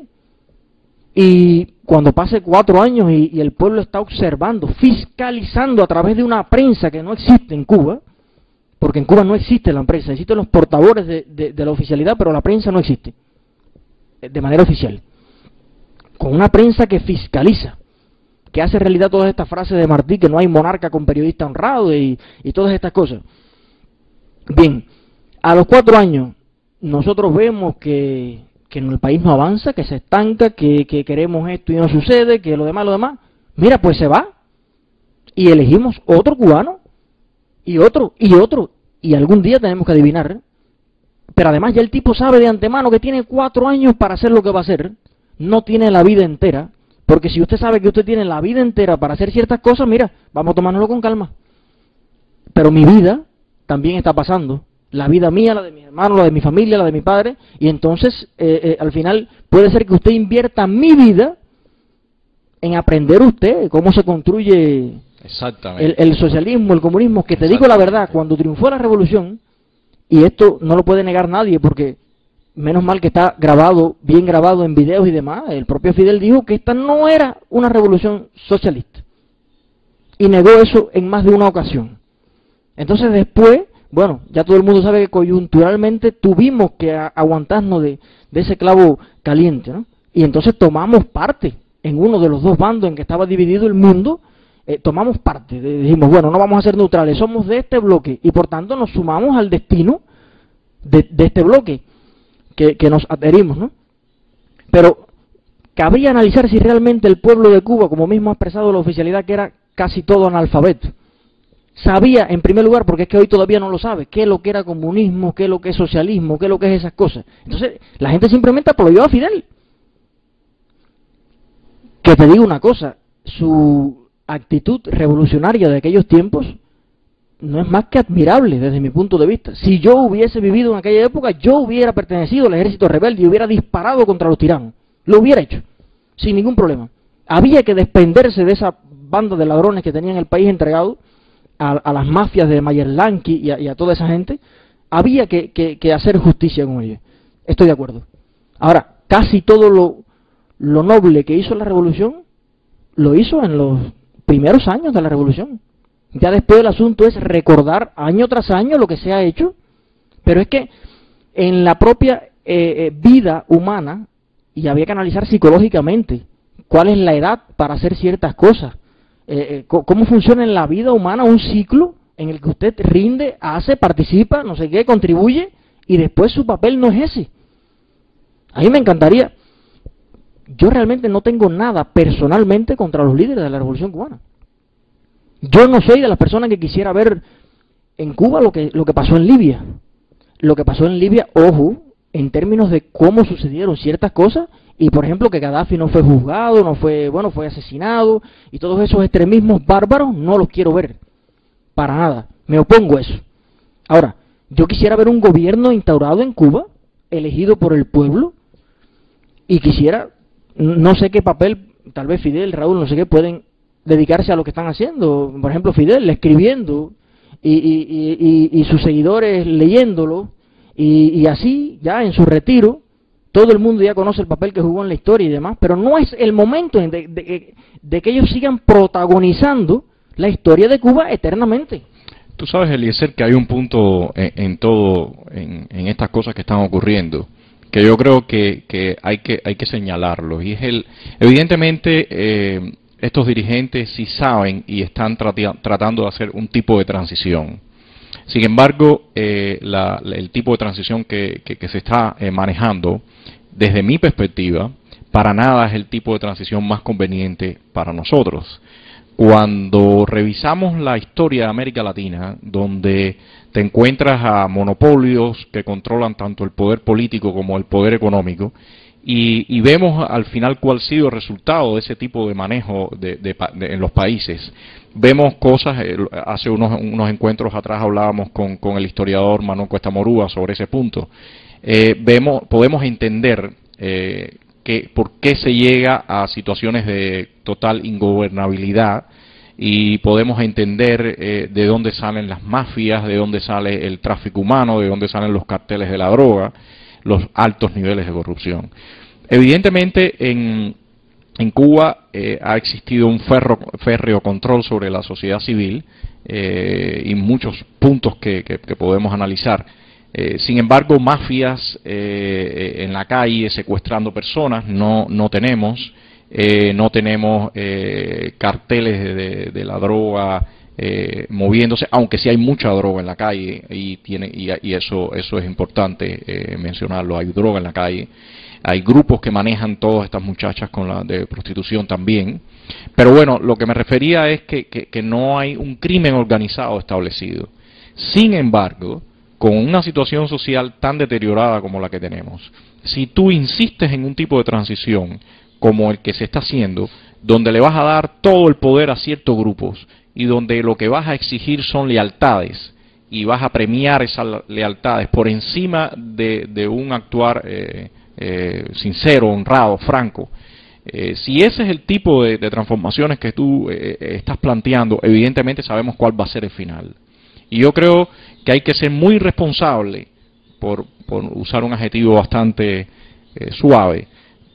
Y cuando pase 4 años y el pueblo está observando, fiscalizando a través de una prensa que no existe en Cuba, porque en Cuba no existe la prensa, existen los portadores de la oficialidad, pero la prensa no existe, de manera oficial. Con una prensa que fiscaliza, que hace realidad todas estas frases de Martí, que no hay monarca con periodista honrado y todas estas cosas. Bien, a los 4 años nosotros vemos que en el país no avanza, que se estanca, que queremos esto y no sucede, que lo demás, mira, pues se va y elegimos otro cubano y otro, y algún día tenemos que adivinar, ¿eh? Pero además ya el tipo sabe de antemano que tiene 4 años para hacer lo que va a hacer, no tiene la vida entera, porque si usted sabe que usted tiene la vida entera para hacer ciertas cosas, mira, vamos a tomárnoslo con calma. Pero mi vida también está pasando, la vida mía, la de mi hermano, la de mi familia, la de mi padre, y entonces al final puede ser que usted invierta mi vida en aprender usted cómo se construye el socialismo, el comunismo, que te digo la verdad, cuando triunfó la revolución, y esto no lo puede negar nadie, porque menos mal que está grabado, bien grabado en videos y demás, el propio Fidel dijo que esta no era una revolución socialista, y negó eso en más de una ocasión. Entonces después, bueno, ya todo el mundo sabe que coyunturalmente tuvimos que aguantarnos de ese clavo caliente, ¿no? Y entonces tomamos parte en uno de los dos bandos en que estaba dividido el mundo, tomamos parte, dijimos, bueno, no vamos a ser neutrales, somos de este bloque, y por tanto nos sumamos al destino de este bloque que nos adherimos, ¿no? Pero cabría analizar si realmente el pueblo de Cuba, como mismo ha expresado la oficialidad, que era casi todo analfabeto, sabía, en primer lugar, porque es que hoy todavía no lo sabe, qué es lo que era comunismo, qué es lo que es socialismo, qué es lo que es esas cosas. Entonces, la gente simplemente apoyó a Fidel. Que te digo una cosa, su actitud revolucionaria de aquellos tiempos no es más que admirable desde mi punto de vista. Si yo hubiese vivido en aquella época, yo hubiera pertenecido al ejército rebelde y hubiera disparado contra los tiranos. Lo hubiera hecho, sin ningún problema. Había que desprenderse de esa banda de ladrones que tenían el país entregado a las mafias de Mayer-Lankey y a toda esa gente. Había que hacer justicia con ellos. Estoy de acuerdo. Ahora, casi todo lo noble que hizo la revolución, lo hizo en los primeros años de la revolución. Ya después el asunto es recordar año tras año lo que se ha hecho, pero es que en la propia vida humana, y había que analizar psicológicamente cuál es la edad para hacer ciertas cosas, cómo funciona en la vida humana un ciclo en el que usted rinde, hace, participa, no sé qué, contribuye, y después su papel no es ese. A mí me encantaría yo realmente no tengo nada personalmente contra los líderes de la Revolución Cubana. Yo no soy de las personas que quisiera ver en Cuba lo que pasó en Libia. Lo que pasó en Libia, ojo, en términos de cómo sucedieron ciertas cosas, y por ejemplo que Gaddafi no fue juzgado, fue asesinado, y todos esos extremismos bárbaros no los quiero ver, para nada, me opongo a eso. Ahora, yo quisiera ver un gobierno instaurado en Cuba, elegido por el pueblo, y quisiera, no sé qué papel, tal vez Fidel, Raúl, no sé qué, pueden dedicarse a lo que están haciendo, por ejemplo Fidel, escribiendo, y sus seguidores leyéndolo, y así, ya en su retiro, todo el mundo ya conoce el papel que jugó en la historia y demás, pero no es el momento de que ellos sigan protagonizando la historia de Cuba eternamente. Tú sabes, Eliezer, que hay un punto en estas cosas que están ocurriendo, que yo creo que hay que señalarlo, y es evidentemente, estos dirigentes sí saben y están tratando de hacer un tipo de transición. Sin embargo, el tipo de transición que se está manejando, desde mi perspectiva, para nada es el tipo de transición más conveniente para nosotros. Cuando revisamos la historia de América Latina, donde te encuentras a monopolios que controlan tanto el poder político como el poder económico, y vemos al final cuál ha sido el resultado de ese tipo de manejo en los países. Vemos cosas, hace unos encuentros atrás hablábamos con el historiador Manuel Cuesta Morúa sobre ese punto. Podemos entender por qué se llega a situaciones de total ingobernabilidad, y podemos entender de dónde salen las mafias, de dónde sale el tráfico humano, de dónde salen los carteles de la droga, los altos niveles de corrupción. Evidentemente en Cuba ha existido un férreo control sobre la sociedad civil, y muchos puntos que podemos analizar. Sin embargo, mafias en la calle secuestrando personas no tenemos. No tenemos carteles de la droga moviéndose, aunque sí hay mucha droga en la calle, y eso es importante mencionarlo. Hay droga en la calle, hay grupos que manejan todas estas muchachas con la de prostitución también, pero bueno, lo que me refería es que no hay un crimen organizado establecido. Sin embargo, con una situación social tan deteriorada como la que tenemos, si tú insistes en un tipo de transición como el que se está haciendo, donde le vas a dar todo el poder a ciertos grupos y donde lo que vas a exigir son lealtades y vas a premiar esas lealtades por encima de un actuar sincero, honrado, franco, si ese es el tipo de transformaciones que tú estás planteando, evidentemente sabemos cuál va a ser el final. Y yo creo que hay que ser muy responsable, por usar un adjetivo bastante suave,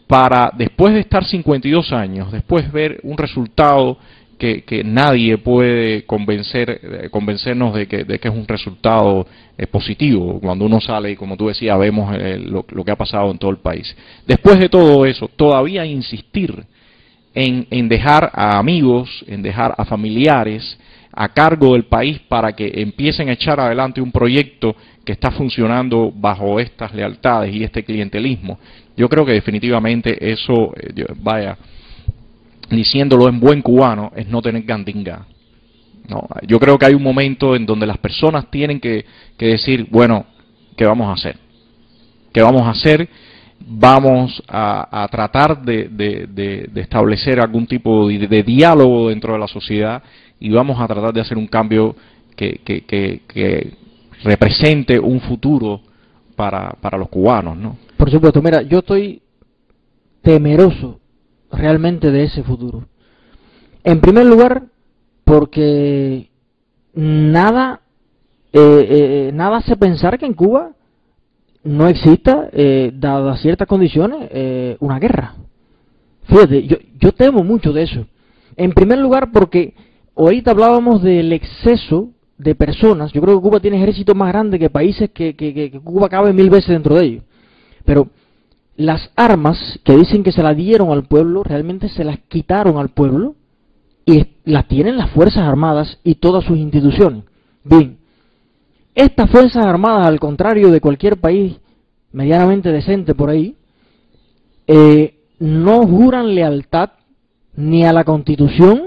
para después de estar 52 años, después ver un resultado que nadie puede convencernos de que es un resultado positivo, cuando uno sale y, como tú decías, vemos lo que ha pasado en todo el país. Después de todo eso, todavía insistir en dejar a amigos, en dejar a familiares a cargo del país para que empiecen a echar adelante un proyecto que está funcionando bajo estas lealtades y este clientelismo. Yo creo que definitivamente eso, diciéndolo en buen cubano, es no tener gandinga. No, yo creo que hay un momento en donde las personas tienen que decir, bueno, ¿qué vamos a hacer? ¿Qué vamos a hacer? Vamos a tratar de establecer algún tipo de diálogo dentro de la sociedad, y vamos a tratar de hacer un cambio que represente un futuro para los cubanos, ¿no? Por supuesto, mira, yo estoy temeroso realmente de ese futuro. En primer lugar, porque nada hace pensar que en Cuba no exista, dadas ciertas condiciones, una guerra. Fíjate, yo temo mucho de eso. En primer lugar, porque ahorita hablábamos del exceso de personas. Yo creo que Cuba tiene ejércitos más grandes que países que Cuba cabe 1000 veces dentro de ellos. Pero las armas que dicen que se las dieron al pueblo, realmente se las quitaron al pueblo, y las tienen las Fuerzas Armadas y todas sus instituciones. Bien, estas Fuerzas Armadas, al contrario de cualquier país medianamente decente por ahí, no juran lealtad ni a la Constitución,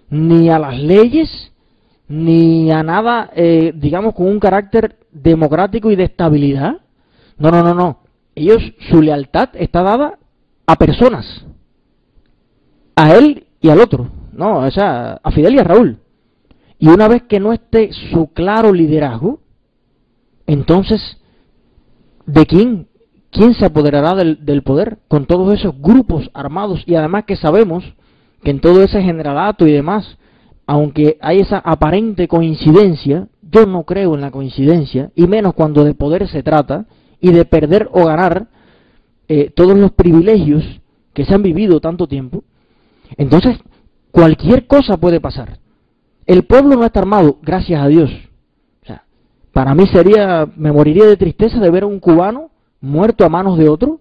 ni a las leyes, ni a nada, digamos, con un carácter democrático y de estabilidad. No, no, no, no. Ellos, su lealtad está dada a personas, a él y al otro, no, o sea, a Fidel y a Raúl. Y una vez que no esté su claro liderazgo, entonces, ¿de quién se apoderará del poder? Con todos esos grupos armados, y además que sabemos que en todo ese generalato y demás, aunque hay esa aparente coincidencia, yo no creo en la coincidencia, y menos cuando de poder se trata, y de perder o ganar todos los privilegios que se han vivido tanto tiempo. Entonces, cualquier cosa puede pasar. El pueblo no está armado, gracias a Dios. O sea, para mí me moriría de tristeza de ver a un cubano muerto a manos de otro,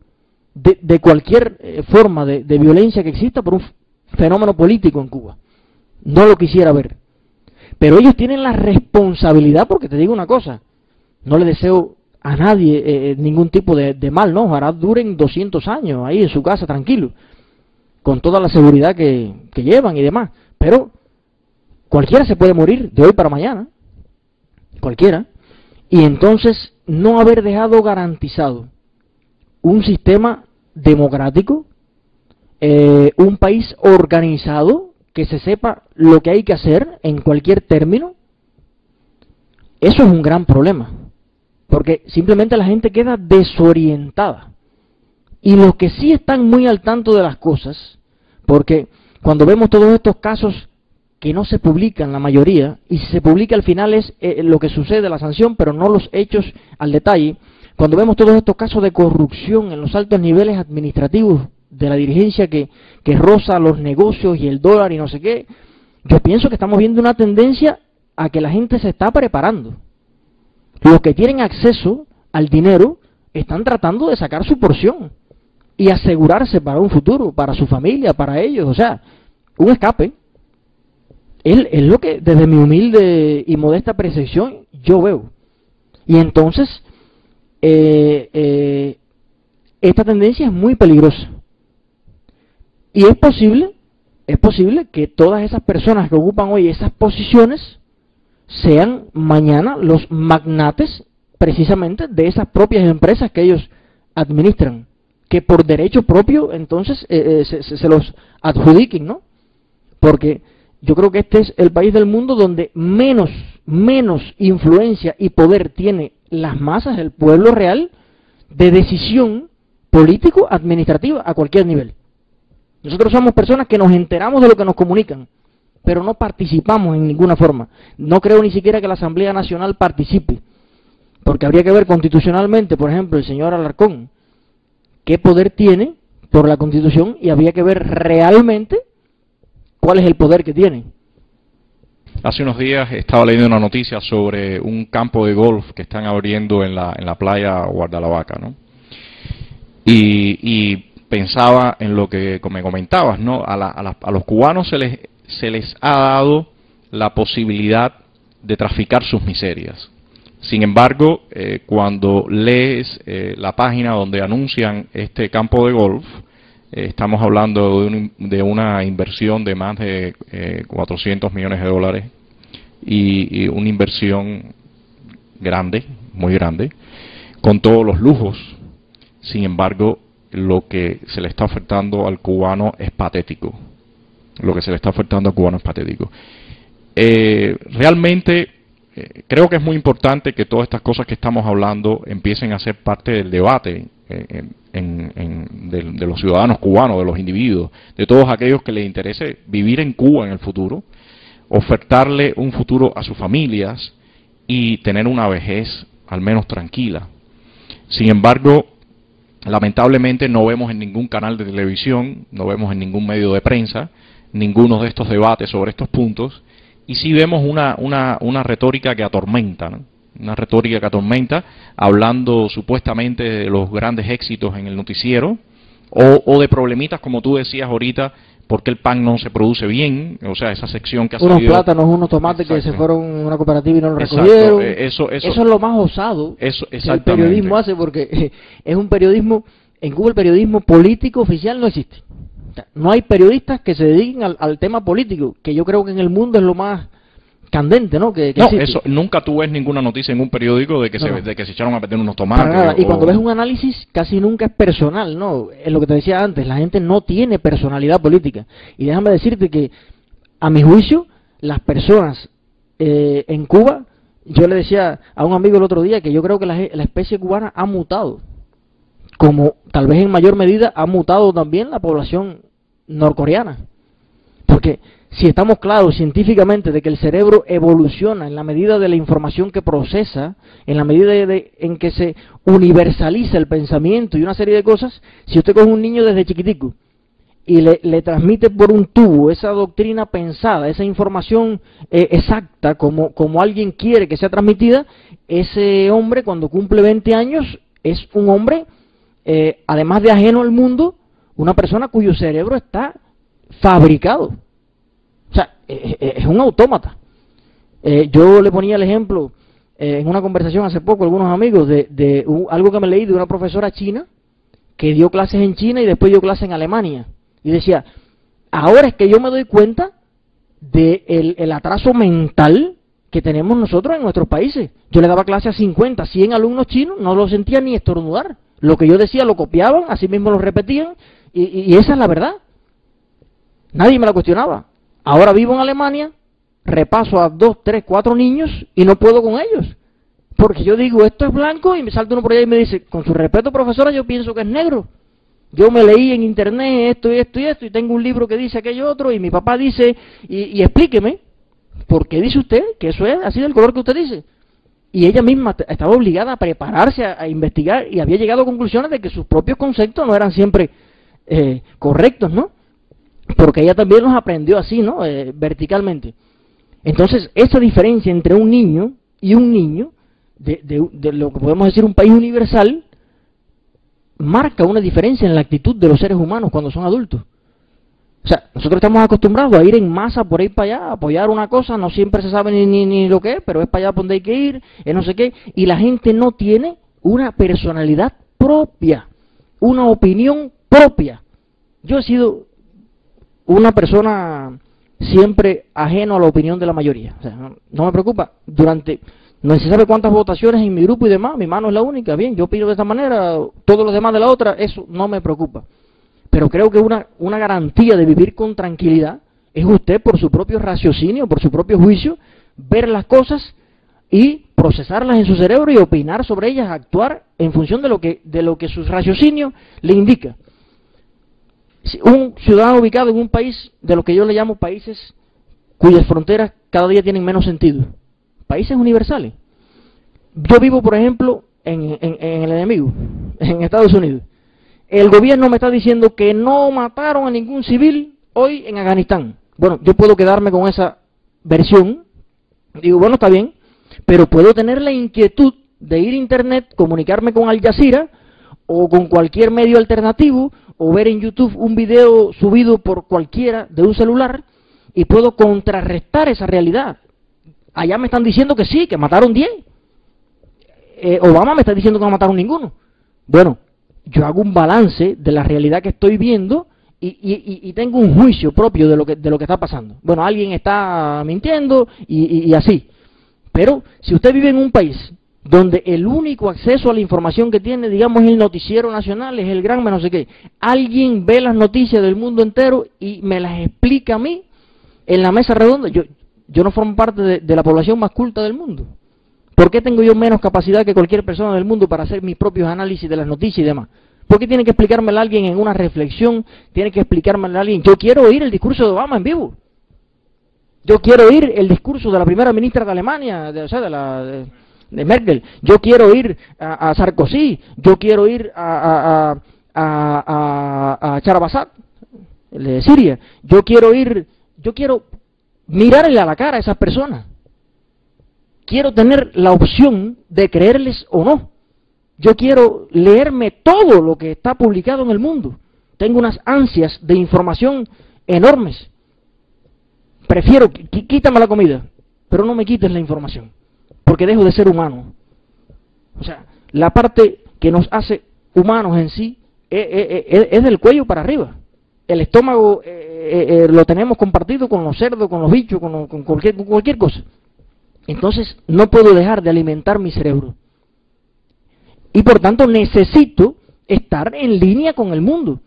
de cualquier forma de violencia que exista por un fenómeno político en Cuba. No lo quisiera ver. Pero ellos tienen la responsabilidad, porque te digo una cosa, no le deseo a nadie ningún tipo de mal, ¿no? Ojalá duren 200 años ahí en su casa tranquilo, con toda la seguridad que llevan y demás. Pero cualquiera se puede morir de hoy para mañana, cualquiera. Y entonces no haber dejado garantizado un sistema democrático, un país organizado, que se sepa lo que hay que hacer en cualquier término, eso es un gran problema. Porque simplemente la gente queda desorientada. Y los que sí están muy al tanto de las cosas, porque cuando vemos todos estos casos que no se publican la mayoría, y si se publica al final es lo que sucede, la sanción, pero no los hechos al detalle, cuando vemos todos estos casos de corrupción en los altos niveles administrativos de la dirigencia que roza los negocios y el dólar y no sé qué, yo pienso que estamos viendo una tendencia a que la gente se está preparando. Los que tienen acceso al dinero están tratando de sacar su porción y asegurarse para un futuro, para su familia, para ellos, o sea, un escape. Es lo que desde mi humilde y modesta percepción yo veo. Y entonces, esta tendencia es muy peligrosa. Y es posible que todas esas personas que ocupan hoy esas posiciones sean mañana los magnates precisamente de esas propias empresas que ellos administran, que por derecho propio entonces se los adjudiquen, ¿no? Porque yo creo que este es el país del mundo donde menos influencia y poder tiene las masas, el pueblo real, de decisión político-administrativa a cualquier nivel. Nosotros somos personas que nos enteramos de lo que nos comunican, pero no participamos en ninguna forma. No creo ni siquiera que la Asamblea Nacional participe, porque habría que ver constitucionalmente, por ejemplo, el señor Alarcón, qué poder tiene por la Constitución, y habría que ver realmente cuál es el poder que tiene. Hace unos días estaba leyendo una noticia sobre un campo de golf que están abriendo en la playa Guardalavaca, ¿no? Y pensaba en lo que me comentabas, ¿no? A los cubanos se les ha dado la posibilidad de traficar sus miserias. Sin embargo, cuando lees la página donde anuncian este campo de golf, estamos hablando de una inversión de más de 400 millones de dólares y una inversión grande, muy grande, con todos los lujos. Sin embargo, lo que se le está ofertando al cubano es patético. Realmente creo que es muy importante que todas estas cosas que estamos hablando empiecen a ser parte del debate de los ciudadanos cubanos, de los individuos, de todos aquellos que les interese vivir en Cuba en el futuro, ofertarle un futuro a sus familias y tener una vejez al menos tranquila. Sin embargo, lamentablemente no vemos en ningún canal de televisión, no vemos en ningún medio de prensa ninguno de estos debates sobre estos puntos, y sí vemos una retórica que atormenta, ¿no? Una retórica que atormenta, hablando supuestamente de los grandes éxitos en el noticiero, o de problemitas, como tú decías ahorita, porque el pan no se produce bien, o sea, esa sección que ha salido... Unos plátanos, unos tomates. Exacto. Que se fueron en una cooperativa y no lo recogieron. Eso es lo más osado que el periodismo hace, porque es un periodismo en Cuba el periodismo político oficial no existe. O sea, no hay periodistas que se dediquen al tema político, que yo creo que en el mundo es lo más candente, ¿no? Que no, eso, nunca tú ves ninguna noticia en un periódico de que, de que se echaron a meter unos tomates. Y cuando ves un análisis, casi nunca es personal, ¿no? Es lo que te decía antes, la gente no tiene personalidad política. Y déjame decirte que, a mi juicio, las personas en Cuba, yo le decía a un amigo el otro día que yo creo que la especie cubana ha mutado, como tal vez en mayor medida ha mutado también la población norcoreana. Porque si estamos claros científicamente de que el cerebro evoluciona en la medida de la información que procesa, en la medida en que se universaliza el pensamiento y una serie de cosas, si usted coge un niño desde chiquitico y le transmite por un tubo esa doctrina pensada, esa información exacta, como alguien quiere que sea transmitida, ese hombre cuando cumple 20 años es un hombre, además de ajeno al mundo, una persona cuyo cerebro está fabricado. O sea, es un autómata. Yo le ponía el ejemplo en una conversación hace poco, algunos amigos, de algo que me leí de una profesora china que dio clases en China y después dio clases en Alemania. Y decía, ahora es que yo me doy cuenta del atraso mental que tenemos nosotros en nuestros países. Yo le daba clase a 50, 100 alumnos chinos, no lo sentía ni estornudar. Lo que yo decía lo copiaban, así mismo lo repetían, y esa es la verdad. Nadie me la cuestionaba. Ahora vivo en Alemania, repaso a 2, 3, 4 niños y no puedo con ellos. Porque yo digo, esto es blanco, y me salta uno por allá y me dice, con su respeto, profesora, yo pienso que es negro. Yo me leí en internet esto y esto y esto, y tengo un libro que dice aquello otro, y mi papá dice, y explíqueme, ¿por qué dice usted que eso es así del color que usted dice? Y ella misma estaba obligada a prepararse, a investigar, y había llegado a conclusiones de que sus propios conceptos no eran siempre correctos, ¿no? Porque ella también los aprendió así, ¿no? Verticalmente. Entonces, esa diferencia entre un niño y un niño, de lo que podemos decir un país universal, marca una diferencia en la actitud de los seres humanos cuando son adultos. O sea, nosotros estamos acostumbrados a ir en masa por ahí para allá, a apoyar una cosa, no siempre se sabe ni lo que es, pero es para allá por donde hay que ir, no sé qué, y la gente no tiene una personalidad propia, una opinión propia. Yo he sido una persona siempre ajeno a la opinión de la mayoría. O sea, no me preocupa. Durante no se sabe cuántas votaciones en mi grupo y demás, mi mano es la única, bien, yo opino de esta manera, todos los demás de la otra, eso no me preocupa. Pero creo que una garantía de vivir con tranquilidad es usted, por su propio raciocinio, por su propio juicio, ver las cosas y procesarlas en su cerebro y opinar sobre ellas, actuar en función de lo que su raciocinio le indica. Un ciudadano ubicado en un país de lo que yo le llamo países cuyas fronteras cada día tienen menos sentido, países universales. Yo vivo, por ejemplo, en el enemigo, en Estados Unidos. El gobierno me está diciendo que no mataron a ningún civil hoy en Afganistán. Bueno, yo puedo quedarme con esa versión, digo, bueno, está bien, pero puedo tener la inquietud de ir a internet, comunicarme con Al Jazeera o con cualquier medio alternativo, o ver en YouTube un video subido por cualquiera de un celular, y puedo contrarrestar esa realidad. Allá me están diciendo que sí, que mataron 10. Obama me está diciendo que no mataron ninguno. Bueno, yo hago un balance de la realidad que estoy viendo y tengo un juicio propio de lo que está pasando. Bueno, alguien está mintiendo y así. Pero si usted vive en un país donde el único acceso a la información que tiene, digamos, es el noticiero nacional, es el gran no sé qué, alguien ve las noticias del mundo entero y me las explica a mí en la mesa redonda. Yo no formo parte de la población más culta del mundo. ¿Por qué tengo yo menos capacidad que cualquier persona del mundo para hacer mis propios análisis de las noticias y demás? ¿Por qué tiene que explicármelo a alguien en una reflexión? Tiene que explicármelo a alguien. Yo quiero oír el discurso de Obama en vivo. Yo quiero oír el discurso de la primera ministra de Alemania, de Merkel. Yo quiero oír a Sarkozy. Yo quiero oír a Charabasat, de Siria. Yo quiero mirarle a la cara a esas personas. Quiero tener la opción de creerles o no. Yo quiero leerme todo lo que está publicado en el mundo. Tengo unas ansias de información enormes. Prefiero, quítame la comida, pero no me quites la información, porque dejo de ser humano. O sea, la parte que nos hace humanos en sí es del cuello para arriba. El estómago lo tenemos compartido con los cerdos, con los bichos, con cualquier cosa. Entonces no puedo dejar de alimentar mi cerebro. Y por tanto necesito estar en línea con el mundo.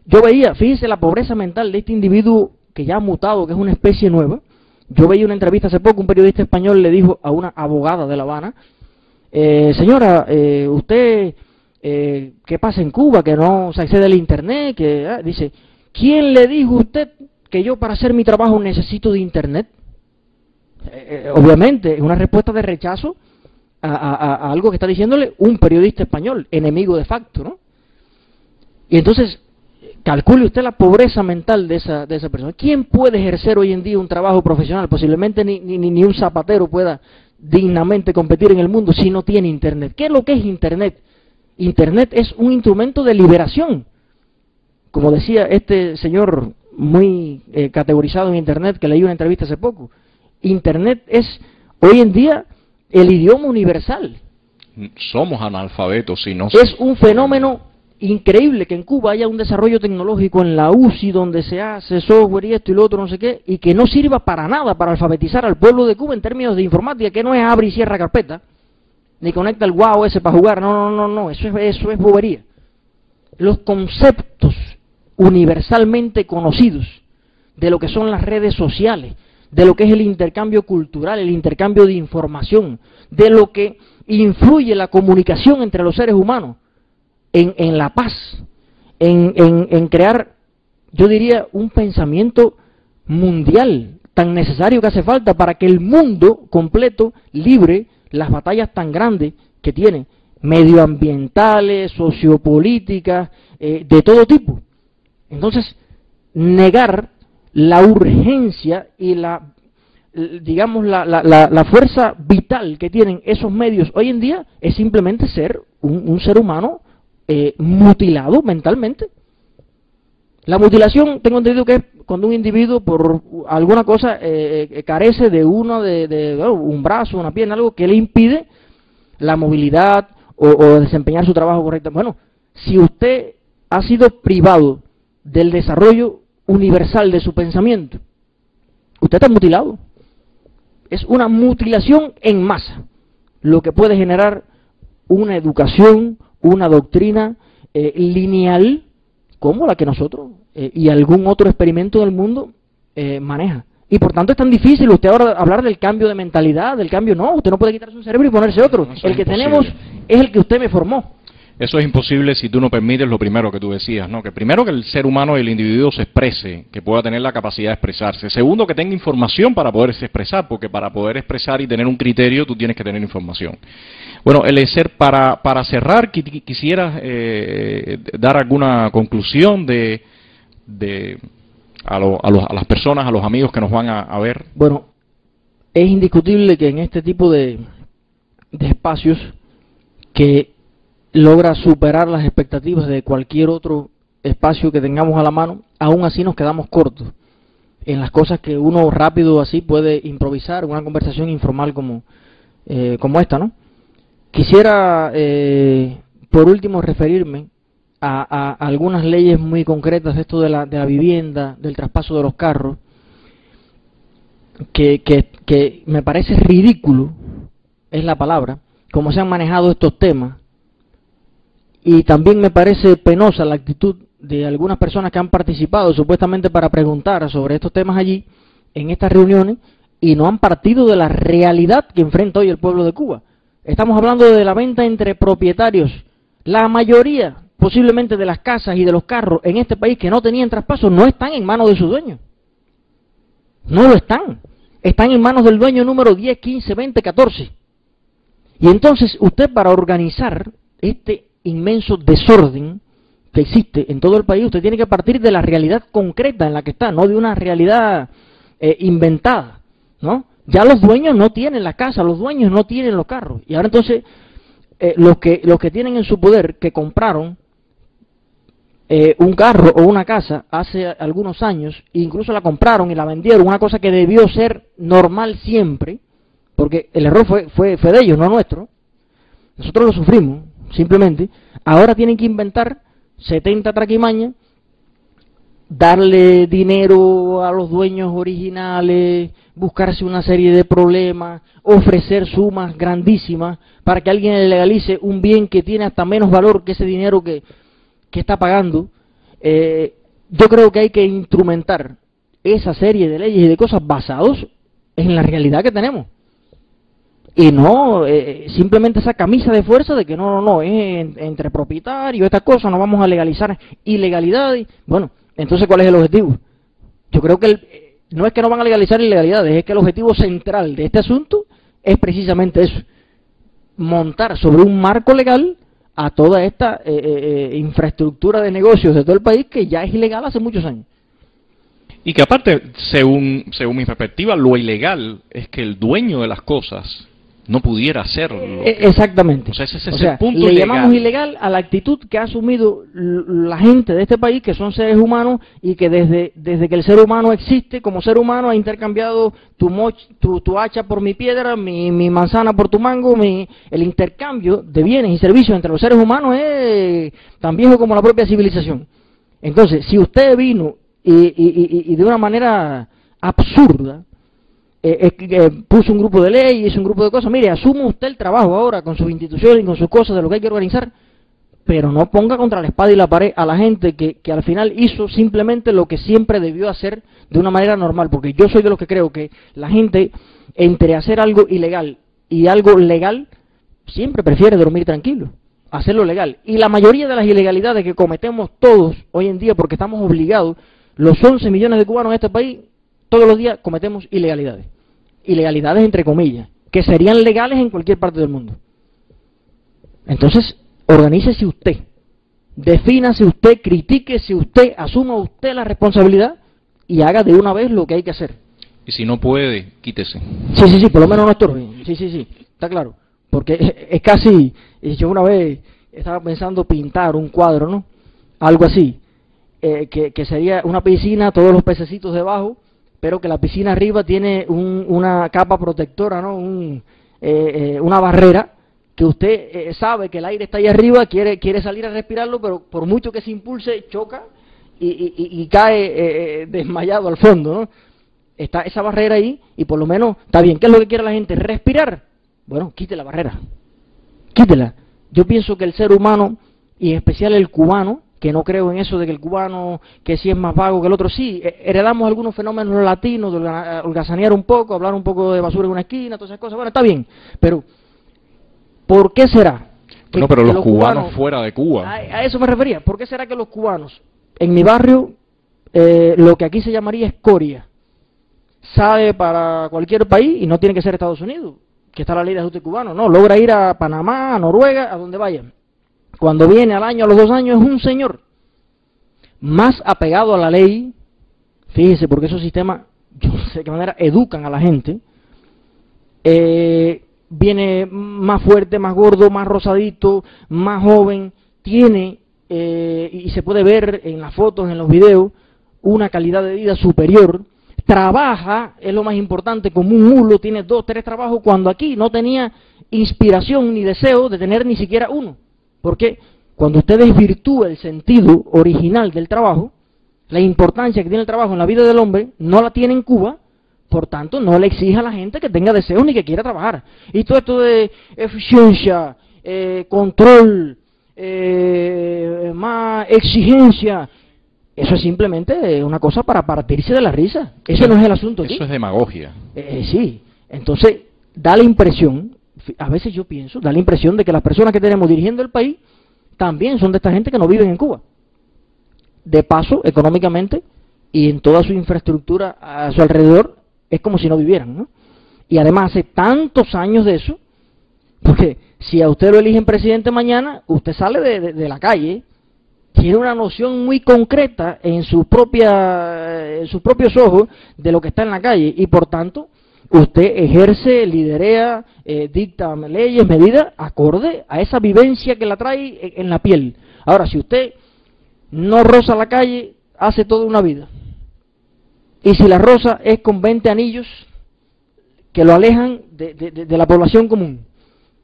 Yo veía, fíjese la pobreza mental de este individuo que ya ha mutado, que es una especie nueva. Yo veía una entrevista hace poco, un periodista español le dijo a una abogada de La Habana, señora, usted, ¿qué pasa en Cuba? Que no se accede al internet, dice, ¿quién le dijo a usted que yo para hacer mi trabajo necesito de internet? Obviamente, es una respuesta de rechazo a algo que está diciéndole un periodista español, enemigo de facto, ¿no? Y entonces, calcule usted la pobreza mental de esa persona. ¿Quién puede ejercer hoy en día un trabajo profesional? Posiblemente ni un zapatero pueda dignamente competir en el mundo si no tiene internet. ¿Qué es lo que es internet? Internet es un instrumento de liberación. Como decía este señor muy categorizado en internet, que leí una entrevista hace poco, internet es hoy en día el idioma universal. Somos analfabetos, si no... Es un fenómeno increíble que en Cuba haya un desarrollo tecnológico en la UCI donde se hace software y esto y lo otro, no sé qué, y que no sirva para nada para alfabetizar al pueblo de Cuba en términos de informática, que no es abre y cierra carpeta, ni conecta el guau ese para jugar, no, eso es bobería. Los conceptos universalmente conocidos de lo que son las redes sociales, de lo que es el intercambio cultural, el intercambio de información, de lo que influye la comunicación entre los seres humanos, en la paz, en crear, yo diría, un pensamiento mundial tan necesario que hace falta para que el mundo completo libre las batallas tan grandes que tiene, medioambientales, sociopolíticas, de todo tipo. Entonces, negar la urgencia y digamos, la fuerza vital que tienen esos medios hoy en día es simplemente ser un ser humano mutilado mentalmente. La mutilación, tengo entendido que es cuando un individuo por alguna cosa carece de un brazo, una pierna, algo que le impide la movilidad o desempeñar su trabajo correctamente. Bueno, si usted ha sido privado del desarrollo universal de su pensamiento, usted está mutilado. Es una mutilación en masa, lo que puede generar una educación, una doctrina lineal como la que nosotros y algún otro experimento del mundo maneja. Y por tanto es tan difícil usted ahora hablar del cambio de mentalidad, del cambio, no, usted no puede quitarse un cerebro y ponerse otro. No, el que tenemos es el que usted me formó. Eso es imposible si tú no permites lo primero que tú decías, ¿no? Que primero que el ser humano y el individuo se exprese, que pueda tener la capacidad de expresarse. Segundo, que tenga información para poderse expresar, porque para poder expresar y tener un criterio tú tienes que tener información. Bueno, Eliezer, para cerrar, quisiera dar alguna conclusión a las personas, a los amigos que nos van a ver. Bueno, es indiscutible que en este tipo de espacios que logra superar las expectativas de cualquier otro espacio que tengamos a la mano, aún así nos quedamos cortos en las cosas que uno rápido así puede improvisar, una conversación informal como esta, ¿no? Quisiera, por último, referirme a algunas leyes muy concretas de esto de la vivienda, del traspaso de los carros, que me parece ridículo, es la palabra, cómo se han manejado estos temas. Y también me parece penosa la actitud de algunas personas que han participado supuestamente para preguntar sobre estos temas allí, en estas reuniones, y no han partido de la realidad que enfrenta hoy el pueblo de Cuba. Estamos hablando de la venta entre propietarios. La mayoría, posiblemente, de las casas y de los carros en este país que no tenían traspaso no están en manos de su dueño. No lo están. Están en manos del dueño número 10, 15, 20, 14. Y entonces usted, para organizar este inmenso desorden que existe en todo el país, usted tiene que partir de la realidad concreta en la que está, no de una realidad inventada, ¿no? Ya los dueños no tienen la casa, los dueños no tienen los carros, y ahora entonces los que tienen en su poder, que compraron un carro o una casa hace algunos años, e incluso la compraron y la vendieron, una cosa que debió ser normal siempre, porque el error fue de ellos, no nuestro, nosotros lo sufrimos, simplemente, ahora tienen que inventar 70 traquimañas, darle dinero a los dueños originales, buscarse una serie de problemas, ofrecer sumas grandísimas para que alguien legalice un bien que tiene hasta menos valor que ese dinero que está pagando. Yo creo que hay que instrumentar esa serie de leyes y de cosas basados en la realidad que tenemos. Y no simplemente esa camisa de fuerza de que no, es entre propietarios, estas cosas, no vamos a legalizar ilegalidades. Bueno, entonces, ¿cuál es el objetivo? Yo creo que no es que no van a legalizar ilegalidades, es que el objetivo central de este asunto es precisamente eso, montar sobre un marco legal a toda esta infraestructura de negocios de todo el país que ya es ilegal hace muchos años. Y que aparte, según mi perspectiva, lo ilegal es que el dueño de las cosas no pudiera hacerlo. Exactamente. O sea, ese es el punto le ilegal. llamamos ilegal a la actitud que ha asumido la gente de este país, que son seres humanos y que desde que el ser humano existe como ser humano ha intercambiado tu hacha por mi piedra, mi manzana por tu mango. El intercambio de bienes y servicios entre los seres humanos es tan viejo como la propia civilización. Entonces, si usted vino y de una manera absurda puso un grupo de ley, hizo un grupo de cosas, mire, asuma usted el trabajo ahora con sus instituciones y con sus cosas de lo que hay que organizar, pero no ponga contra la espada y la pared a la gente que al final hizo simplemente lo que siempre debió hacer de una manera normal, porque yo soy de los que creo que la gente entre hacer algo ilegal y algo legal siempre prefiere dormir tranquilo, hacerlo legal. Y la mayoría de las ilegalidades que cometemos todos hoy en día, porque estamos obligados, los 11 millones de cubanos en este país, todos los días cometemos ilegalidades. Ilegalidades entre comillas, que serían legales en cualquier parte del mundo. Entonces, organícese usted, defínase usted, critíquese usted, asuma usted la responsabilidad y haga de una vez lo que hay que hacer. Y si no puede, quítese. Sí, por lo menos no estorbe. Sí, está claro. Porque es casi, yo una vez estaba pensando pintar un cuadro, ¿no? Algo así, que sería una piscina, todos los pececitos debajo, pero que la piscina arriba tiene una capa protectora, ¿no? Una barrera, que usted sabe que el aire está ahí arriba, quiere salir a respirarlo, pero por mucho que se impulse, choca y cae desmayado al fondo, ¿no? Está esa barrera ahí y por lo menos, está bien, ¿qué es lo que quiere la gente? ¿Respirar? Bueno, quite la barrera, quítela. Yo pienso que el ser humano, y en especial el cubano, que no creo en eso de que el cubano, que sí es más vago que el otro, sí, heredamos algunos fenómenos latinos, de holgazanear un poco, hablar un poco de basura en una esquina, todas esas cosas, bueno, está bien, pero ¿por qué será? No, pero los cubanos fuera de Cuba. A eso me refería, ¿por qué será que los cubanos, en mi barrio, lo que aquí se llamaría escoria, sale para cualquier país, y no tiene que ser Estados Unidos, que está la ley de ajuste cubano, no, logra ir a Panamá, a Noruega, a donde vaya. Cuando viene al año, a los 2 años, es un señor más apegado a la ley. Fíjese, porque esos sistemas, yo no sé de qué manera, educan a la gente. Viene más fuerte, más gordo, más rosadito, más joven. Tiene, y se puede ver en las fotos, en los videos, una calidad de vida superior. Trabaja, es lo más importante, como un mulo, tiene 2, 3 trabajos, cuando aquí no tenía inspiración ni deseo de tener ni siquiera uno. Porque cuando usted desvirtúa el sentido original del trabajo, la importancia que tiene el trabajo en la vida del hombre, no la tiene en Cuba, por tanto no le exige a la gente que tenga deseos ni que quiera trabajar. Y todo esto de eficiencia, control, más exigencia, eso es simplemente una cosa para partirse de la risa. Eso no es el asunto aquí. Eso es demagogia. Sí, entonces da la impresión, a veces yo pienso, da la impresión de que las personas que tenemos dirigiendo el país también son de esta gente que no viven en Cuba. De paso, económicamente y en toda su infraestructura a su alrededor, es como si no vivieran, ¿no? Y además hace tantos años de eso, porque si a usted lo eligen presidente mañana, usted sale de la calle, tiene una noción muy concreta en sus propios ojos de lo que está en la calle, y por tanto usted ejerce, liderea, dicta leyes, medidas, acorde a esa vivencia que la trae en la piel. Ahora, si usted no roza la calle, hace toda una vida. Y si la roza es con 20 anillos que lo alejan de la población común.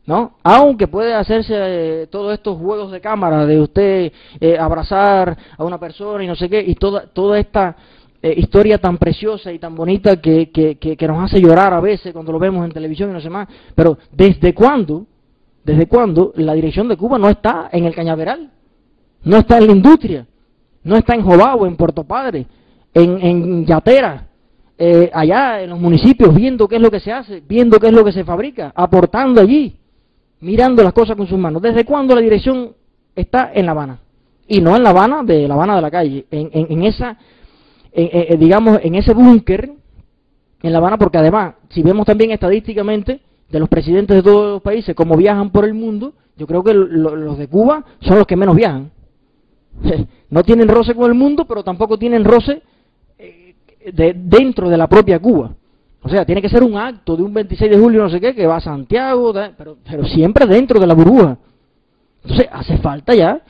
¿no? Aunque puede hacerse todos estos juegos de cámara de usted abrazar a una persona y no sé qué, y toda esta historia tan preciosa y tan bonita que nos hace llorar a veces cuando lo vemos en televisión y no sé más, pero ¿desde cuándo la dirección de Cuba no está en el Cañaveral? No está en la industria, no está en Jobao, en Puerto Padre, en Yatera, allá en los municipios, viendo qué es lo que se hace, viendo qué es lo que se fabrica, aportando allí, mirando las cosas con sus manos. ¿Desde cuándo la dirección está en La Habana? Y no en La Habana de la calle, digamos, en ese búnker en La Habana, porque además, si vemos también estadísticamente de los presidentes de todos los países, cómo viajan por el mundo, yo creo que los de Cuba son los que menos viajan. No tienen roce con el mundo, pero tampoco tienen roce dentro de la propia Cuba. O sea, tiene que ser un acto de un 26 de julio, no sé qué, que va a Santiago, pero siempre dentro de la burbuja. Entonces, hace falta ya.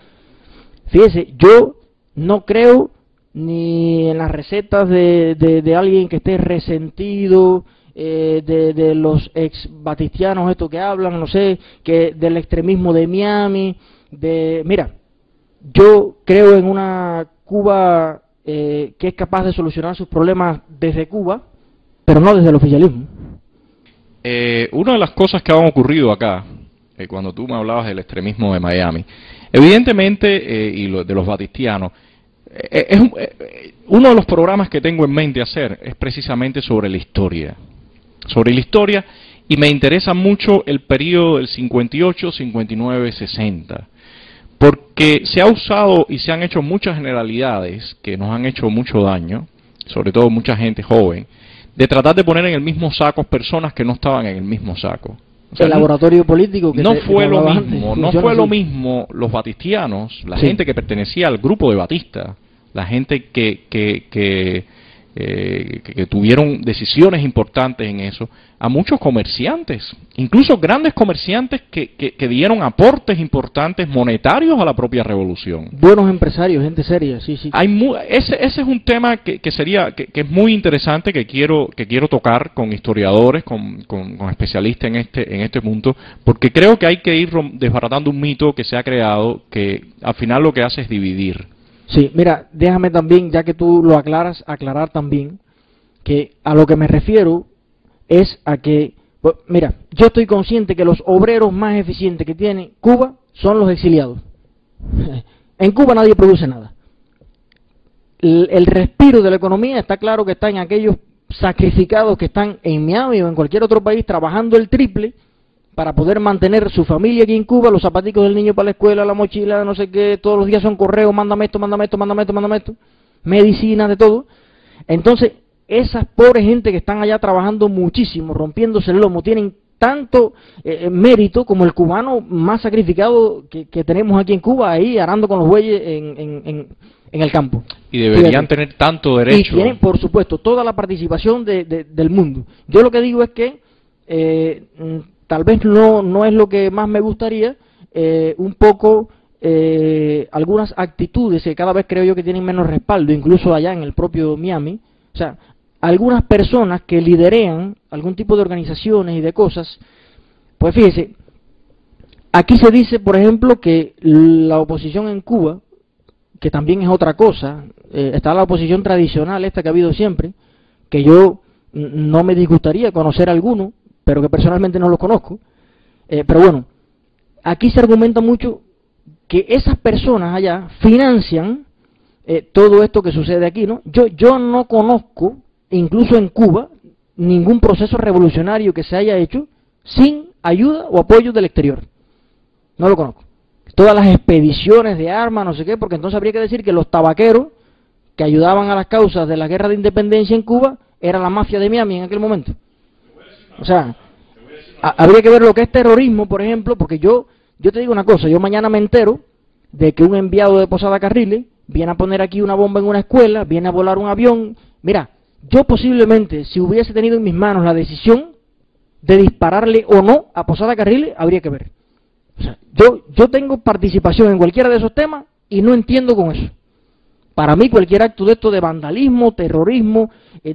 Fíjese, yo no creo ni en las recetas de alguien que esté resentido, de los ex batistianos estos que hablan, no sé, que del extremismo de Miami, mira, yo creo en una Cuba que es capaz de solucionar sus problemas desde Cuba, pero no desde el oficialismo. Una de las cosas que han ocurrido acá, cuando tú me hablabas del extremismo de Miami, evidentemente, y de los batistianos, uno de los programas que tengo en mente hacer es precisamente sobre la historia, y me interesa mucho el periodo del 58, 59, 60, porque se ha usado y se han hecho muchas generalidades que nos han hecho mucho daño, sobre todo mucha gente joven, de tratar de poner en el mismo saco personas que no estaban en el mismo saco. O sea, el laboratorio político que no fue lo mismo los batistianos, la gente que pertenecía al grupo de Batista, la gente que tuvieron decisiones importantes en eso, a muchos comerciantes, incluso grandes comerciantes que dieron aportes importantes monetarios a la propia revolución. Buenos empresarios, gente seria, sí. Ese es un tema que es muy interesante, que quiero tocar con historiadores, con especialistas en este punto, porque creo que hay que ir desbaratando un mito que se ha creado, que al final lo que hace es dividir. Sí, mira, déjame también, ya que tú lo aclarar también, que a lo que me refiero es a que, pues, mira, yo estoy consciente que los obreros más eficientes que tiene Cuba son los exiliados. En Cuba nadie produce nada. El respiro de la economía está claro que está en aquellos sacrificados que están en Miami o en cualquier otro país trabajando el triple para poder mantener su familia aquí en Cuba, los zapaticos del niño para la escuela, la mochila, no sé qué, todos los días son correos, mándame esto, medicina, de todo. Entonces, esas pobres gente que están allá trabajando muchísimo, rompiéndose el lomo, tienen tanto mérito como el cubano más sacrificado que tenemos aquí en Cuba, ahí arando con los bueyes en el campo. Y deberían tener tanto derecho. Y tienen, por supuesto, toda la participación del mundo. Yo lo que digo es que tal vez no es lo que más me gustaría, un poco algunas actitudes que cada vez creo yo que tienen menos respaldo, incluso allá en el propio Miami. O sea, algunas personas que liderean algún tipo de organizaciones y de cosas, pues fíjese, aquí se dice, por ejemplo, que la oposición en Cuba, que también es otra cosa, está la oposición tradicional esta que ha habido siempre, que yo no me disgustaría conocer alguno, pero que personalmente no los conozco, pero bueno, aquí se argumenta mucho que esas personas allá financian todo esto que sucede aquí, ¿no? Yo no conozco, incluso en Cuba, ningún proceso revolucionario que se haya hecho sin ayuda o apoyo del exterior. No lo conozco. Todas las expediciones de armas, no sé qué, porque entonces habría que decir que los tabaqueros que ayudaban a las causas de la guerra de independencia en Cuba era la mafia de Miami en aquel momento. O sea, habría que ver lo que es terrorismo, por ejemplo, porque yo te digo una cosa, yo mañana me entero de que un enviado de Posada Carriles viene a poner aquí una bomba en una escuela, viene a volar un avión. Mira, yo posiblemente, si hubiese tenido en mis manos la decisión de dispararle o no a Posada Carriles, habría que ver. O sea, yo tengo participación en cualquiera de esos temas y no entiendo con eso. Para mí cualquier acto de esto de vandalismo, terrorismo,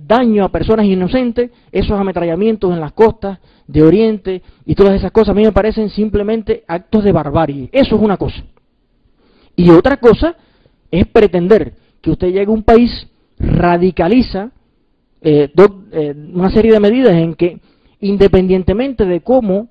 daño a personas inocentes, esos ametrallamientos en las costas de Oriente y todas esas cosas a mí me parecen simplemente actos de barbarie. Eso es una cosa. Y otra cosa es pretender que usted llegue a un país, radicaliza una serie de medidas en que independientemente de cómo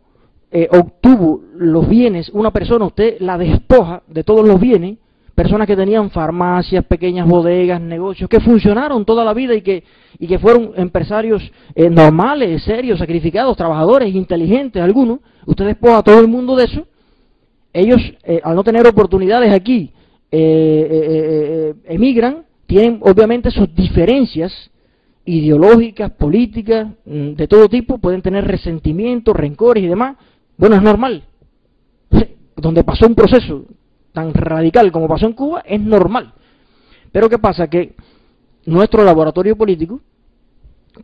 obtuvo los bienes una persona, usted la despoja de todos los bienes, personas que tenían farmacias, pequeñas bodegas, negocios, que funcionaron toda la vida y que fueron empresarios normales, serios, sacrificados, trabajadores, inteligentes algunos, usted despoja a todo el mundo de eso. Ellos, al no tener oportunidades aquí, emigran, tienen obviamente sus diferencias ideológicas, políticas, de todo tipo, pueden tener resentimientos, rencores y demás. Bueno, es normal. Donde pasó un proceso tan radical como pasó en Cuba, es normal. Pero ¿qué pasa? Que nuestro laboratorio político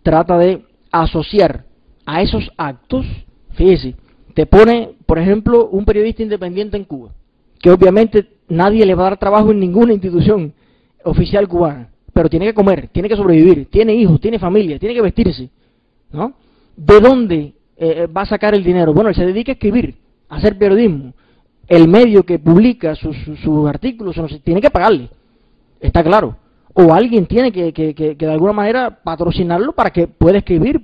trata de asociar a esos actos, fíjese, te pone, por ejemplo, un periodista independiente en Cuba, que obviamente nadie le va a dar trabajo en ninguna institución oficial cubana, pero tiene que comer, tiene que sobrevivir, tiene hijos, tiene familia, tiene que vestirse, ¿no? ¿De dónde va a sacar el dinero? Bueno, él se dedica a escribir, a hacer periodismo. El medio que publica sus artículos tiene que pagarle, está claro. O alguien tiene que de alguna manera patrocinarlo para que pueda escribir,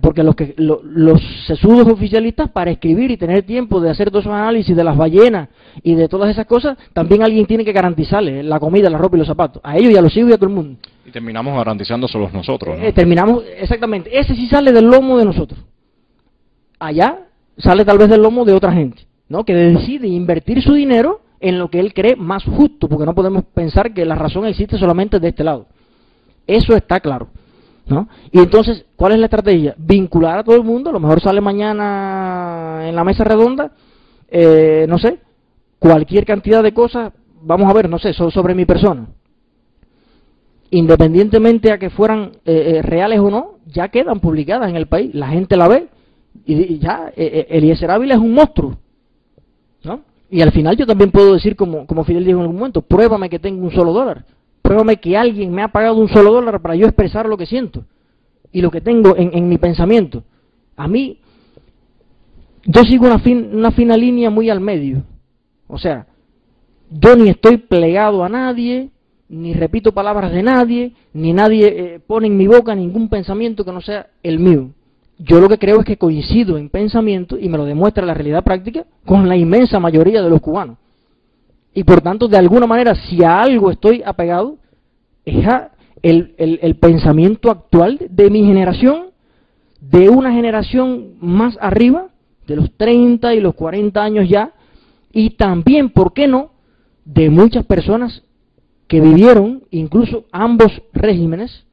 porque los sesudos oficialistas, para escribir y tener tiempo de hacer todos esos análisis de las ballenas y de todas esas cosas, también alguien tiene que garantizarle la comida, la ropa y los zapatos, a ellos y a los hijos y a todo el mundo. Y terminamos garantizándoselos nosotros, ¿no? Terminamos, exactamente, ese sí sale del lomo de nosotros. Allá sale tal vez del lomo de otra gente, ¿no? Que decide invertir su dinero en lo que él cree más justo, porque no podemos pensar que la razón existe solamente de este lado. Eso está claro, ¿no? Y entonces, ¿cuál es la estrategia? Vincular a todo el mundo, a lo mejor sale mañana en la mesa redonda, no sé, cualquier cantidad de cosas, vamos a ver, no sé, sobre mi persona. Independientemente a que fueran reales o no, ya quedan publicadas en el país, la gente la ve, y ya, Eliezer Ávila es un monstruo, ¿no? Y al final yo también puedo decir, como Fidel dijo en algún momento, pruébame que tengo $1, pruébame que alguien me ha pagado $1 para yo expresar lo que siento y lo que tengo en mi pensamiento. A mí, yo sigo una fina línea muy al medio. O sea, yo ni estoy plegado a nadie, ni repito palabras de nadie, ni nadie pone en mi boca ningún pensamiento que no sea el mío. Yo lo que creo es que coincido en pensamiento, y me lo demuestra la realidad práctica, con la inmensa mayoría de los cubanos. Y por tanto, de alguna manera, si a algo estoy apegado, es a el pensamiento actual de mi generación, de una generación más arriba, de los 30 y los 40 años ya, y también, ¿por qué no?, de muchas personas que vivieron incluso ambos regímenes,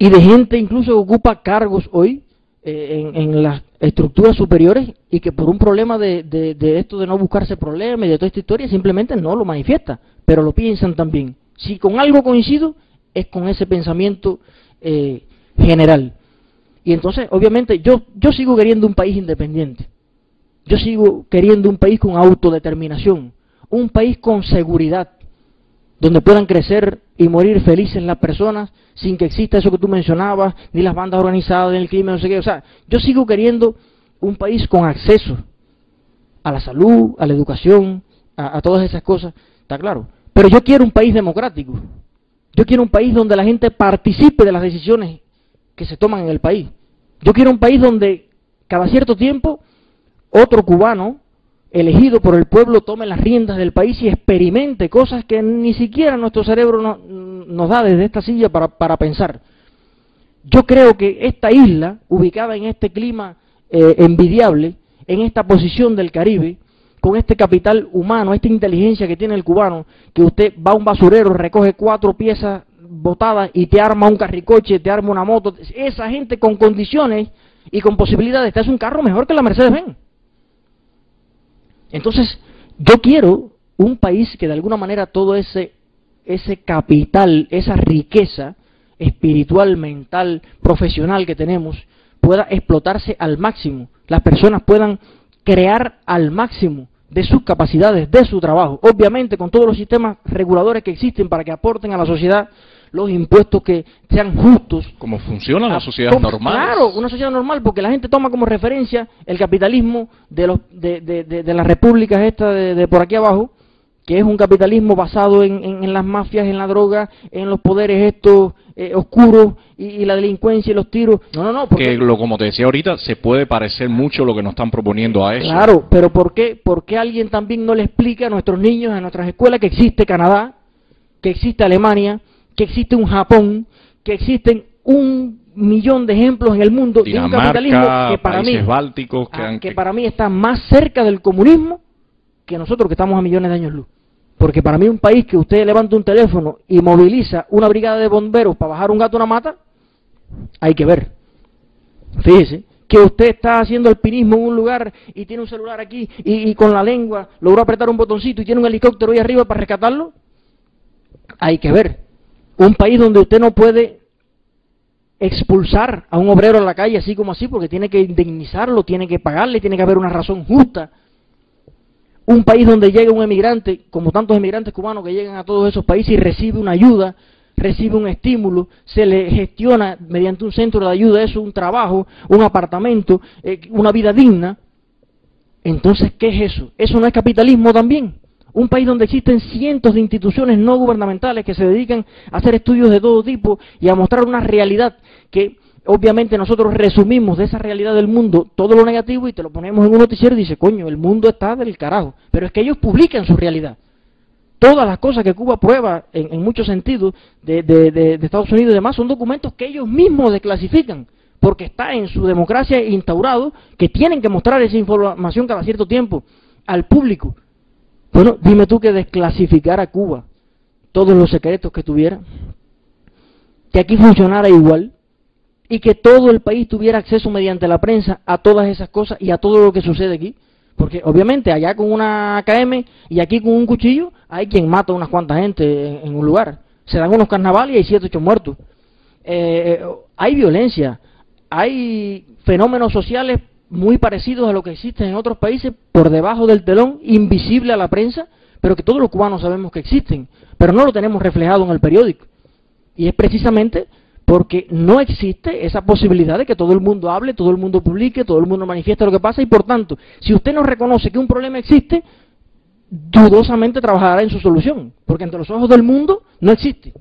y de gente incluso que ocupa cargos hoy en las estructuras superiores y que por un problema de esto de no buscarse problemas y de toda esta historia simplemente no lo manifiesta, pero lo piensan también. Si con algo coincido es con ese pensamiento general. Y entonces obviamente yo sigo queriendo un país independiente, yo sigo queriendo un país con autodeterminación, un país con seguridad, donde puedan crecer y morir felices las personas sin que exista eso que tú mencionabas, ni las bandas organizadas, ni el crimen, no sé qué. O sea, yo sigo queriendo un país con acceso a la salud, a la educación, a todas esas cosas, está claro. Pero yo quiero un país democrático. Yo quiero un país donde la gente participe de las decisiones que se toman en el país. Yo quiero un país donde cada cierto tiempo otro cubano elegido por el pueblo tome las riendas del país y experimente cosas que ni siquiera nuestro cerebro nos da desde esta silla para pensar. Yo creo que esta isla, ubicada en este clima envidiable, en esta posición del Caribe, con este capital humano, esta inteligencia que tiene el cubano, que usted va a un basurero, recoge 4 piezas botadas y te arma un carricoche, te arma una moto, esa gente con condiciones y con posibilidades te hace un carro mejor que la Mercedes-Benz. Entonces, yo quiero un país que de alguna manera todo ese capital, esa riqueza espiritual, mental, profesional que tenemos, pueda explotarse al máximo. Las personas puedan crear al máximo de sus capacidades, de su trabajo, obviamente con todos los sistemas reguladores que existen para que aporten a la sociedad los impuestos que sean justos. ¿Cómo funcionan las sociedades normales? Claro, una sociedad normal, porque la gente toma como referencia el capitalismo de las repúblicas estas de por aquí abajo, que es un capitalismo basado en las mafias, en la droga, en los poderes estos oscuros y la delincuencia y los tiros. No, porque, como te decía ahorita, se puede parecer mucho lo que nos están proponiendo a eso. Claro, pero ¿por qué alguien también no le explica a nuestros niños, a nuestras escuelas, que existe Canadá, que existe Alemania, que existe un Japón, que existen 1.000.000 de ejemplos en el mundo de un capitalismo que para países mí, bálticos que para mí está más cerca del comunismo que nosotros que estamos a millones de años luz? Porque para mí un país que usted levanta un teléfono y moviliza una brigada de bomberos para bajar un gato a una mata, hay que ver. Fíjese, que usted está haciendo alpinismo en un lugar y tiene un celular aquí y con la lengua logró apretar un botoncito y tiene un helicóptero ahí arriba para rescatarlo, hay que ver. Un país donde usted no puede expulsar a un obrero a la calle así como así, porque tiene que indemnizarlo, tiene que pagarle, tiene que haber una razón justa. Un país donde llega un emigrante, como tantos emigrantes cubanos que llegan a todos esos países y recibe una ayuda, recibe un estímulo, se le gestiona mediante un centro de ayuda, eso, un trabajo, un apartamento, una vida digna. Entonces, ¿qué es eso? ¿Eso no es capitalismo también? Un país donde existen cientos de instituciones no gubernamentales que se dedican a hacer estudios de todo tipo y a mostrar una realidad que obviamente nosotros resumimos de esa realidad del mundo todo lo negativo y te lo ponemos en un noticiero y dice, coño, el mundo está del carajo. Pero es que ellos publican su realidad. Todas las cosas que Cuba prueba en muchos sentidos de Estados Unidos y demás son documentos que ellos mismos desclasifican, porque está en su democracia instaurado que tienen que mostrar esa información cada cierto tiempo al público. Bueno, dime tú que desclasificar a Cuba todos los secretos que tuviera, que aquí funcionara igual, y que todo el país tuviera acceso mediante la prensa a todas esas cosas y a todo lo que sucede aquí. Porque obviamente allá con una AKM y aquí con un cuchillo hay quien mata a unas cuantas gente en un lugar. Se dan unos carnavales y hay 7 o 8 muertos. Hay violencia, hay fenómenos sociales muy parecidos a lo que existen en otros países por debajo del telón, invisible a la prensa, pero que todos los cubanos sabemos que existen, pero no lo tenemos reflejado en el periódico. Y es precisamente porque no existe esa posibilidad de que todo el mundo hable, todo el mundo publique, todo el mundo manifieste lo que pasa, y por tanto, si usted no reconoce que un problema existe, dudosamente trabajará en su solución, porque ante los ojos del mundo no existe,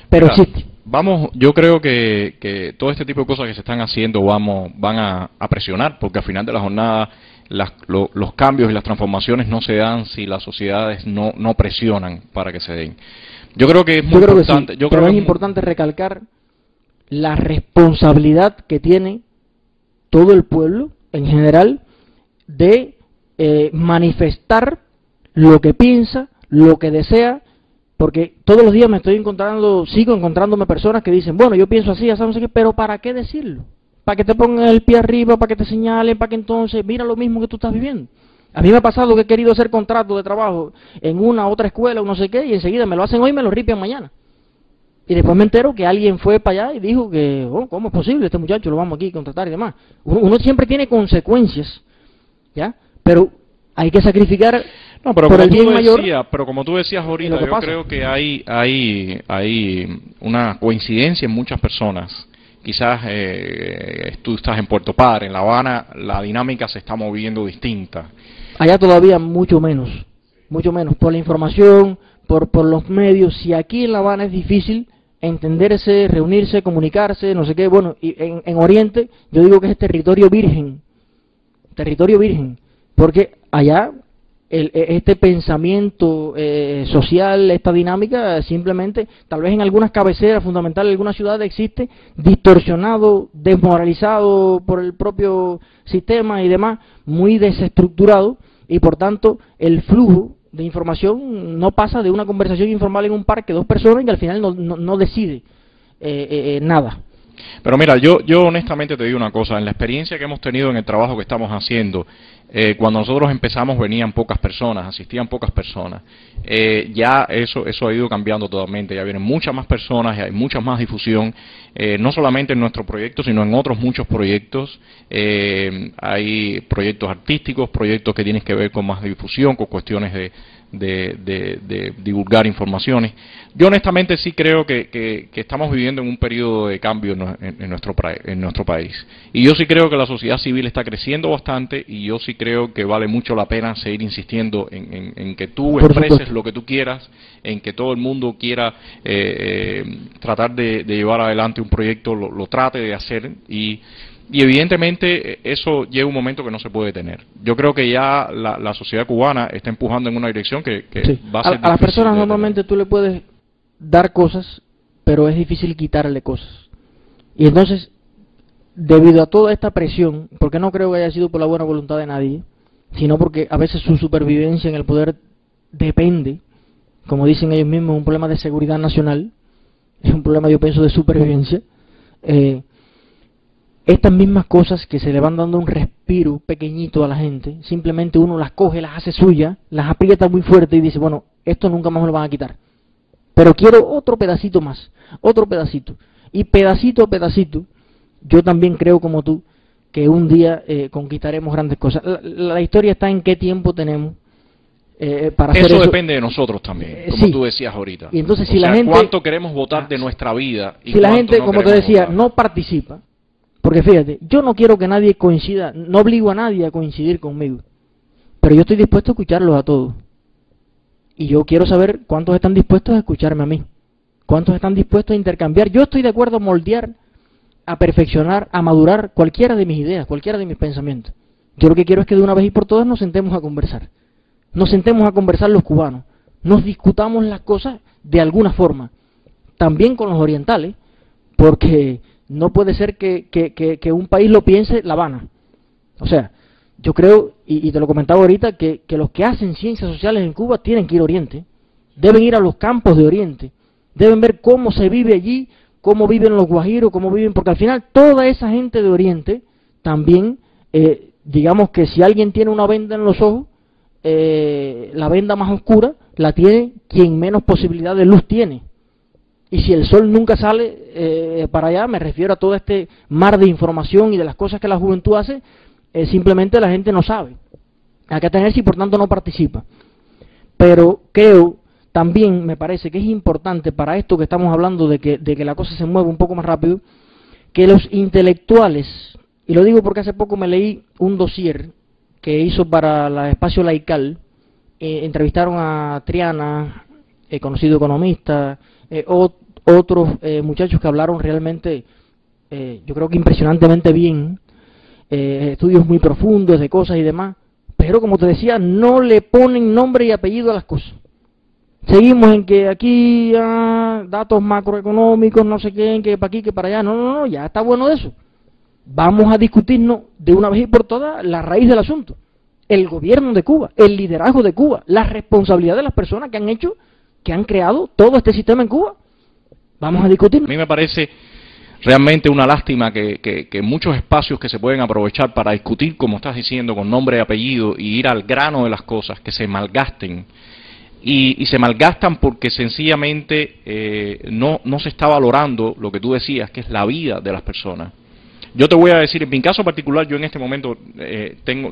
pero existe. Vamos, yo creo que todo este tipo de cosas que se están haciendo van a presionar, porque al final de la jornada los cambios y las transformaciones no se dan si las sociedades no presionan para que se den. Yo creo que es muy importante. Sí, pero es importante recalcar la responsabilidad que tiene todo el pueblo en general de manifestar lo que piensa, lo que desea, porque todos los días sigo encontrándome personas que dicen, bueno, yo pienso así, no sé qué, pero ¿para qué decirlo? ¿Para que te pongan el pie arriba, para que te señalen, para que entonces mira lo mismo que tú estás viviendo? A mí me ha pasado que he querido hacer contrato de trabajo en una otra escuela o no sé qué, y enseguida me lo hacen hoy y me lo ripian mañana. Y después me entero que alguien fue para allá y dijo que, oh, ¿cómo es posible? Este muchacho lo vamos aquí a contratar y demás. Uno siempre tiene consecuencias, ¿ya? Pero hay que sacrificar por el bien mayor. Pero como tú decías ahorita, yo creo que hay una coincidencia en muchas personas. Quizás tú estás en Puerto Padre, en La Habana, la dinámica se está moviendo distinta. Allá todavía mucho menos, por la información, por los medios. Si aquí en La Habana es difícil entenderse, reunirse, comunicarse, no sé qué, bueno, y en Oriente yo digo que es territorio virgen, porque allá este pensamiento social, esta dinámica, simplemente, tal vez en algunas cabeceras fundamentales, en algunas ciudades existe, distorsionado, desmoralizado por el propio sistema y demás, muy desestructurado, y por tanto el flujo de información no pasa de una conversación informal en un parque, 2 personas, y al final no decide nada. Pero mira, yo honestamente te digo una cosa, en la experiencia que hemos tenido en el trabajo que estamos haciendo, Cuando nosotros empezamos venían pocas personas, asistían pocas personas. Ya eso ha ido cambiando totalmente, ya vienen muchas más personas, hay mucha más difusión, no solamente en nuestro proyecto, sino en otros muchos proyectos. Hay proyectos artísticos, proyectos que tienen que ver con más difusión, con cuestiones de divulgar informaciones. Yo honestamente sí creo que estamos viviendo en un periodo de cambio en nuestro país. Y yo sí creo que la sociedad civil está creciendo bastante, y yo sí creo que vale mucho la pena seguir insistiendo en que tú expreses lo que tú quieras, en que todo el mundo quiera tratar de llevar adelante un proyecto, lo trate de hacer, y evidentemente eso llega un momento que no se puede detener. Yo creo que ya la sociedad cubana está empujando en una dirección que sí. Va a ser a las personas normalmente tú le puedes dar cosas, pero es difícil quitarle cosas. Y entonces, debido a toda esta presión, porque no creo que haya sido por la buena voluntad de nadie, sino porque a veces su supervivencia en el poder depende, como dicen ellos mismos, un problema de seguridad nacional, es un problema, yo pienso, de supervivencia. Estas mismas cosas que se le van dando un respiro pequeñito a la gente, simplemente uno las coge, las hace suyas, las aprieta muy fuerte y dice, bueno, esto nunca más me lo van a quitar. Pero quiero otro pedacito más, otro pedacito. Y pedacito a pedacito, yo también creo como tú, que un día conquistaremos grandes cosas. La historia está en qué tiempo tenemos para hacer eso. Eso depende de nosotros también, como sí. Tú decías ahorita. Y entonces, si la sea, gente, cuánto queremos votar de nuestra vida. Y si la gente, no como te decía, votar. no participa, porque fíjate, yo no quiero que nadie coincida, no obligo a nadie a coincidir conmigo, pero yo estoy dispuesto a escucharlos a todos. Y yo quiero saber cuántos están dispuestos a escucharme a mí, cuántos están dispuestos a intercambiar. Yo estoy de acuerdo a moldear, a perfeccionar, a madurar cualquiera de mis ideas, cualquiera de mis pensamientos. Yo lo que quiero es que de una vez y por todas nos sentemos a conversar. Nos sentemos a conversar los cubanos, nos discutamos las cosas de alguna forma, también con los orientales, porque no puede ser que un país lo piense La Habana. O sea, yo creo, y te lo comentaba ahorita, que los que hacen ciencias sociales en Cuba tienen que ir a Oriente, deben ir a los campos de Oriente, deben ver cómo se vive allí, cómo viven los guajiros, cómo viven, porque al final toda esa gente de Oriente también, digamos que si alguien tiene una venda en los ojos, la venda más oscura la tiene quien menos posibilidad de luz tiene. Y si el sol nunca sale para allá, me refiero a todo este mar de información y de las cosas que la juventud hace, simplemente la gente no sabe a qué atenerse y por tanto no participa. Pero creo, también me parece que es importante para esto que estamos hablando de que la cosa se mueva un poco más rápido, que los intelectuales, y lo digo porque hace poco me leí un dossier que hizo para el Espacio Laical, entrevistaron a Triana, conocido economista, otros muchachos que hablaron realmente, yo creo que impresionantemente bien, estudios muy profundos de cosas y demás, pero como te decía, no le ponen nombre y apellido a las cosas. Seguimos en que aquí datos macroeconómicos, no sé qué, en que para aquí, que para allá, no, ya está bueno de eso. Vamos a discutirnos de una vez y por todas la raíz del asunto. El gobierno de Cuba, el liderazgo de Cuba, la responsabilidad de las personas que han creado todo este sistema en Cuba. Vamos a discutir. A mí me parece realmente una lástima que muchos espacios que se pueden aprovechar para discutir, como estás diciendo, con nombre y apellido, y ir al grano de las cosas, que se malgasten. Y se malgastan porque sencillamente no se está valorando lo que tú decías, que es la vida de las personas. Yo te voy a decir, en mi caso particular, yo en este momento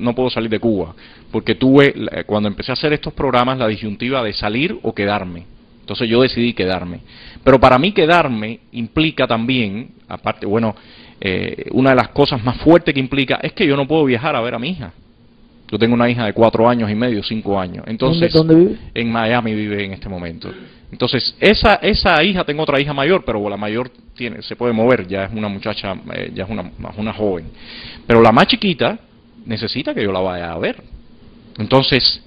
no puedo salir de Cuba, porque tuve, cuando empecé a hacer estos programas, la disyuntiva de salir o quedarme. Entonces yo decidí quedarme. Pero para mí quedarme implica también, aparte, bueno, una de las cosas más fuertes que implica es que yo no puedo viajar a ver a mi hija. Yo tengo una hija de 4 años y medio, 5 años. Entonces, ¿Dónde vive? En Miami vive en este momento. Entonces, esa hija, tengo otra hija mayor, pero la mayor se puede mover, ya es una muchacha, ya es una joven. Pero la más chiquita necesita que yo la vaya a ver. Entonces,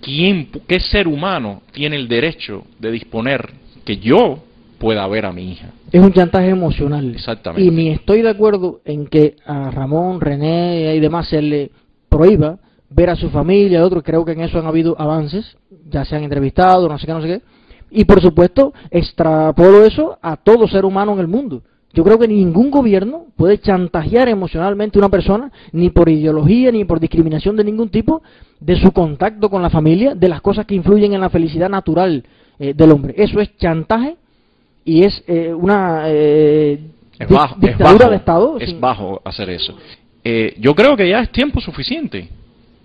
¿qué ser humano tiene el derecho de disponer que yo pueda ver a mi hija? Es un chantaje emocional. Exactamente. Y ni estoy de acuerdo en que a Ramón, René y demás se le prohíba ver a su familia, a otros. Creo que en eso han habido avances, ya se han entrevistado, no sé qué. Y por supuesto, extrapolo eso a todo ser humano en el mundo. Yo creo que ningún gobierno puede chantajear emocionalmente a una persona, ni por ideología, ni por discriminación de ningún tipo, de su contacto con la familia, de las cosas que influyen en la felicidad natural del hombre. Eso es chantaje y es una dictadura de Estado. Es bajo hacer eso. Yo creo que ya es tiempo suficiente.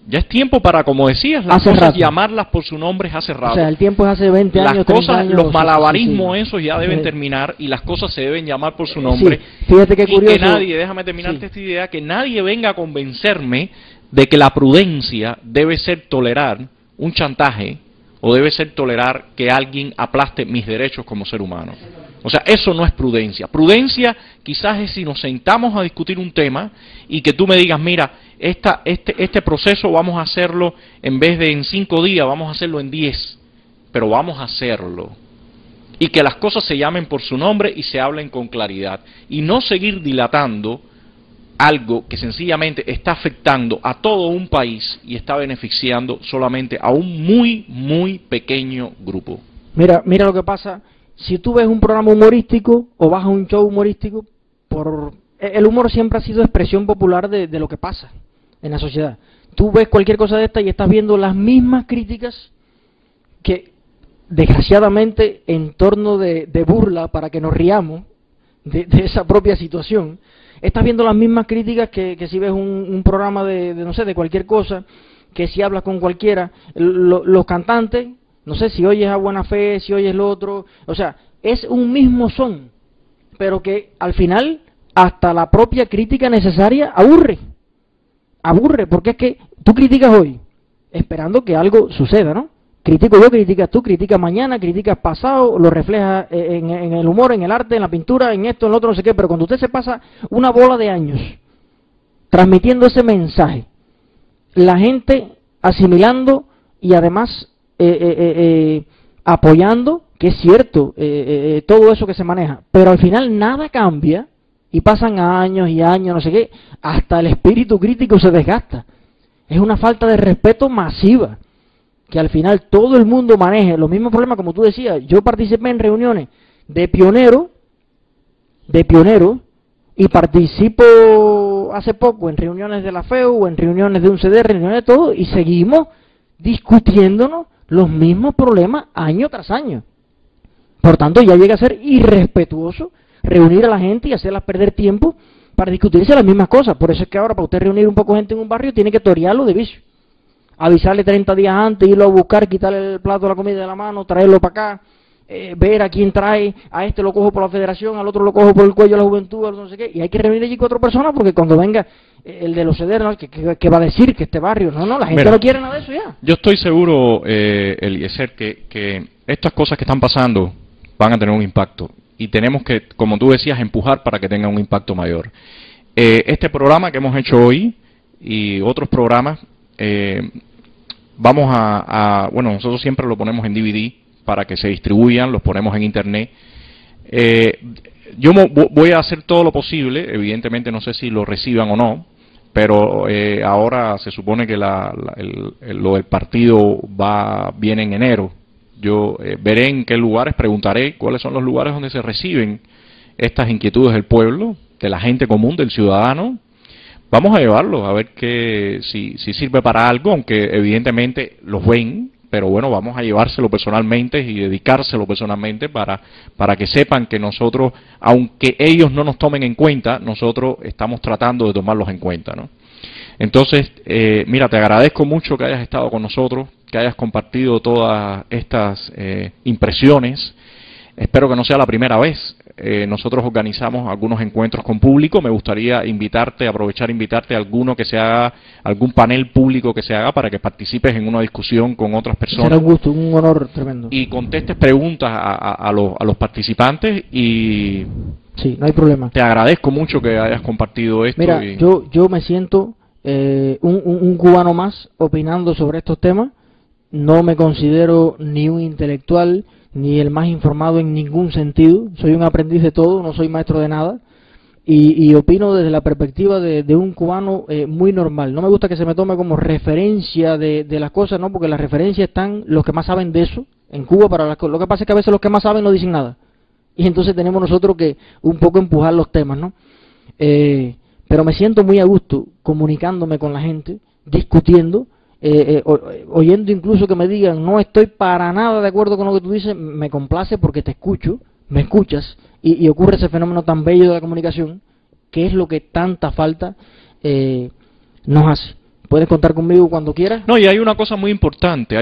Ya es tiempo para, como decías, las cosas llamarlas por su nombre hace rato. O sea, el tiempo es hace 20 años, las cosas, 30 años, los malabarismos sí. esos ya deben terminar y las cosas se deben llamar por su nombre. Sí. Fíjate qué curioso. Y que nadie, déjame terminarte esta idea, que nadie venga a convencerme de que la prudencia debe ser tolerar un chantaje o debe ser tolerar que alguien aplaste mis derechos como ser humano. O sea, eso no es prudencia. Prudencia quizás es si nos sentamos a discutir un tema y que tú me digas, mira, este proceso vamos a hacerlo en vez de en 5 días, vamos a hacerlo en 10, pero vamos a hacerlo. Y que las cosas se llamen por su nombre y se hablen con claridad. Y no seguir dilatando algo que sencillamente está afectando a todo un país y está beneficiando solamente a un muy, muy pequeño grupo. Mira lo que pasa. Si tú ves un programa humorístico o vas a un show humorístico, el humor siempre ha sido expresión popular de lo que pasa en la sociedad. Tú ves cualquier cosa de esta y estás viendo las mismas críticas que, desgraciadamente, en torno de burla para que nos riamos de esa propia situación, estás viendo las mismas críticas que si ves un programa no sé, de cualquier cosa, que si hablas con cualquiera, los cantantes. No sé si oyes a Buena Fe, si oyes lo otro, o sea, es un mismo son, pero que al final hasta la propia crítica necesaria aburre, porque es que tú criticas hoy, esperando que algo suceda, ¿no? Critico yo, criticas tú, criticas mañana, criticas pasado, lo reflejas en el humor, en el arte, en la pintura, en esto, en lo otro, no sé qué, pero cuando usted se pasa una bola de años transmitiendo ese mensaje, la gente asimilando y además apoyando, que es cierto, todo eso que se maneja, pero al final nada cambia y pasan años y años, no sé qué, hasta el espíritu crítico se desgasta. Es una falta de respeto masiva, que al final todo el mundo maneje los mismos problemas, como tú decías. Yo participé en reuniones de pionero, y participo hace poco en reuniones de la FEU, en reuniones de un CDR, reuniones de todo, y seguimos discutiéndonos los mismos problemas año tras año. Por tanto, ya llega a ser irrespetuoso reunir a la gente y hacerlas perder tiempo para discutirse las mismas cosas. Por eso es que ahora, para usted reunir un poco de gente en un barrio, tiene que torearlo de vicio. Avisarle 30 días antes, irlo a buscar, quitarle el plato de la comida de la mano, traerlo para acá, ver a quién trae, a este lo cojo por la federación, al otro lo cojo por el cuello de la juventud, no sé qué, y hay que reunir allí 4 personas porque cuando venga el de los CDR, ¿no? ¿Qué va a decir que este barrio? No, la gente no quiere nada de eso ya. Yo estoy seguro, Eliezer, que estas cosas que están pasando van a tener un impacto y tenemos que, como tú decías, empujar para que tenga un impacto mayor. Este programa que hemos hecho hoy y otros programas, vamos bueno, nosotros siempre lo ponemos en DVD para que se distribuyan, los ponemos en internet. Yo voy a hacer todo lo posible, evidentemente no sé si lo reciban o no, pero ahora se supone que lo del partido viene en enero. Yo veré en qué lugares, preguntaré cuáles son los lugares donde se reciben estas inquietudes del pueblo, de la gente común, del ciudadano. Vamos a llevarlo, a ver si sirve para algo, aunque evidentemente los ven, pero bueno, vamos a llevárselo personalmente y dedicárselo personalmente para que sepan que nosotros, aunque ellos no nos tomen en cuenta, nosotros estamos tratando de tomarlos en cuenta, ¿no? Entonces, mira, te agradezco mucho que hayas estado con nosotros, que hayas compartido todas estas impresiones. Espero que no sea la primera vez. Nosotros organizamos algunos encuentros con público. Me gustaría aprovechar invitarte a alguno que se haga, algún panel público que se haga para que participes en una discusión con otras personas. Será un gusto, un honor tremendo. Y contestes preguntas a los participantes y... Sí, no hay problema. Te agradezco mucho que hayas compartido esto. Mira, yo me siento un cubano más opinando sobre estos temas. No me considero ni un intelectual ni el más informado en ningún sentido. Soy un aprendiz de todo, no soy maestro de nada. Y opino desde la perspectiva de un cubano muy normal. No me gusta que se me tome como referencia de las cosas, ¿no? Porque las referencias están los que más saben de eso en Cuba. Lo que pasa es que a veces los que más saben no dicen nada. y entonces tenemos nosotros que un poco empujar los temas, ¿no? Pero me siento muy a gusto comunicándome con la gente, discutiendo, oyendo incluso que me digan no estoy para nada de acuerdo con lo que tú dices, me complace porque te escucho, me escuchas, y ocurre ese fenómeno tan bello de la comunicación, que es lo que tanta falta nos hace. Puedes contar conmigo cuando quieras. No, y hay una cosa muy importante,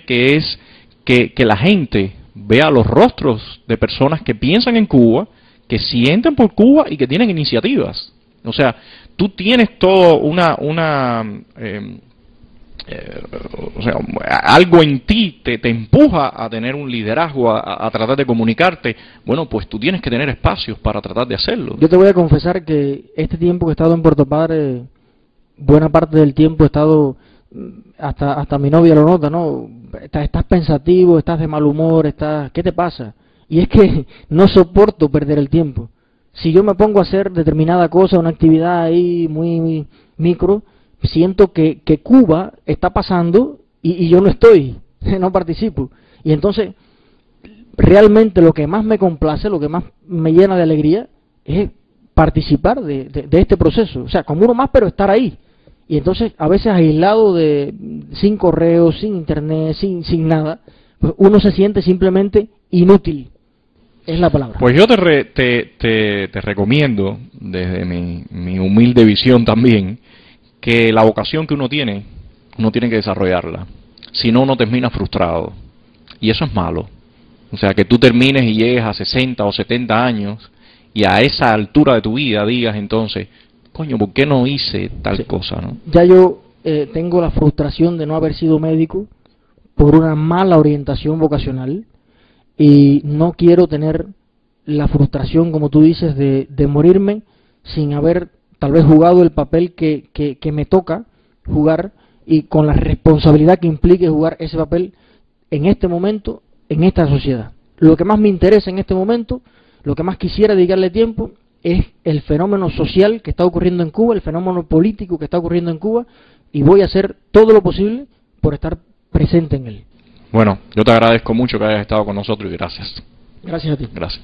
que es que la gente vea los rostros de personas que piensan en Cuba, que sienten por Cuba y que tienen iniciativas. O sea, tú tienes todo algo en ti te empuja a tener un liderazgo, a tratar de comunicarte. Bueno, pues tú tienes que tener espacios para tratar de hacerlo. Yo te voy a confesar que este tiempo que he estado en Puerto Padre, buena parte del tiempo he estado, hasta mi novia lo nota, ¿no? Estás pensativo, estás de mal humor, ¿qué te pasa? Y es que no soporto perder el tiempo. Si yo me pongo a hacer determinada cosa, una actividad ahí muy micro, siento que Cuba está pasando y yo no estoy, no participo. Y entonces, realmente lo que más me complace, lo que más me llena de alegría, es participar de este proceso. O sea, como uno más, pero estar ahí. Y entonces, a veces aislado, sin correos, sin internet, sin nada, pues uno se siente simplemente inútil. Es la palabra. Pues yo te recomiendo, desde mi humilde visión también, que la vocación que uno tiene que desarrollarla. Si no, uno termina frustrado. Y eso es malo. O sea, que tú termines y llegues a 60 o 70 años y a esa altura de tu vida digas entonces, coño, ¿por qué no hice tal cosa, no? Ya yo tengo la frustración de no haber sido médico por una mala orientación vocacional. Y no quiero tener la frustración, como tú dices, de morirme sin haber tal vez jugado el papel que me toca jugar y con la responsabilidad que implique jugar ese papel en este momento, en esta sociedad. Lo que más me interesa en este momento, lo que más quisiera dedicarle tiempo, es el fenómeno social que está ocurriendo en Cuba, el fenómeno político que está ocurriendo en Cuba, y voy a hacer todo lo posible por estar presente en él. Bueno, yo te agradezco mucho que hayas estado con nosotros y gracias. Gracias a ti. Gracias.